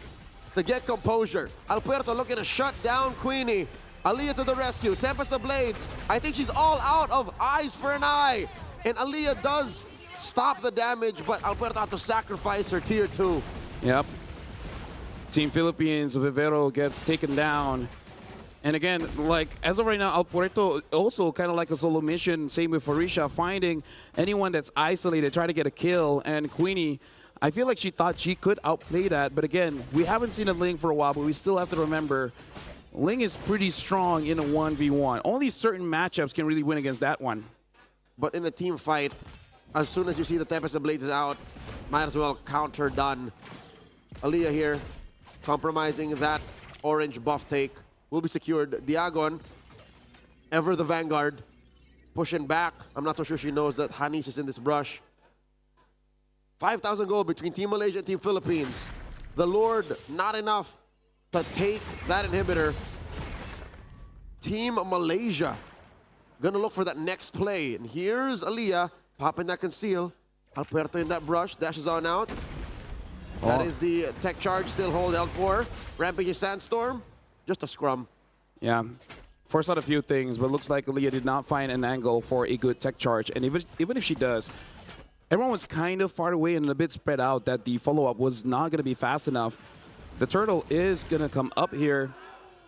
to get composure. El Puerto looking to shut down Queenie. Aliyah to the rescue. Tempest of Blades. I think she's all out of eyes for an eye. And Aliyah does stop the damage, but El Puerto had to sacrifice her tier 2. Yep. Team Philippines, Vivero gets taken down. And again, like, as of right now, El Puerto also kind of like a solo mission. Same with Farisha, finding anyone that's isolated, try to get a kill. And Queenie, I feel like she thought she could outplay that. But again, we haven't seen a Ling for a while, but we still have to remember, Ling is pretty strong in a 1v1. Only certain matchups can really win against that one. But in a team fight, as soon as you see the Tempest of Blades is out, might as well count her done. Aliyah here, compromising that orange buff take. Will be secured. Diagon, ever the vanguard, pushing back. I'm not so sure she knows that Hanis is in this brush. 5,000 gold between Team Malaysia and Team Philippines. The Lord, not enough to take that inhibitor. Team Malaysia, gonna look for that next play. And here's Aliyah, popping that conceal. El Puerto in that brush, dashes on out. That is the tech charge, still hold L4. Rampaging Sandstorm. Just a scrum. Yeah, forced out a few things, but looks like Aliyah did not find an angle for a good tech charge. And even if she does, everyone was kind of far away and a bit spread out that the follow-up was not going to be fast enough. The turtle is going to come up here.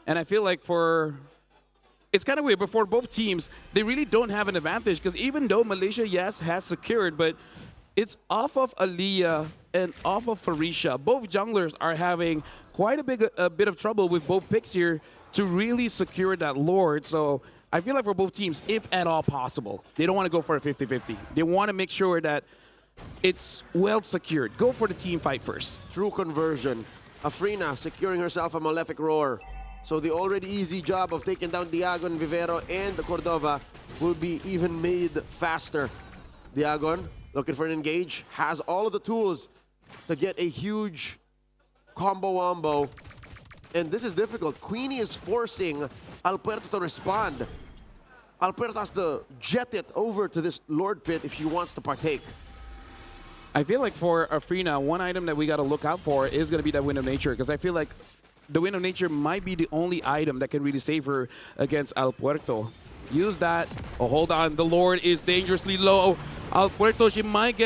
And I feel like it's kind of weird, but for both teams, they really don't have an advantage because even though Malaysia, yes, has secured, but it's off of Aliyah and off of Farisha. Both junglers are having quite a bit of trouble with both picks here to really secure that Lord. So I feel like for both teams, if at all possible, they don't want to go for a 50-50. They want to make sure that it's well secured. Go for the team fight first. True conversion. Afrina securing herself a Malefic Roar. So the already easy job of taking down Diagon, Vivero, and Cordova will be even made faster. Diagon, looking for an engage, has all of the tools to get a huge combo wombo. And this is difficult. Queenie is forcing Alberto to respond. Alberto has to jet it over to this Lord Pit if she wants to partake. I feel like for Afrina, one item that we got to look out for is going to be that Wind of Nature, because I feel like the Wind of Nature might be the only item that can really save her against El Puerto. Use that. Oh, hold on. The Lord is dangerously low. El Puerto, she might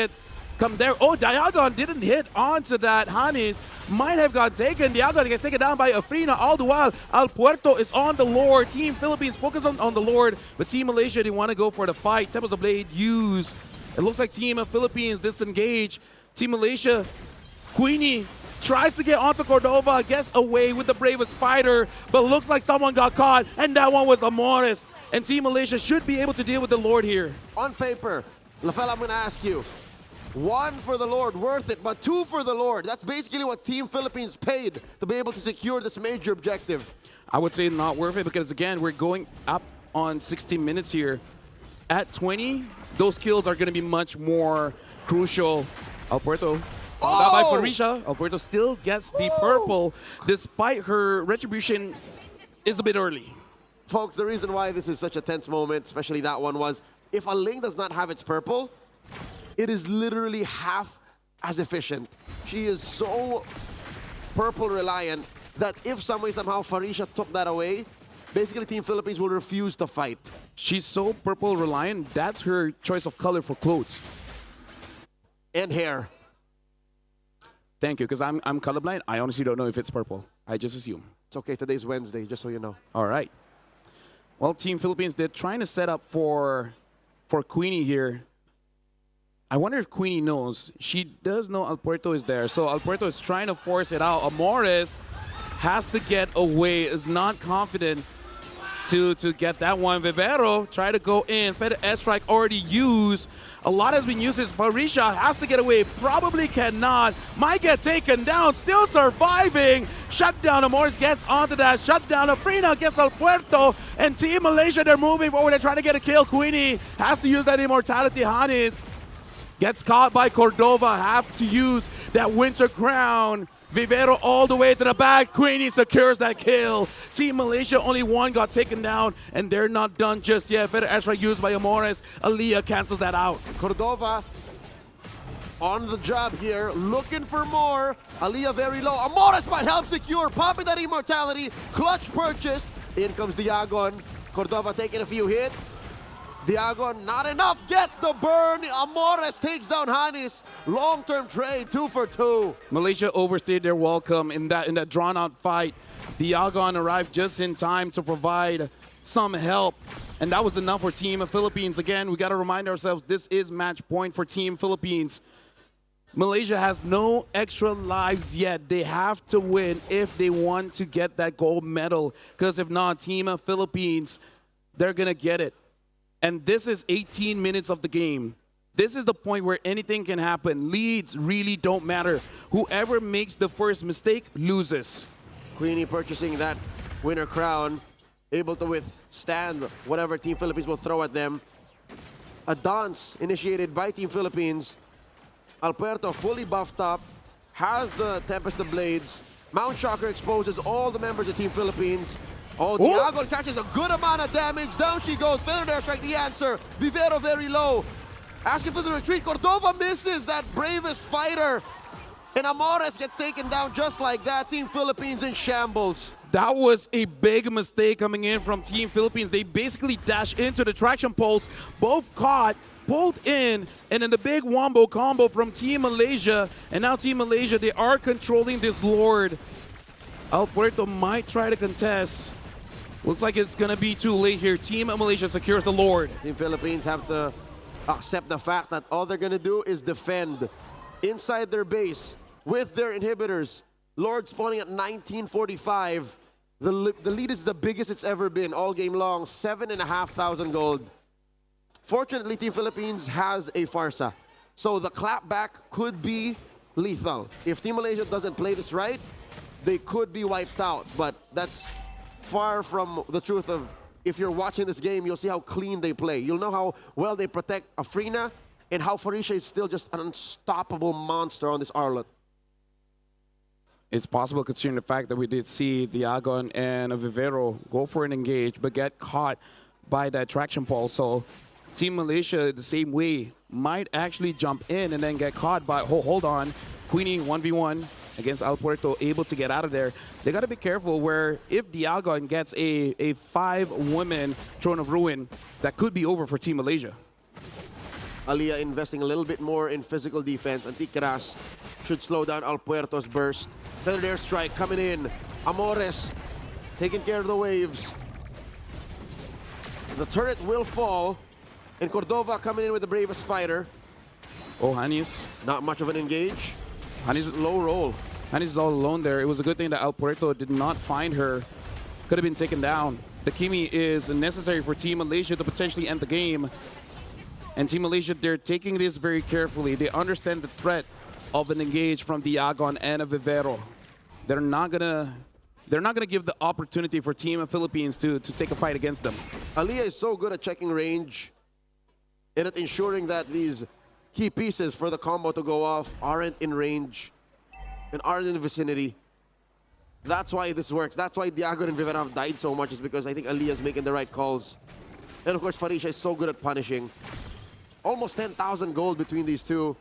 come there. Oh, Diagon didn't hit onto that. Hanis might have got taken. Diagon gets taken down by Afrina. All the while, El Puerto is on the Lord. Team Philippines focus on the Lord, but Team Malaysia, they want to go for the fight. Temples of Blade use. It looks like Team Philippines disengage. Team Malaysia, Queenie tries to get onto Cordova, gets away with the bravest fighter, but looks like someone got caught, and that one was Amores. And Team Malaysia should be able to deal with the Lord here. On paper, Lafel, I'm going to ask you, 1 for the Lord, worth it, but 2 for the Lord. That's basically what Team Philippines paid to be able to secure this major objective. I would say not worth it because, again, we're going up on 60 minutes here. At 20, those kills are going to be much more crucial. El Puerto, found out by Farisha. El Puerto still gets the purple, despite her retribution is a bit early. Folks, the reason why this is such a tense moment, especially that one, was if a lane does not have its purple, it is literally half as efficient. She is so purple reliant that if somehow Farisha took that away, basically Team Philippines will refuse to fight. She's so purple reliant, that's her choice of color for clothes. And hair. Thank you, because I'm colorblind. I honestly don't know if it's purple. I just assume. It's okay, today's Wednesday, just so you know. All right. Well, Team Philippines, they're trying to set up for Queenie here. I wonder if Queenie knows. She does know El Puerto is there, so El Puerto is trying to force it out. Amores has to get away, is not confident to get that one. Vivero try to go in. Fed airstrike already used. A lot has been used. Parisha has to get away. Probably cannot. Might get taken down. Still surviving. Shut down. Amores gets onto that. Shut down. Afrina gets El Puerto. And Team Malaysia, they're moving forward. They're trying to get a kill. Queenie has to use that immortality. Hanis gets caught by Cordova. Have to use that Winter Crown. Vivero all the way to the back. Queenie secures that kill. Team Malaysia, only one got taken down, and they're not done just yet. Better extra used by Amores. Aliyah cancels that out. Cordova on the job here, looking for more. Aliyah very low. Amores might help secure, popping that immortality. Clutch purchase. In comes Diagon. Cordova taking a few hits. Diagon, not enough, gets the burn. Amores takes down Hanis. Long-term trade, 2 for 2. Malaysia overstayed their welcome in that drawn-out fight. Diagon arrived just in time to provide some help, and that was enough for Team Philippines. Again, we got to remind ourselves this is match point for Team Philippines. Malaysia has no extra lives yet. They have to win if they want to get that gold medal, because if not, Team Philippines, they're going to get it. And this is 18 minutes of the game. This is the point where anything can happen. Leads really don't matter. Whoever makes the first mistake loses. Queenie purchasing that winner crown, able to withstand whatever Team Philippines will throw at them. A dance initiated by Team Philippines. Alberto fully buffed up, has the Tempest of Blades. Mount Shocker exposes all the members of Team Philippines. Oh, Diagon catches a good amount of damage. Down she goes. Feather airstrike, the answer. Vivero very low. Asking for the retreat. Cordova misses that bravest fighter. And Amores gets taken down just like that. Team Philippines in shambles. That was a big mistake coming in from Team Philippines. They basically dashed into the traction poles. Both caught, pulled in, and then the big wombo combo from Team Malaysia. And now Team Malaysia, they are controlling this Lord. El Puerto might try to contest. Looks like it's going to be too late here. Team Malaysia secures the Lord. Team Philippines have to accept the fact that all they're going to do is defend inside their base with their inhibitors. Lord spawning at 1945. The lead is the biggest it's ever been all game long. 7,500 gold. Fortunately, Team Philippines has a Farsa. So the clapback could be lethal. If Team Malaysia doesn't play this right, they could be wiped out. But that's far from the truth of, if you're watching this game, you'll see how clean they play. You'll know how well they protect Afrina and how Farisha is still just an unstoppable monster on this Arlot. It's possible considering the fact that we did see Diagon and Vivero go for an engage, but get caught by that traction pole. So Team Malaysia, the same way, might actually jump in and then get caught by, hold on, Queenie 1v1 against El Puerto, able to get out of there. They got to be careful where if Diagon gets a 5-woman Throne of Ruin, that could be over for Team Malaysia. Aliyah investing a little bit more in physical defense. Antiqueras should slow down El Puerto's burst. Feathered airstrike coming in. Amores taking care of the waves. The turret will fall. And Cordova coming in with the bravest fighter. Oh, Hanis. Not much of an engage. Hanis Low roll. Hanis is all alone there. It was a good thing that El Puerto did not find her. Could have been taken down. The Kimi is necessary for Team Malaysia to potentially end the game. And Team Malaysia, they're taking this very carefully. They understand the threat of an engage from Diagon and a Vivero. They're not gonna give the opportunity for Team Philippines to take a fight against them. Aliyah is so good at checking range and at ensuring that these key pieces for the combo to go off aren't in range and aren't in the vicinity. That's why this works. That's why Diagon and Vivero have died so much, is because I think Aliyah is making the right calls. And of course, Farisha is so good at punishing. Almost 10,000 gold between these two.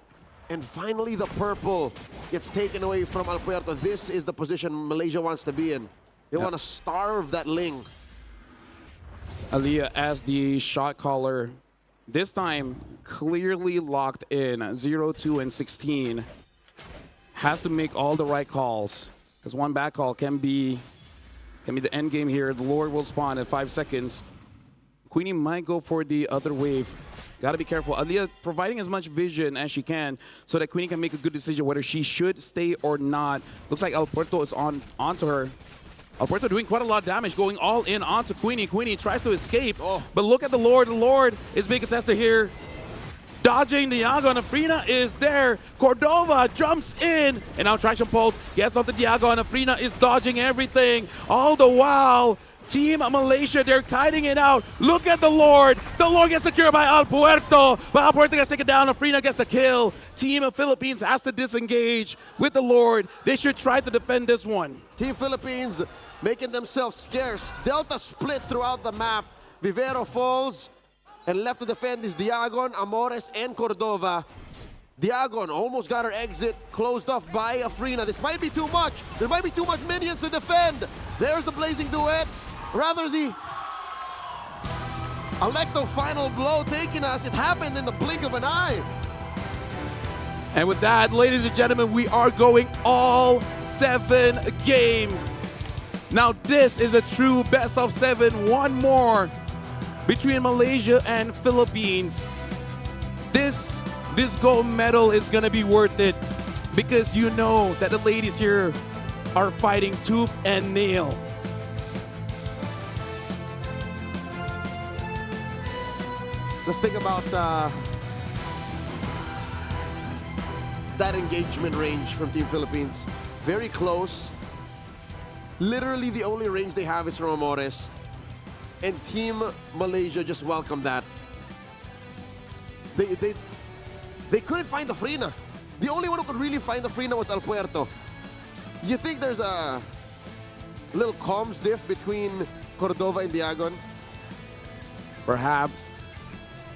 And finally, the purple gets taken away from El Puerto. This is the position Malaysia wants to be in. They want to starve that Ling. Aliyah as the shot caller, this time clearly locked in 0, 2, and 16. Has to make all the right calls, because one bad call can be the end game here. The Lord will spawn in 5 seconds. Queenie might go for the other wave. Got to be careful. Aliyah providing as much vision as she can so that Queenie can make a good decision whether she should stay or not. Looks like El Puerto is onto her. El Puerto doing quite a lot of damage, going all in onto Queenie. Queenie tries to escape, but look at the Lord. The Lord is being contested here. Dodging Diagon. Afrina is there. Cordova jumps in, and now Traction Pulse gets off the Diagon. Afrina is dodging everything. All the while, Team Malaysia, they're kiting it out. Look at the Lord. The Lord gets secured by El Puerto, but El Puerto gets taken down. Afrina gets the kill. Team of Philippines has to disengage with the Lord. They should try to defend this one. Team Philippines making themselves scarce. Delta split throughout the map. Vivero falls, and left to defend is Diagon, Amores, and Cordova. Diagon almost got her exit closed off by Afrina. This might be too much. There might be too much minions to defend. There's the Blazing Duet. Rather, the Alecto final blow taking us. It happened in the blink of an eye. And with that, ladies and gentlemen, we are going all 7 games. Now this is a true best of 7. One more between Malaysia and Philippines. This gold medal is gonna be worth it, because you know that the ladies here are fighting tooth and nail. Let's think about that engagement range from Team Philippines. Very close. Literally the only range they have is from Amores. And Team Malaysia just welcomed that. They couldn't find the Afrina. The only one who could really find the Afrina was El Puerto. You think there's a little comms diff between Cordova and Diagon? Perhaps.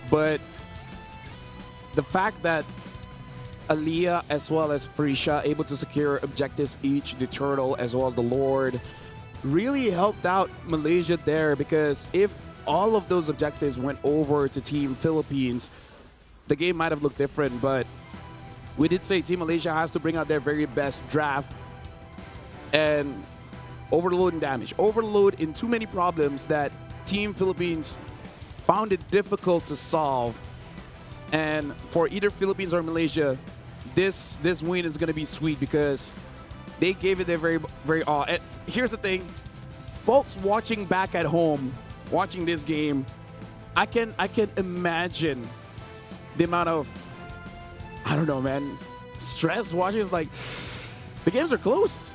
But the fact that Aliyah as well as Farisha able to secure objectives each, the Turtle as well as the Lord, really helped out Malaysia there, because if all of those objectives went over to Team Philippines, the game might have looked different. But we did say Team Malaysia has to bring out their very best draft and overload in damage. Overload in too many problems that Team Philippines found it difficult to solve. And for either Philippines or Malaysia, this win is going to be sweet, because they gave it their very all. And here's the thing, folks watching back at home, watching this game, I can imagine the amount of I don't know, man. Stress watching is like, the games are close.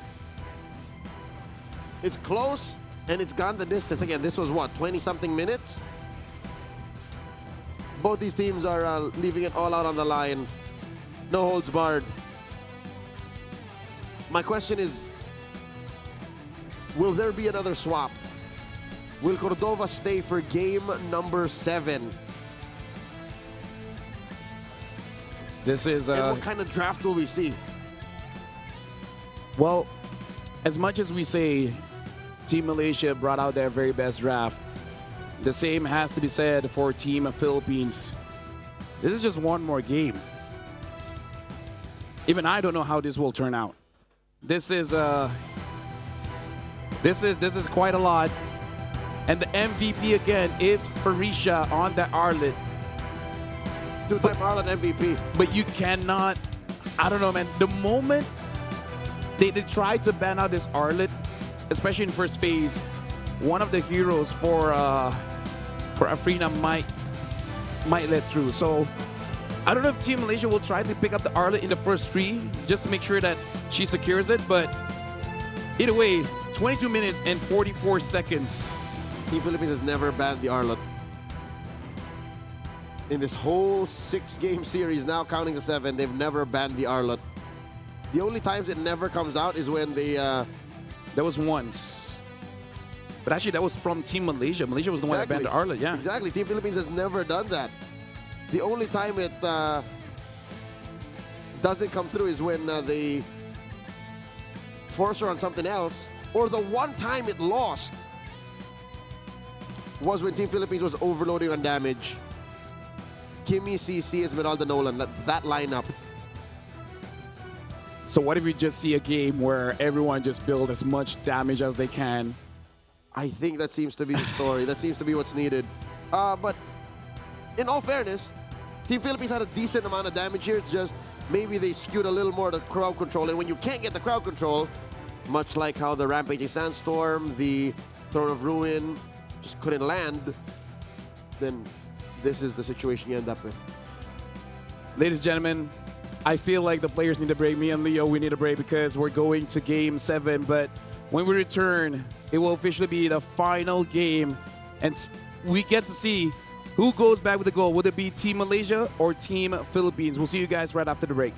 It's close, and it's gone the distance. Again, this was what, 20-something minutes? Both these teams are leaving it all out on the line. No holds barred. My question is, will there be another swap? Will Cordova stay for game number 7? This is And what kind of draft will we see? well, as much as we say Team Malaysia brought out their very best draft, the same has to be said for Team Philippines. This is just one more game. Even I don't know how this will turn out. This is quite a lot. And the MVP again is Parisha on the Arlet. Two-time Arlet MVP. But you cannot, I don't know, man. The moment they tried to ban out this Arlet, especially in first phase, one of the heroes for Afrina might let through. So I don't know if Team Malaysia will try to pick up the Arlet in the first 3 just to make sure that she secures it. But either way, 22 minutes and 44 seconds. Team Philippines has never banned the Arlet. In this whole 6-game series, now counting the 7, they've never banned the Arlet. The only times it never comes out is when they... There was once. But actually, that was from Team Malaysia. Malaysia was the one that banned the Arlet, yeah. Exactly. Team Philippines has never done that. The only time it doesn't come through is when they force her on something else. Or the one time it lost was when Team Philippines was overloading on damage. Kimmy, CC, Esmeralda, Nolan, that lineup. So what if we just see a game where everyone just build as much damage as they can? I think that seems to be the story. That seems to be what's needed. But in all fairness, Team Philippines had a decent amount of damage here. It's just maybe they skewed a little more to crowd control. And when you can't get the crowd control, much like how the Rampaging Sandstorm, the Throne of Ruin just couldn't land, then this is the situation you end up with. Ladies and gentlemen, I feel like the players need a break. Me and Leo, we need a break because we're going to game 7. But when we return, it will officially be the final game. And we get to see who goes back with the goal. Would it be Team Malaysia or Team Philippines? We'll see you guys right after the break.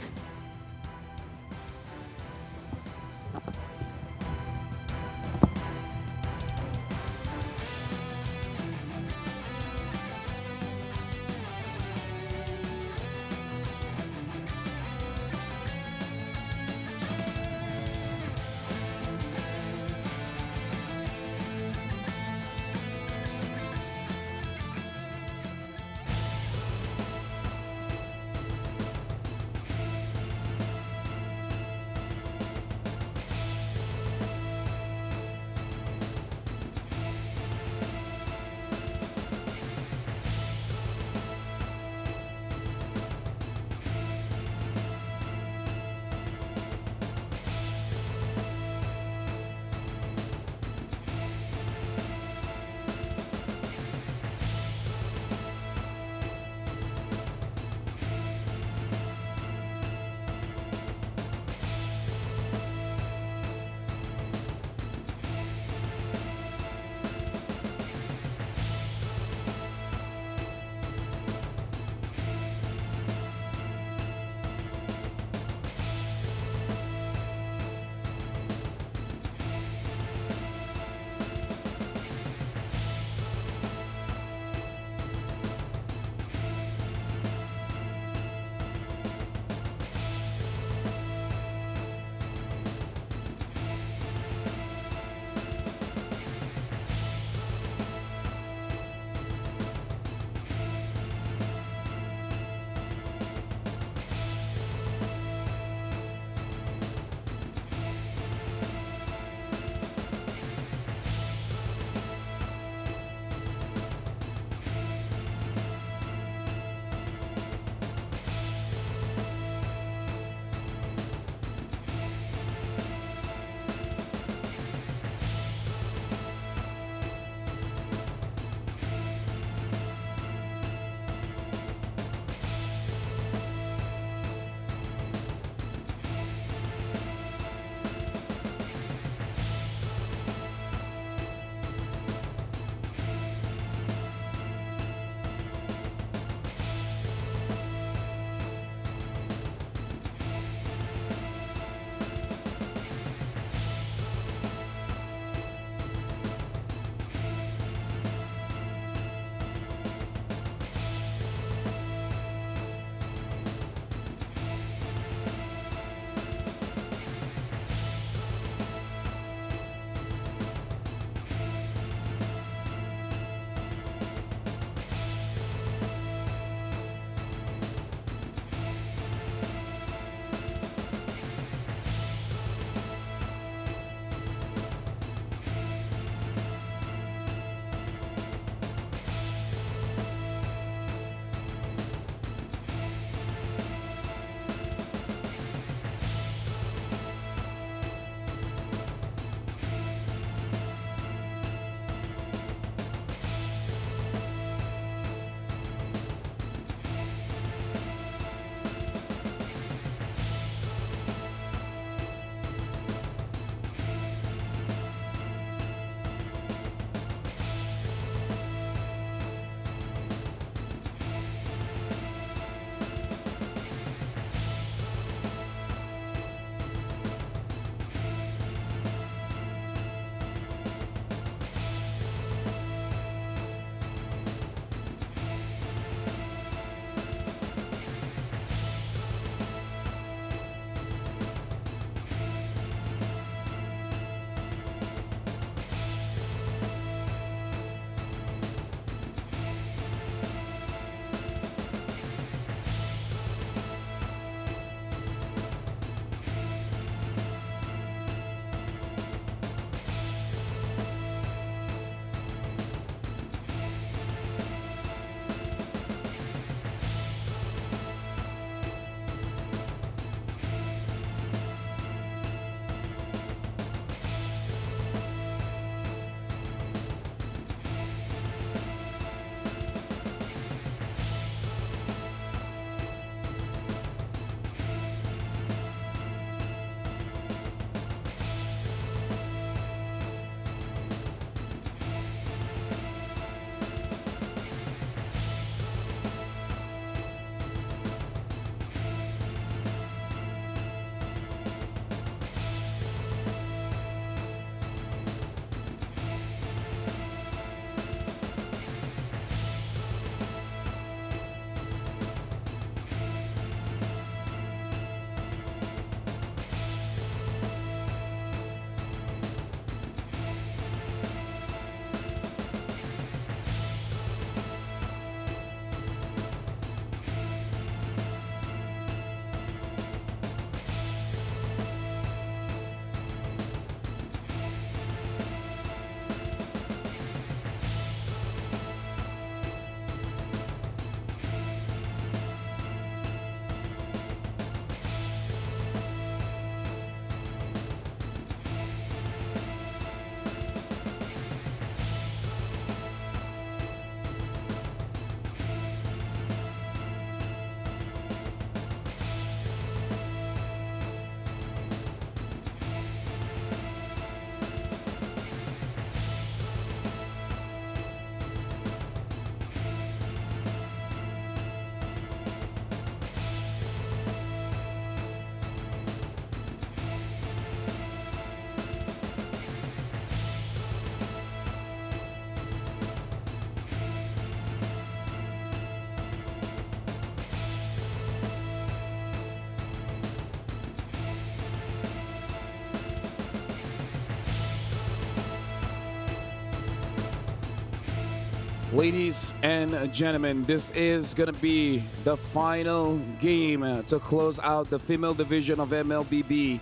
Ladies and gentlemen, this is going to be the final game to close out the female division of MLBB.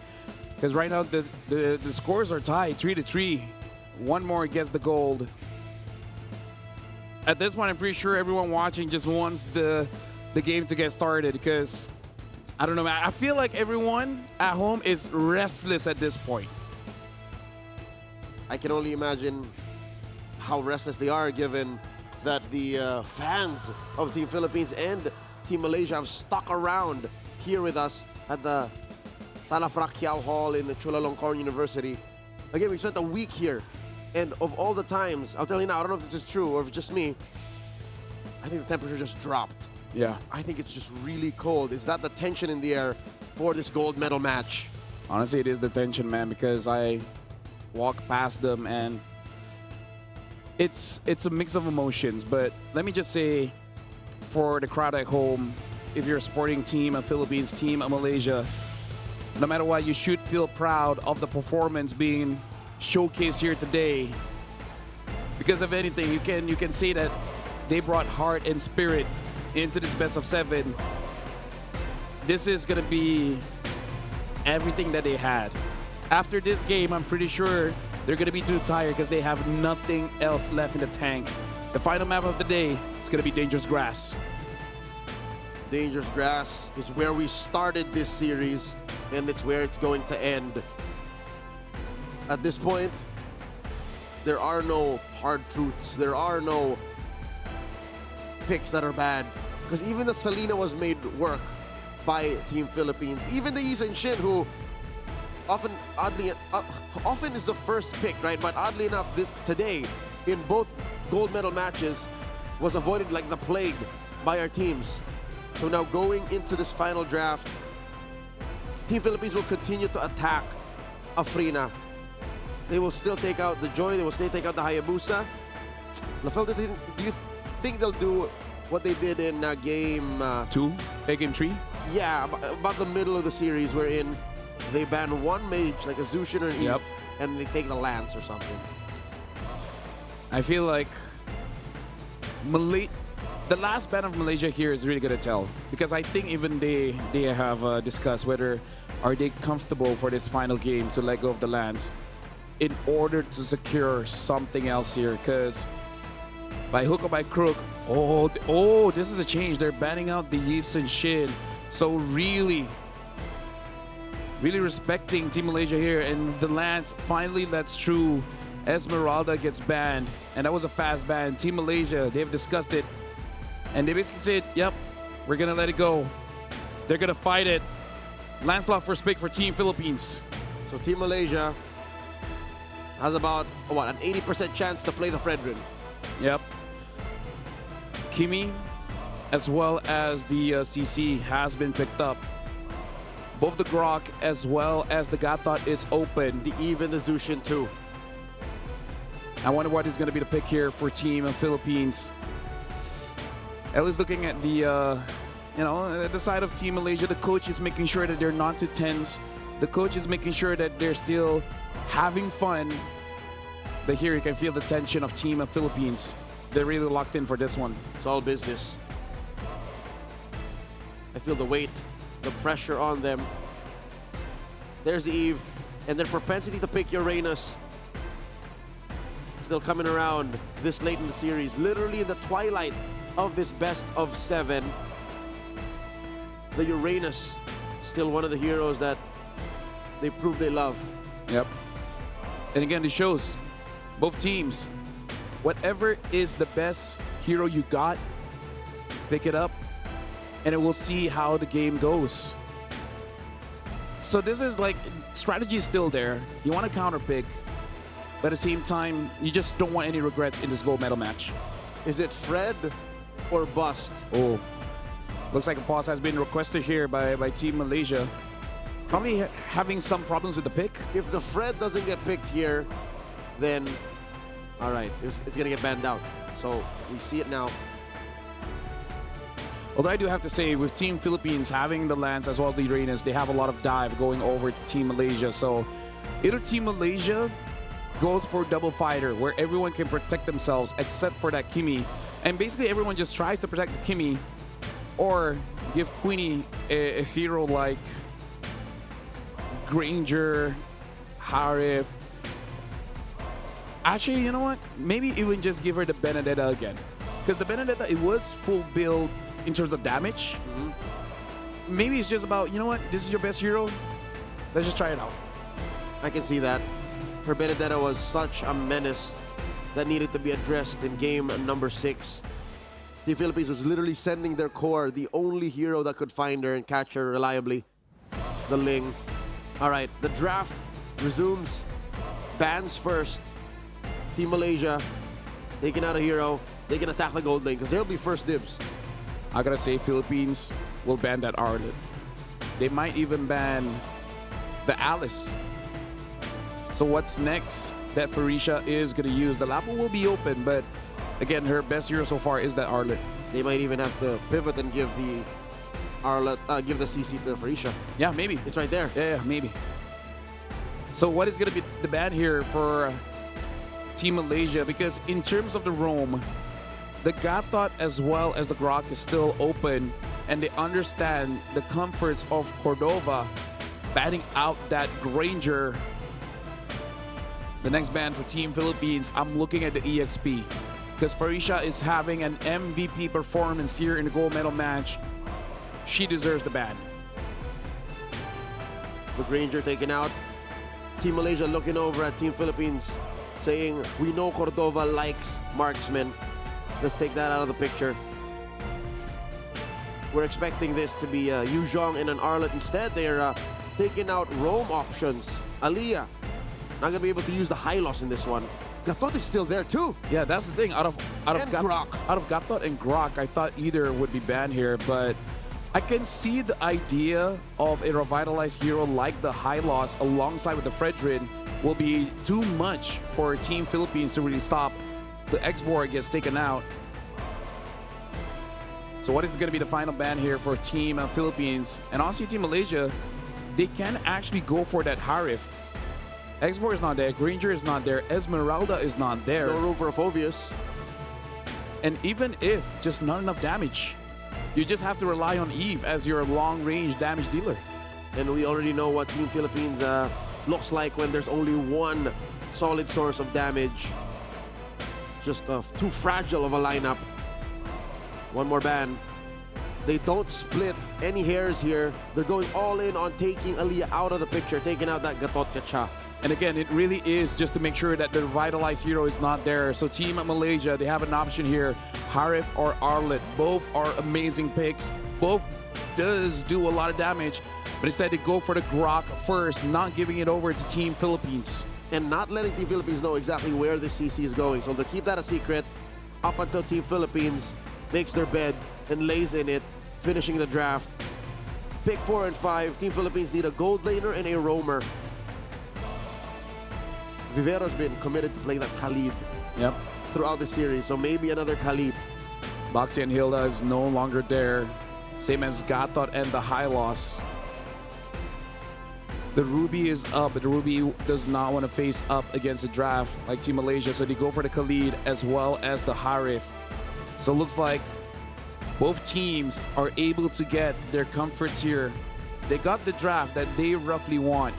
Because right now the scores are tied 3-3. One more gets the gold. At this point, I'm pretty sure everyone watching just wants the game to get started because, I don't know, man, I feel like everyone at home is restless at this point. I can only imagine how restless they are given that the fans of Team Philippines and Team Malaysia have stuck around here with us at the Sala Frakiao Hall in Chulalongkorn University. Again, we spent a week here, and of all the times, I'll tell you now, I don't know if this is true or if it's just me, I think the temperature just dropped. Yeah. I think it's just really cold. Is that the tension in the air for this gold medal match? Honestly, it is the tension, man, because I walk past them and it's a mix of emotions. But let me just say, for the crowd at home, if you're a sporting team, a Philippines team, a Malaysia, no matter what, you should feel proud of the performance being showcased here today. Because of anything, you can say that they brought heart and spirit into this best of 7. This is gonna be everything that they had. After this game, I'm pretty sure they're gonna be too tired because they have nothing else left in the tank. The final map of the day is gonna be Dangerous Grass. Dangerous Grass is where we started this series, and it's where it's going to end. At this point, there are no hard truths. There are no picks that are bad, because even the Salina was made work by Team Philippines. Even the Yisan Shin, who often is the first pick, right? But oddly enough, today in both gold medal matches was avoided like the plague by our teams. So now going into this final draft, Team Philippines will continue to attack Afrina. They will still take out the Joy. They will still take out the Hayabusa. Lafel, do you think they'll do what they did in game 2? Game 3? Yeah, about the middle of the series, wherein they ban one mage, like a Zushin or an Eve, and they take the Lance or something. I feel like the last ban of Malaysia here is really gonna tell, because I think even they have discussed whether are they comfortable for this final game to let go of the Lance in order to secure something else here, because by hook or by crook, oh, this is a change. They're banning out the Yisan Shin. So really respecting Team Malaysia here, and the Lance finally lets through. Esmeralda gets banned, and that was a fast ban. Team Malaysia, they've discussed it, and they basically said, yep, we're gonna let it go. They're gonna fight it. Lancelot first pick for Team Philippines. So Team Malaysia has about, what, an 80% chance to play the Fredrin. Yep. Kimi, as well as the CC, has been picked up. Both the Grok as well as the Gatot is open. The Eve and the Zushin too. I wonder what is going to be the pick here for Team Philippines. At least looking at the, the side of Team Malaysia, the coach is making sure that they're not too tense. The coach is making sure that they're still having fun. But here you can feel the tension of Team Philippines. They're really locked in for this one. It's all business. I feel the weight, the pressure on them. There's the Eve, and their propensity to pick Uranus still coming around this late in the series. Literally in the twilight of this best of 7. The Uranus, still one of the heroes that they prove they love. Yep. And again, it shows both teams, whatever is the best hero you got, pick it up, and we'll see how the game goes. So this is like, strategy is still there. You want to counter pick, but at the same time, you just don't want any regrets in this gold medal match. Is it Fred or bust? Oh, looks like a pause has been requested here by Team Malaysia. Probably having some problems with the pick. If the Fred doesn't get picked here, then all right, it's gonna get banned out. So we see it now. Although I do have to say, with Team Philippines having the Lance as well as the Uranus, they have a lot of dive going over to Team Malaysia. So either Team Malaysia goes for double fighter where everyone can protect themselves except for that Kimmy. And basically everyone just tries to protect the Kimmy or give Queenie a hero like Granger, Harif. Actually, you know what? Maybe even just give her the Benedetta again. Because the Benedetta, it was full build in terms of damage. Maybe it's just about, you know what? This is your best hero. Let's just try it out. I can see that. Her Benedetta was such a menace that needed to be addressed in game number 6. The Philippines was literally sending their core, the only hero that could find her and catch her reliably, the Ling. All right, the draft resumes. Bans first. Team Malaysia taking out a hero. They can attack the gold lane because they'll be first dibs. I gotta say, Philippines will ban that Arlet. They might even ban the Alice. So what's next that Farisha is going to use? The Lapo will be open, but again, her best hero so far is that Arlet. They might even have to pivot and give the Arlet, give the CC to Farisha. Yeah, maybe. It's right there. Yeah, maybe. So what is going to be the ban here for Team Malaysia? Because in terms of the roam, the Gatot as well as the Grok is still open, and they understand the comforts of Cordova batting out that Granger. The next ban for Team Philippines, I'm looking at the EXP because Farisha is having an MVP performance here in the gold medal match. She deserves the ban. The Granger taken out. Team Malaysia looking over at Team Philippines saying, we know Cordova likes marksmen. Let's take that out of the picture. We're expecting this to be Yu Zhong and an Arlet. Instead, they're taking out roam options. Aliyah not gonna be able to use the high loss in this one. Gatot is still there too. Yeah, that's the thing. Out of Gatot and Grok, I thought either would be banned here, but I can see the idea of a revitalized hero like the high loss alongside with the Fredrin will be too much for Team Philippines to really stop. The X-Borg gets taken out. So what is going to be the final ban here for Team Philippines? And also Team Malaysia, they can actually go for that Harif. X-Borg is not there, Granger is not there, Esmeralda is not there. No room for a Phobius. And even if just not enough damage, you just have to rely on Eve as your long-range damage dealer. And we already know what Team Philippines looks like when there's only one solid source of damage. Just too fragile of a lineup. One more ban. They don't split any hairs here. They're going all in on taking Aliyah out of the picture, taking out that Gatot Kacha. And again, it really is just to make sure that the revitalized hero is not there. So Team Malaysia, they have an option here. Harif or Arlet, both are amazing picks. Both does do a lot of damage, but instead they go for the Grok first, not giving it over to Team Philippines. And not letting Team Philippines know exactly where the CC is going. So they'll keep that a secret up until Team Philippines makes their bed and lays in it, finishing the draft. Pick 4 and 5. Team Philippines need a gold laner and a roamer. Vivero's been committed to playing that Khalid throughout the series, so maybe another Khalid. Boxy and Hilda is no longer there. Same as Gatot and the high loss. The Ruby is up, but the Ruby does not want to face up against the draft like Team Malaysia, so they go for the Khalid as well as the Harif. So it looks like both teams are able to get their comforts here. They got the draft that they roughly want.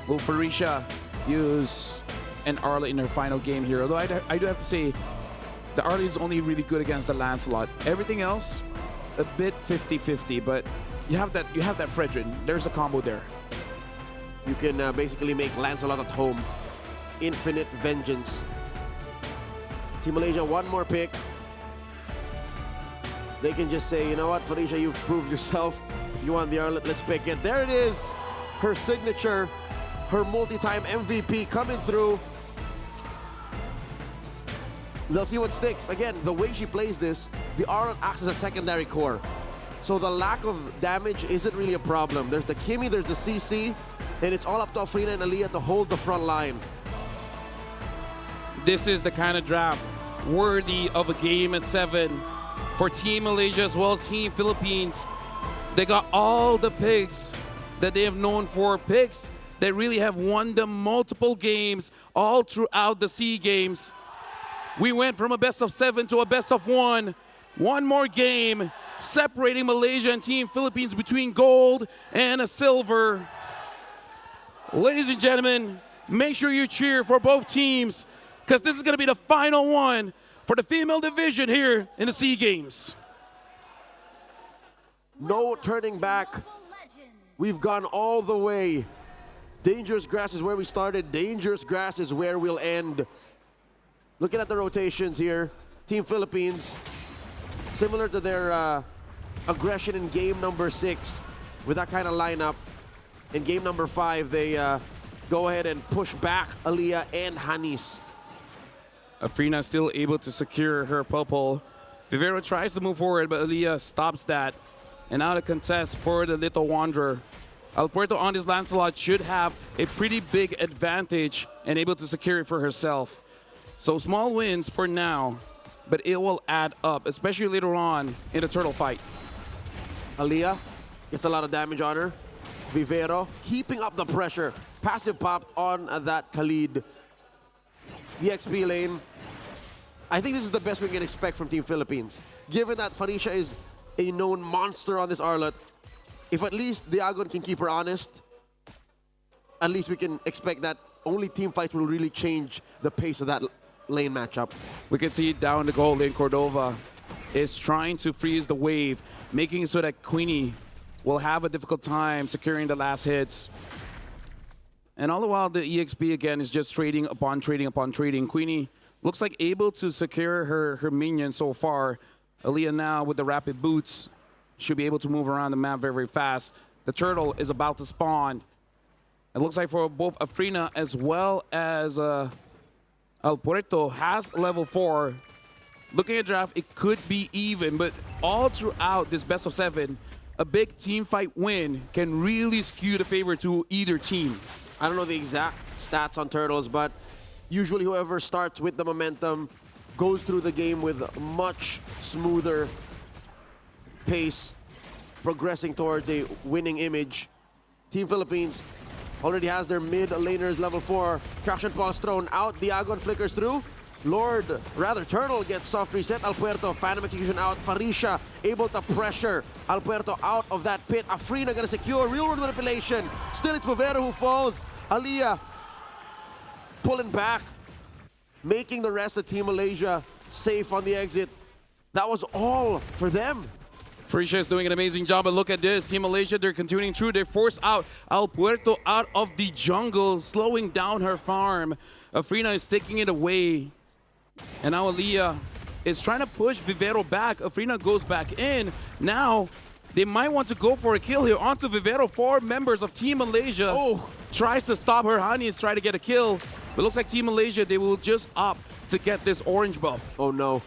Will Farisha use an Arlet in her final game here? Although I do have to say, the Arlet is only really good against the Lancelot. Everything else, a bit 50-50, but you have that Fredrin. There's a combo there. You can basically make Lancelot at home. Infinite vengeance. Team Malaysia, one more pick. They can just say, you know what, Farisha, you've proved yourself. If you want the Arlet, let's pick it. There it is. Her signature, her multi-time MVP coming through. They'll see what sticks. Again, the way she plays this, the Arlet acts as a secondary core. So the lack of damage isn't really a problem. There's the Kimmy, there's the CC, and it's all up to Afrina and Aliyah to hold the front line. This is the kind of draft worthy of a game of 7 for Team Malaysia as well as Team Philippines. They got all the picks that they have known for, picks that really have won them multiple games all throughout the SEA Games. We went from a best of 7 to a best of 1. One more game separating Malaysia and Team Philippines between gold and a silver. Ladies and gentlemen, make sure you cheer for both teams because this is going to be the final one for the female division here in the SEA Games. No turning back. We've gone all the way. Dangerous grass is where we started. Dangerous grass is where we'll end. Looking at the rotations here, Team Philippines, similar to their aggression in game number 6, with that kind of lineup. In game number 5, they go ahead and push back Aliyah and Hanis. Afrina still able to secure her purple. Vivero tries to move forward, but Aliyah stops that. And now the contest for the Little Wanderer. Alpuerto on this Lancelot should have a pretty big advantage and able to secure it for herself. So small wins for now, but it will add up, especially later on in the turtle fight. Aliyah gets a lot of damage on her. Vivero keeping up the pressure. Passive pop on that Khalid. The XP lane. I think this is the best we can expect from Team Philippines. Given that Farisha is a known monster on this Arlot, if at least Diagon can keep her honest, at least we can expect that only team fights will really change the pace of that lane matchup. We can see down the goal lane, Cordova is trying to freeze the wave, making it so that Queenie will have a difficult time securing the last hits. And all the while, the EXP again is just trading upon trading upon trading. Queenie looks like able to secure her minion so far. Aliyah now with the rapid boots should be able to move around the map very, very fast. The turtle is about to spawn. It looks like for both Afrina as well as Alpuerto has level 4. Looking at draft, it could be even, but all throughout this best of 7, a big team fight win can really skew the favor to either team. I don't know the exact stats on turtles, but usually whoever starts with the momentum goes through the game with a much smoother pace, progressing towards a winning image. Team Philippines already has their mid laners level 4. Traction pulse thrown out. Diagon flickers through. Turtle gets soft reset. Alpuerto, Phantom Execution out. Farisha able to pressure Alpuerto out of that pit. Afrina gonna secure real world manipulation. Still it's Vivero who falls. Aliyah pulling back, making the rest of Team Malaysia safe on the exit. That was all for them. Farisha is doing an amazing job, but look at this. Team Malaysia, they're continuing through. They force out Alpuerto out of the jungle, slowing down her farm. Afrina is taking it away. And now Aliyah is trying to push Vivero back. Afrina goes back in. Now, they might want to go for a kill here onto Vivero. 4 members of Team Malaysia tries to stop her. Hani is trying to get a kill. But it looks like Team Malaysia, they will just opt to get this orange buff. Oh no.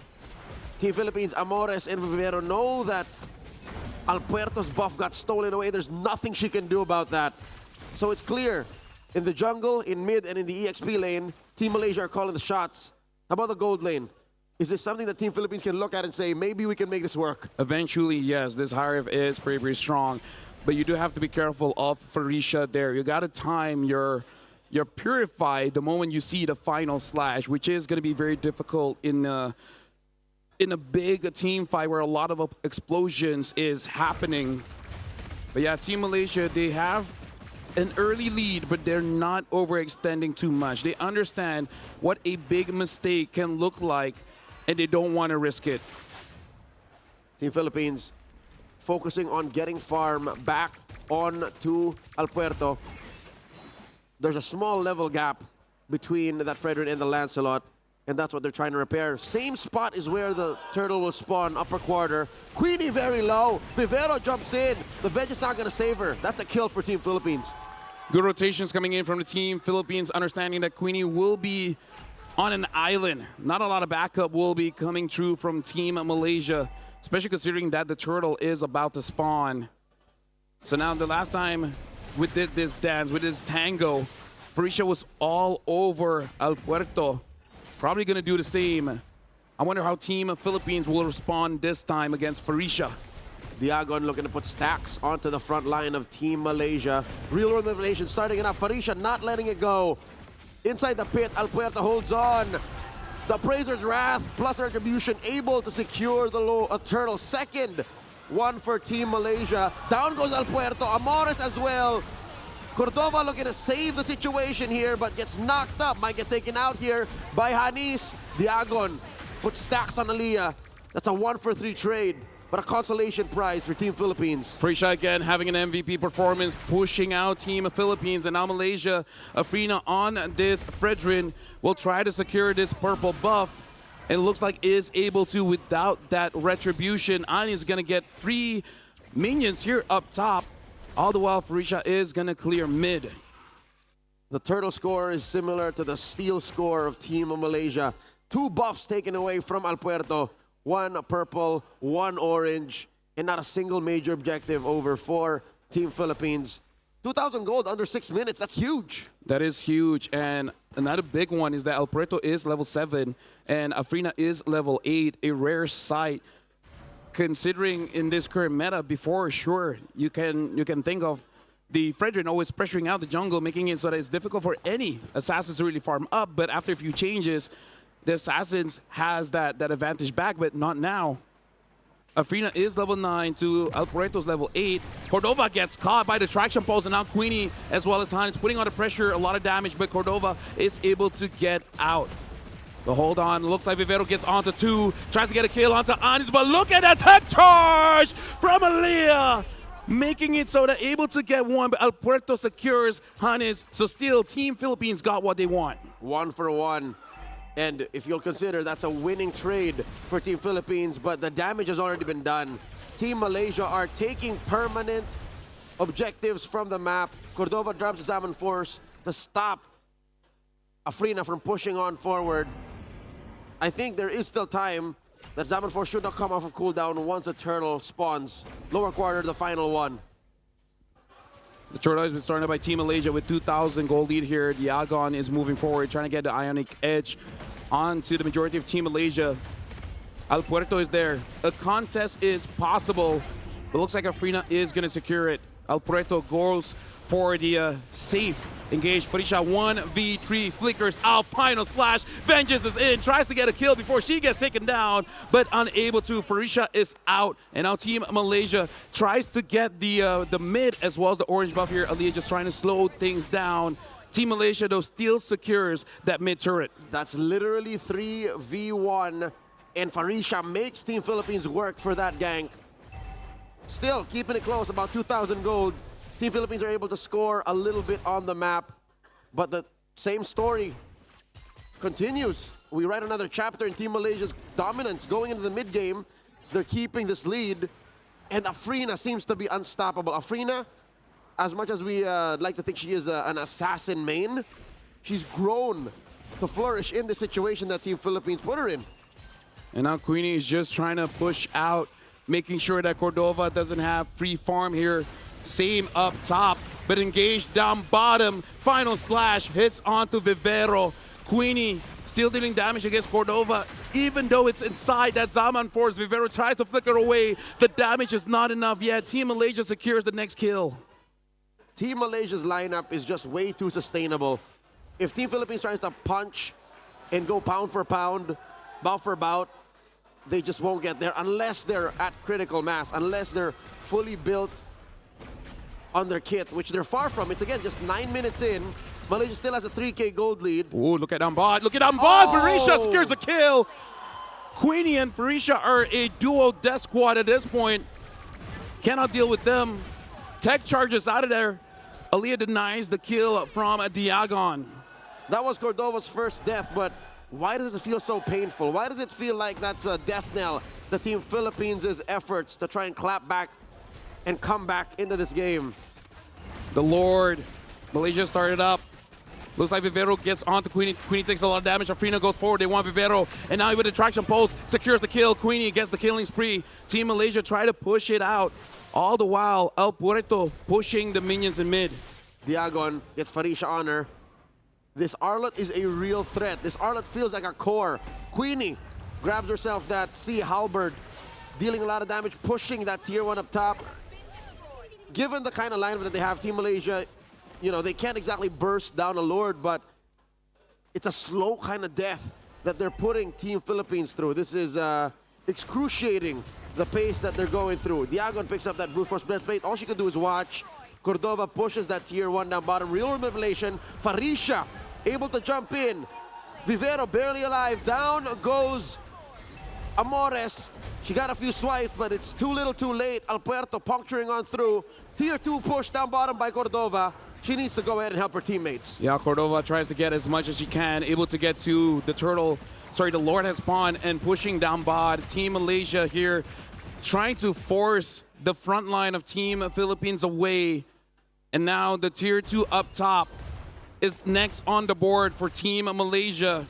Team Philippines, Amores and Vivero know that Alpuerto's buff got stolen away. There's nothing she can do about that. So it's clear. In the jungle, in mid, and in the EXP lane, Team Malaysia are calling the shots. How about the gold lane? Is this something that Team Philippines can look at and say, maybe we can make this work? Eventually, yes. This Harif is very, very strong. But you do have to be careful of Farisha there. You got to time your Purify the moment you see the final slash, which is going to be very difficult in a big team fight where a lot of explosions is happening. But yeah, Team Malaysia, they have an early lead, but they're not overextending too much. They understand what a big mistake can look like, and they don't want to risk it. Team Philippines focusing on getting farm back on to Alpuerto. There's a small level gap between that Fredrin and the Lancelot, and that's what they're trying to repair. Same spot is where the turtle will spawn, upper quarter. Queenie very low. Vivero jumps in. The veg is not going to save her. That's a kill for Team Philippines. Good rotations coming in from the Team Philippines, understanding that Queenie will be on an island. Not a lot of backup will be coming through from Team Malaysia, especially considering that the turtle is about to spawn. So now the last time we did this dance, with this tango, Farisha was all over Alpuerto. Probably going to do the same. I wonder how Team Philippines will respond this time against Farisha. Diagon looking to put stacks onto the front line of Team Malaysia. Real world manipulation starting it up. Farisha not letting it go. Inside the pit, El Puerto holds on. The Praiser's Wrath plus Retribution able to secure the low turtle. Second one for Team Malaysia. Down goes El Puerto. Amores as well. Cordova looking to save the situation here, but gets knocked up. Might get taken out here by Hanis. Diagon puts stacks on Aliyah. That's a 1-for-3 trade, but a consolation prize for Team Philippines. Farisha again having an MVP performance, pushing out Team Philippines, and now Malaysia. Afrina on this Fredrin will try to secure this purple buff. And it looks like is able to without that retribution. Ani is gonna get 3 minions here up top. All the while, Farisha is gonna clear mid. The turtle score is similar to the steel score of Team Malaysia. 2 buffs taken away from El Puerto. 1 purple, 1 orange, and not a single major objective over for Team Philippines. 2,000 gold under 6 minutes, that's huge. That is huge, and another big one is that El Puerto is level 7, and Afrina is level 8, a rare sight. Considering in this current meta, before, sure, you can think of the Fredrin always pressuring out the jungle, making it so that it's difficult for any assassins to really farm up, but after a few changes, the assassins has that advantage back, but not now. Afrina is level 9 to El Puerto's level 8. Cordova gets caught by the traction pulse, and now Queenie as well as Hans putting on the pressure, a lot of damage, but Cordova is able to get out. The hold on, looks like Vivero gets onto 2, tries to get a kill onto Anis, but look at that tech charge from Aliyah, making it so they're able to get 1, but El Puerto secures Hanis, so still Team Philippines got what they want. 1 for 1. And if you'll consider, that's a winning trade for Team Philippines, but the damage has already been done. Team Malaysia are taking permanent objectives from the map. Cordova drops the Zaman Force to stop Afrina from pushing on forward. I think there is still time. That Zaman Force should not come off of cooldown once a turtle spawns. Lower quarter, the final one. The turtle has been started by Team Malaysia with 2,000 gold lead here. Diagon is moving forward, trying to get the Ionic Edge onto the majority of Team Malaysia. El Puerto is there. A contest is possible, but looks like Afrina is going to secure it. El Puerto goes for the safe engage. Farisha 1v3 flickers out. Final slash. Vengeance is in. Tries to get a kill before she gets taken down, but unable to. Farisha is out. And now Team Malaysia tries to get the mid as well as the orange buff here. Aliyah just trying to slow things down. Team Malaysia, though, still secures that mid turret. That's literally 3v1. And Farisha makes Team Philippines work for that gank. Still keeping it close, about 2,000 gold. Team Philippines are able to score a little bit on the map, but the same story continues. We write another chapter in Team Malaysia's dominance going into the mid game. They're keeping this lead, and Afrina seems to be unstoppable. Afrina, as much as we like to think she is an assassin main, she's grown to flourish in the situation that Team Philippines put her in. And now Queenie is just trying to push out, making sure that Cordova doesn't have free farm here. Same up top, but engaged down bottom. Final slash hits onto Vivero. Queenie still dealing damage against Cordova, even though it's inside that Zaman Force. Vivero tries to flicker away. The damage is not enough yet. Team Malaysia secures the next kill. Team Malaysia's lineup is just way too sustainable. If Team Philippines tries to punch and go pound for pound, bout for bout, they just won't get there unless they're at critical mass, unless they're fully built on their kit, which they're far from. It's again just 9 minutes in. Malaysia still has a 3K gold lead. Ooh, look at Ambad. Look at Ambad. Oh! Farisha secures a kill. Queenie and Farisha are a duo death squad at this point. Cannot deal with them. Tech charges out of there. Aliyah denies the kill from Diagon. That was Cordova's first death, but why does it feel so painful? Why does it feel like that's a death knell to Team Philippines' efforts to try and clap back and come back into this game? The Lord. Malaysia started up. Looks like Vivero gets onto Queenie. Queenie takes a lot of damage. Afrina goes forward. They want Vivero. And now with the traction pulse, secures the kill. Queenie gets the killing spree. Team Malaysia try to push it out. All the while, El Puerto pushing the minions in mid. Diagon gets Farisha on her. This Arlot is a real threat. This Arlot feels like a core. Queenie grabs herself that Sea Halberd dealing a lot of damage, pushing that tier 1 up top. Given the kind of lineup that they have, Team Malaysia, you know, they can't exactly burst down a Lord, but it's a slow kind of death that they're putting Team Philippines through. This is excruciating, the pace that they're going through. Diagon picks up that brute force breastplate. All she can do is watch. Cordova pushes that tier 1 down bottom. Real manipulation. Farisha able to jump in. Vivero barely alive. Down goes Amores. She got a few swipes, but it's too little too late. Alpuerto puncturing on through. Tier 2 push down bottom by Cordova. She needs to go ahead and help her teammates. Yeah, Cordova tries to get as much as she can, able to get to the Lord has spawned and pushing down bot. Team Malaysia here trying to force the front line of Team Philippines away. And now the tier 2 up top is next on the board for Team Malaysia.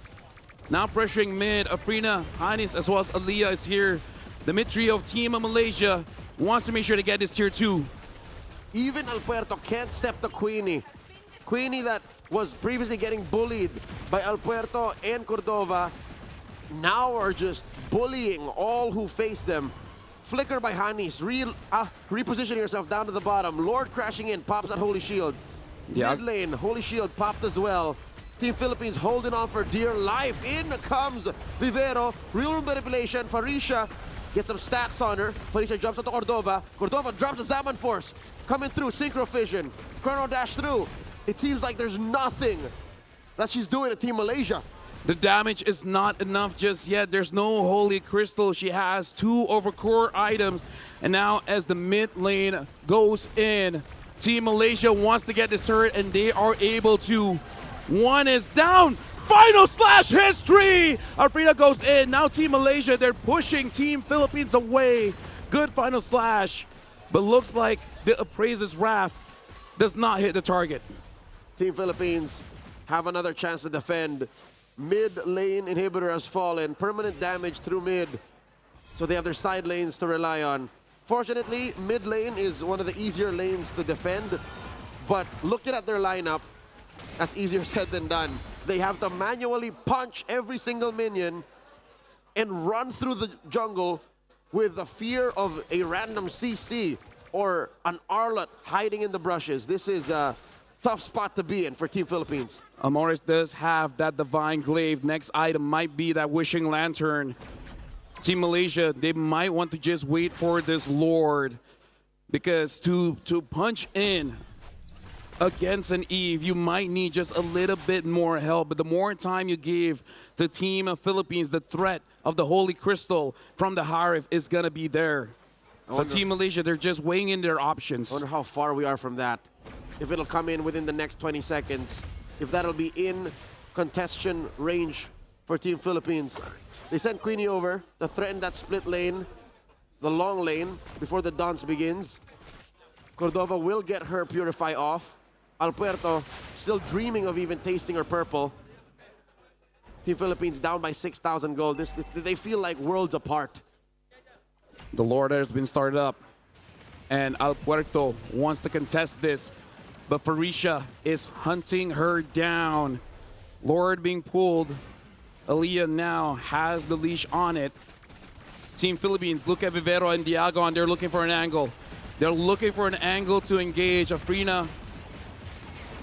Now pressuring mid, Afrina, Hanis, as well as Aliyah is here. The mid trio of Team Malaysia wants to make sure to get this tier 2. Even Alpuerto can't step to Queenie. Queenie that was previously getting bullied by Alpuerto and Cordova now are just bullying all who face them. Flicker by Hanis, repositioning herself down to the bottom. Lord crashing in, pops that Holy Shield. Yeah. Mid lane, Holy Shield popped as well. Team Philippines holding on for dear life. In comes Vivero, real manipulation. Farisha gets some stats on her. Farisha jumps onto Cordova. Cordova drops the Zaman Force. Coming through, Synchro Fission. Chrono Dash through. It seems like there's nothing that she's doing to Team Malaysia. The damage is not enough just yet. There's no Holy Crystal. She has 2 overcore items. And now as the mid lane goes in, Team Malaysia wants to get this turret and they are able to. One is down. Final slash history! Alfreda goes in. Now Team Malaysia, they're pushing Team Philippines away. Good final slash. But looks like the Appraiser's Wrath does not hit the target. Team Philippines have another chance to defend. Mid lane inhibitor has fallen. Permanent damage through mid. So they have their side lanes to rely on. Fortunately, mid lane is one of the easier lanes to defend. But looking at their lineup, that's easier said than done. They have to manually punch every single minion and run through the jungle with the fear of a random CC or an Arlot hiding in the brushes. This is a tough spot to be in for Team Philippines. Amores does have that Divine Glaive. Next item might be that Wishing Lantern. Team Malaysia, they might want to just wait for this Lord, because to punch in against an Eve, you might need just a little bit more help. But the more time you give to Team Philippines, the threat of the Holy Crystal from the Harif is going to be there. So Team Malaysia, they're just weighing in their options. I wonder how far we are from that. If it'll come in within the next 20 seconds. If that'll be in contestation range for Team Philippines. They sent Queenie over to threaten that split lane, the long lane, before the dance begins. Cordova will get her Purify off. Alpuerto still dreaming of even tasting her purple. Team Philippines down by 6,000 gold. They feel like worlds apart. The Lord has been started up, and Alpuerto wants to contest this, but Farisha is hunting her down. Lord being pulled. Aliyah now has the leash on it. Team Philippines, look at Vivero and Diagon. They're looking for an angle. They're looking for an angle to engage. Afrina,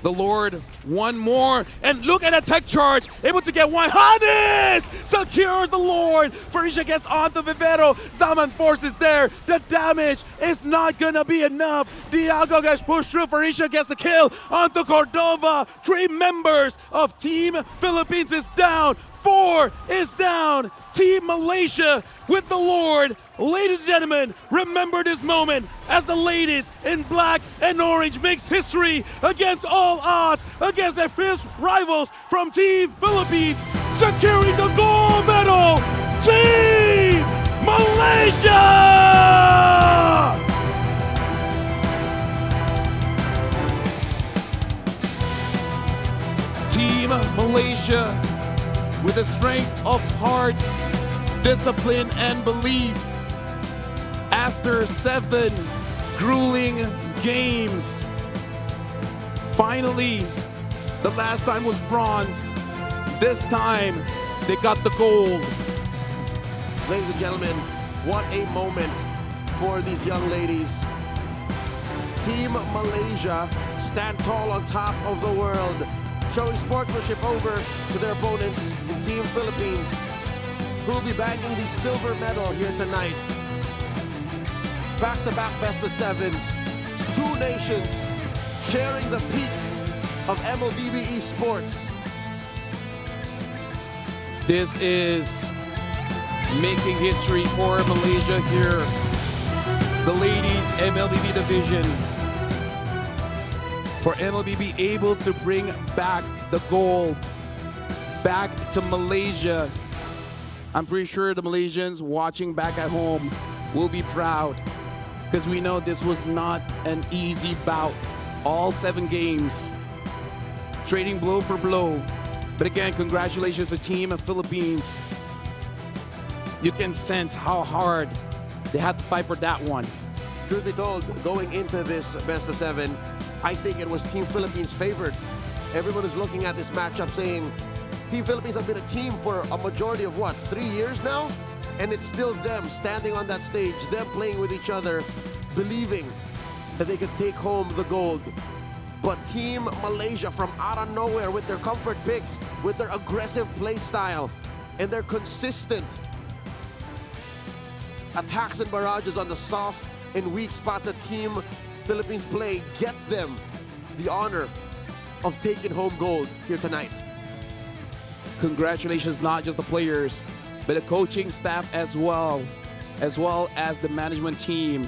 the Lord, one more. And look at a tech charge. Able to get one. Hanis secures the Lord. Farisha gets onto Vivero. Zaman Force is there. The damage is not going to be enough. Diago gets pushed through. Farisha gets the kill onto Cordova. 3 members of Team Philippines is down. 4 is down. Team Malaysia with the Lord. Ladies and gentlemen, remember this moment as the ladies in black and orange makes history against all odds, against their fierce rivals from Team Philippines, securing the gold medal, Team Malaysia! Team Malaysia, with the strength of heart, discipline, and belief, after 7 grueling games, finally, the last time was bronze. This time, they got the gold. Ladies and gentlemen, What a moment for these young ladies. Team Malaysia stand tall on top of the world, showing sportsmanship over to their opponents in Team Philippines, who will be bagging the silver medal here tonight. Back-to-back best of sevens, two nations sharing the peak of MLBB esports. This is making history for Malaysia here. The ladies MLBB division. For MLBB able to bring back the gold back to Malaysia. I'm pretty sure the Malaysians watching back at home will be proud, because we know this was not an easy bout. All 7 games, trading blow for blow. But again, congratulations to Team of Philippines. You can sense how hard they had to fight for that one. Truth be told, going into this best of 7, I think it was Team Philippines favored. Everyone is looking at this matchup saying, Team Philippines have been a team for a majority of what, 3 years now? And it's still them standing on that stage, them playing with each other, believing that they could take home the gold. But Team Malaysia from out of nowhere with their comfort picks, with their aggressive play style, and their consistent attacks and barrages on the soft and weak spots that Team Philippines play, gets them the honor of taking home gold here tonight. Congratulations, not just the players, but the coaching staff as well as the management team,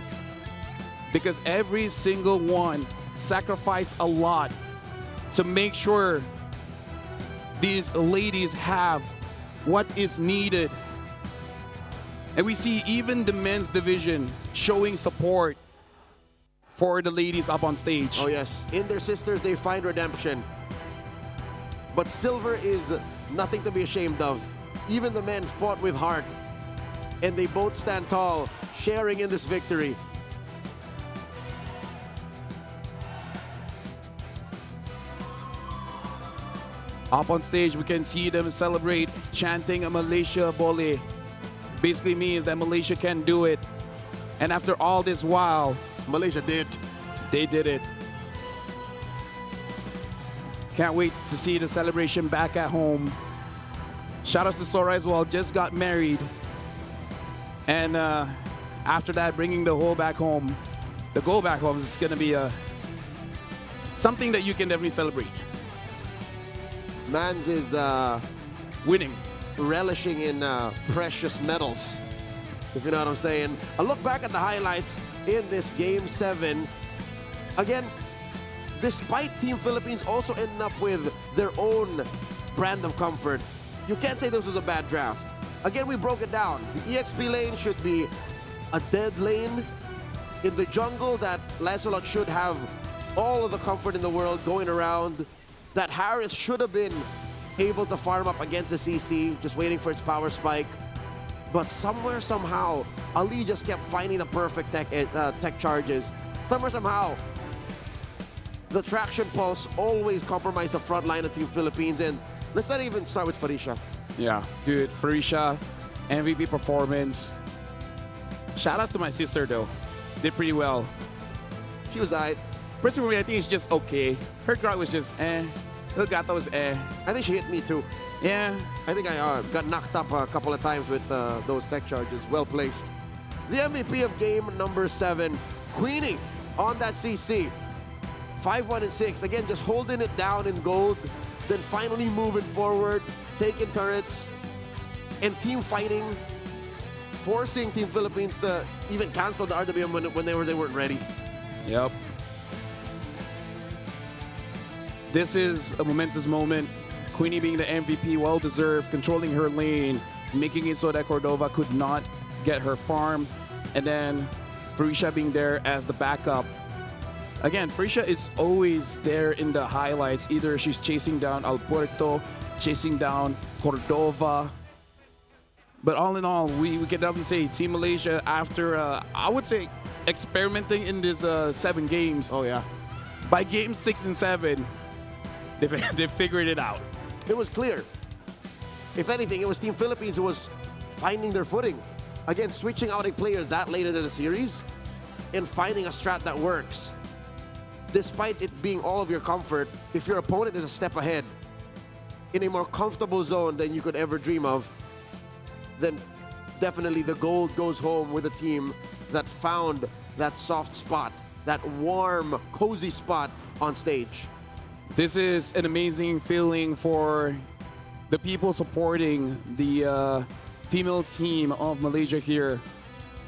because every single one sacrificed a lot to make sure these ladies have what is needed. And we see even the men's division showing support for the ladies up on stage. Oh yes, in their sisters they find redemption. But silver is nothing to be ashamed of. Even the men fought with heart, and they both stand tall, sharing in this victory. Up on stage, we can see them celebrate, chanting Malaysia Boleh. Basically means that Malaysia can do it. And after all this while, Malaysia did. They did it. Can't wait to see the celebration back at home. Shout out to Sora as well, just got married. And after that, bringing the goal back home. The goal back home is gonna be something that you can definitely celebrate. Mans is Winning. relishing in precious medals, if you know what I'm saying. A look back at the highlights in this Game 7. Again, despite Team Philippines also ending up with their own brand of comfort, you can't say this was a bad draft. Again, we broke it down. The EXP lane should be a dead lane. In the jungle, that Lancelot should have all of the comfort in the world going around. That Harris should have been able to farm up against the CC, just waiting for its power spike. But somewhere, somehow, Ali just kept finding the perfect tech charges. Somewhere, somehow, the traction pulse always compromised the front line of Team Philippines. And let's not even start with Farisha. Yeah, dude, Farisha, MVP performance. Shout outs to my sister though. Did pretty well. She was aight. Personally, I think it's just okay. Her guard was just eh. Her gata was eh. I think she hit me too. Yeah. I think I got knocked up a couple of times with those tech charges. Well placed. The MVP of game number 7, Queenie on that CC. 5-1-6. Again, just holding it down in gold. Then finally moving forward, taking turrets, and team fighting, forcing Team Philippines to even cancel the RWM when they weren't ready. Yep. This is a momentous moment. Queenie being the MVP, well-deserved, controlling her lane, making it so that Cordova could not get her farm. And then Farisha being there as the backup. Again, Farisha is always there in the highlights. Either she's chasing down Alberto, chasing down Cordova. But all in all, we can definitely say Team Malaysia, after, I would say, experimenting in this 7 games. Oh, yeah. By game 6 and 7, they figured it out. It was clear. If anything, it was Team Philippines who was finding their footing. Again, switching out a player that late into the series and finding a strat that works, despite it being all of your comfort, if your opponent is a step ahead in a more comfortable zone than you could ever dream of, then definitely the gold goes home with a team that found that soft spot, that warm, cozy spot on stage. This is an amazing feeling for the people supporting the female team of Malaysia here.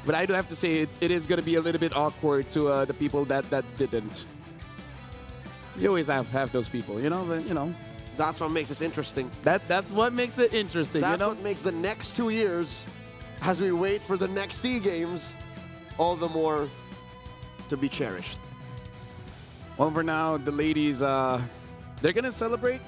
But I do have to say it is going to be a little bit awkward to the people that didn't. You always have those people, you know. That's what makes this interesting. That's what makes it interesting. That's you know? what makes the next 2 years, as we wait for the next SEA Games, all the more to be cherished. Well, for now, the ladies, they're gonna celebrate.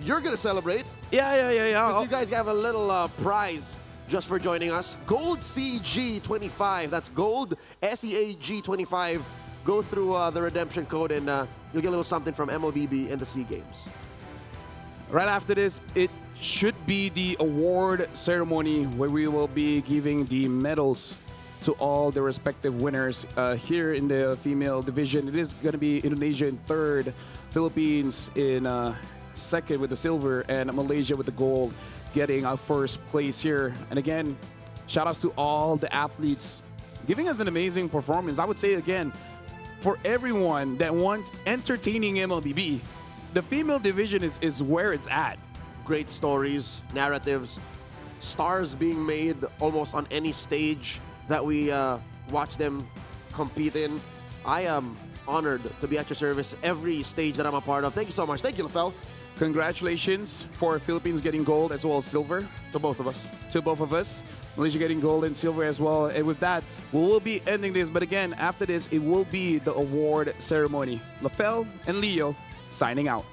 You're gonna celebrate. Yeah. Because you guys have a little prize just for joining us. Gold CG25. That's Gold SEAG25. Go through the redemption code and you'll get a little something from MLBB in the SEA Games. Right after this, it should be the award ceremony where we will be giving the medals to all the respective winners here in the female division. It is going to be Indonesia in third, Philippines in second with the silver, and Malaysia with the gold, getting our first place here. And again, shout outs to all the athletes giving us an amazing performance. I would say again, for everyone that wants entertaining MLBB, the female division is where it's at. Great stories, narratives, stars being made almost on any stage that we watch them compete in. I am honored to be at your service every stage that I'm a part of. Thank you so much. Thank you, Lafel. Congratulations for Philippines getting gold as well as silver. To both of us. To both of us. Malaysia getting gold and silver as well. And with that, we will be ending this. But again, after this, it will be the award ceremony. Lafel and Leo signing out.